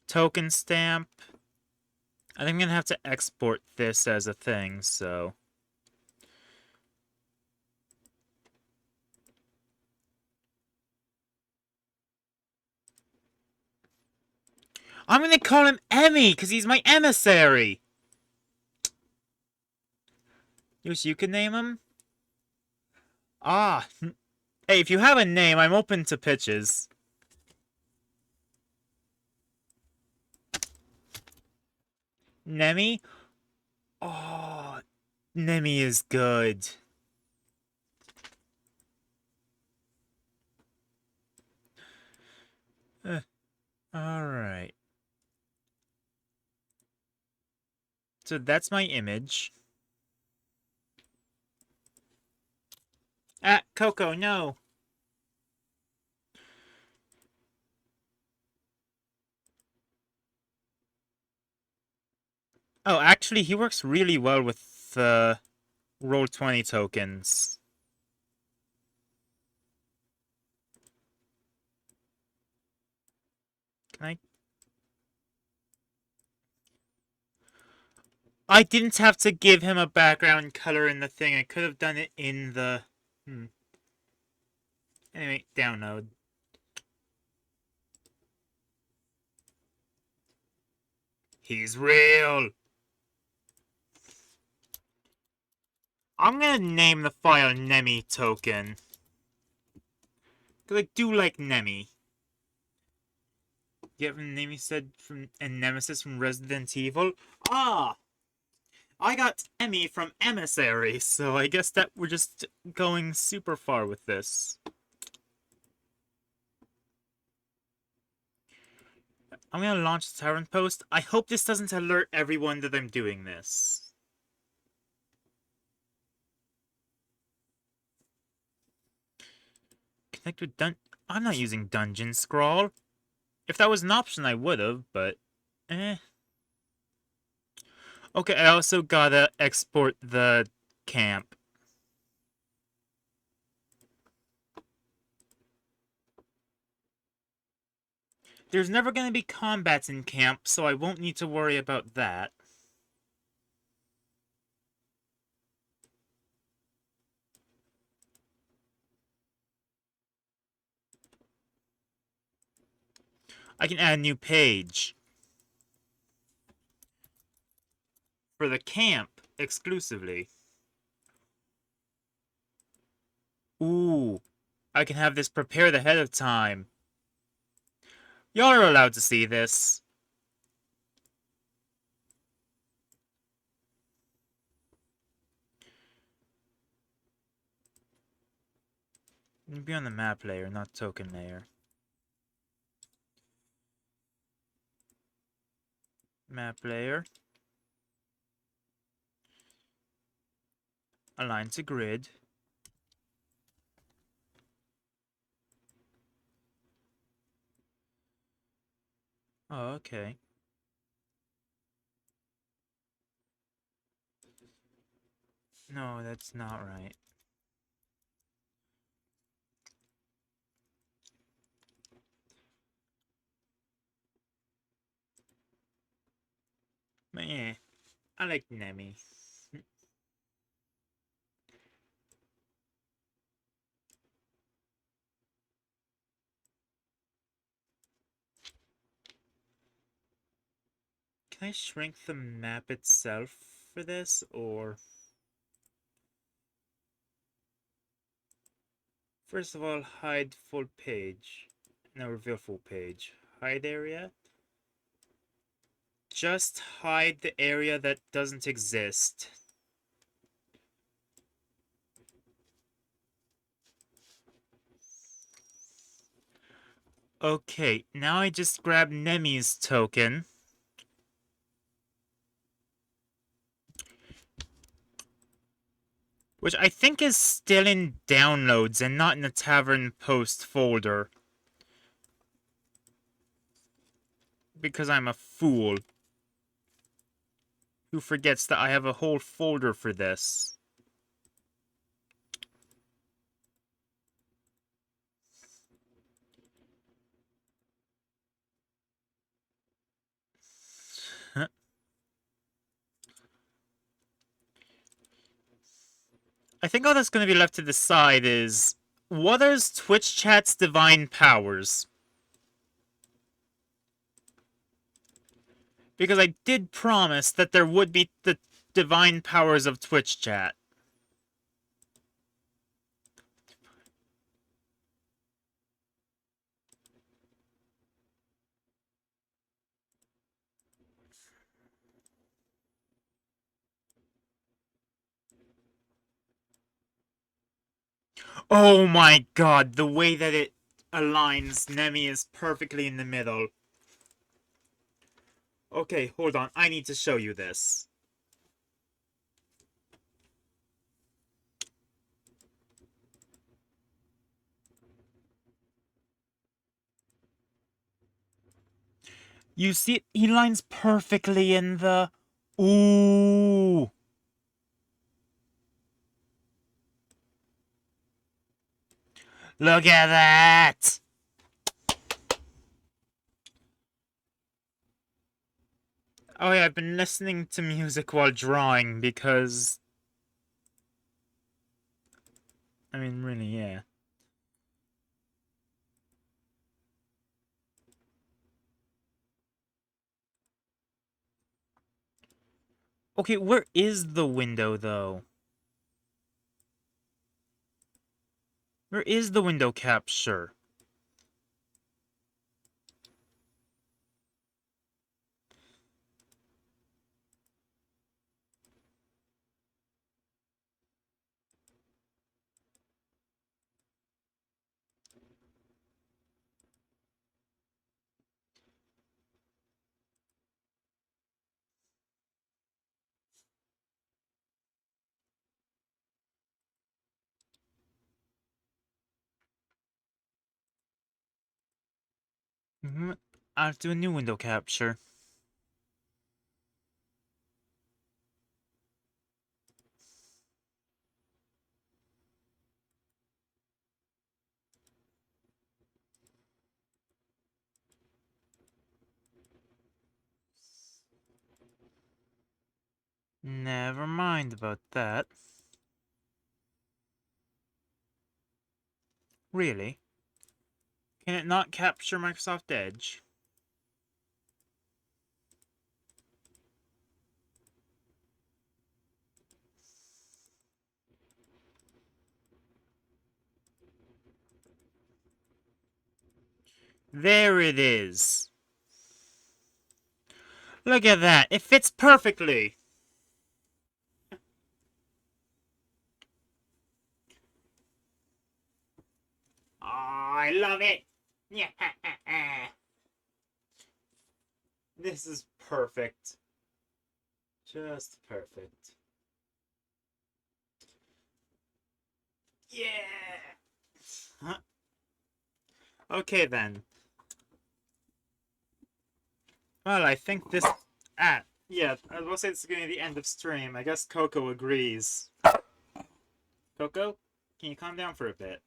Token stamp. I think I'm gonna have to export this as a thing, so... I'm gonna call him Emmy, because he's my emissary! You can name him? Ah. Hey, if you have a name, I'm open to pitches. Nemi? Oh, Nemi is good. Alright. So that's my image. Ah, Coco, no. Oh, actually, he works really well with Roll20 tokens. Can I didn't have to give him a background color in the thing. I could have done it in the... Anyway, download. He's real! I'm gonna name the file Nemi token. Because I do like Nemi. You have a name you said from... And Nemesis from Resident Evil? Ah! I got Emmy from Emissary, so I guess that we're just going super far with this. I'm gonna launch the Tavern post. I hope this doesn't alert everyone that I'm doing this. Connect with I'm not using Dungeon Scrawl. If that was an option, I would've, but... Okay, I also gotta export the camp. There's never gonna be combats in camp, so I won't need to worry about that. I can add a new page. For the camp, exclusively. Ooh. I can have this prepared ahead of time. Y'all are allowed to see this. It'll be on the map layer, not token layer. Map layer. Align to grid. Oh, okay. No, that's not right. Meh. I like Nemi. Can I shrink the map itself for this, or... First of all, hide full page. No, reveal full page. Hide area. Just hide the area that doesn't exist. Okay, now I just grab Nemi's token. Which I think is still in downloads and not in the Tavern post folder. Because I'm a fool. Who forgets that I have a whole folder for this. I think all that's going to be left to decide is... What is Twitch chat's divine powers? Because I did promise that there would be the divine powers of Twitch chat. Oh my god, the way that it aligns Nemi is perfectly in the middle. Okay, hold on. I need to show you this. You see, he lines perfectly in the... Ooh. Look at that! Oh yeah, I've been listening to music while drawing because... I mean, really, yeah. Okay, where is the window, though? Where is the window capture? I'll do a new window capture. Never mind about that. Really? Can it not capture Microsoft Edge? There it is. Look at that. It fits perfectly. Oh, I love it. Yeah. This is perfect. Just perfect. Yeah. Huh? Okay then. Well, I think this... yeah, I will say this is going to be the end of stream. I guess Coco agrees. Coco, can you calm down for a bit?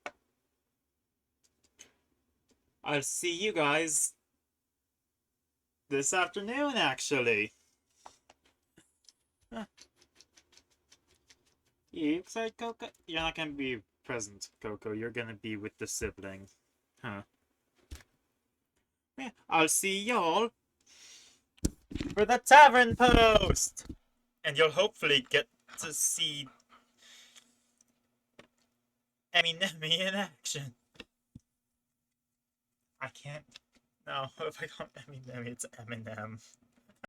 I'll see you guys this afternoon, actually. Huh. You excited, Coco? You're not going to be present, Coco. You're going to be with the sibling. Huh. Yeah, I'll see y'all for the Tavern post! And you'll hopefully get to see Eminem in action. I can't... No, if I don't Eminem, it's Eminem.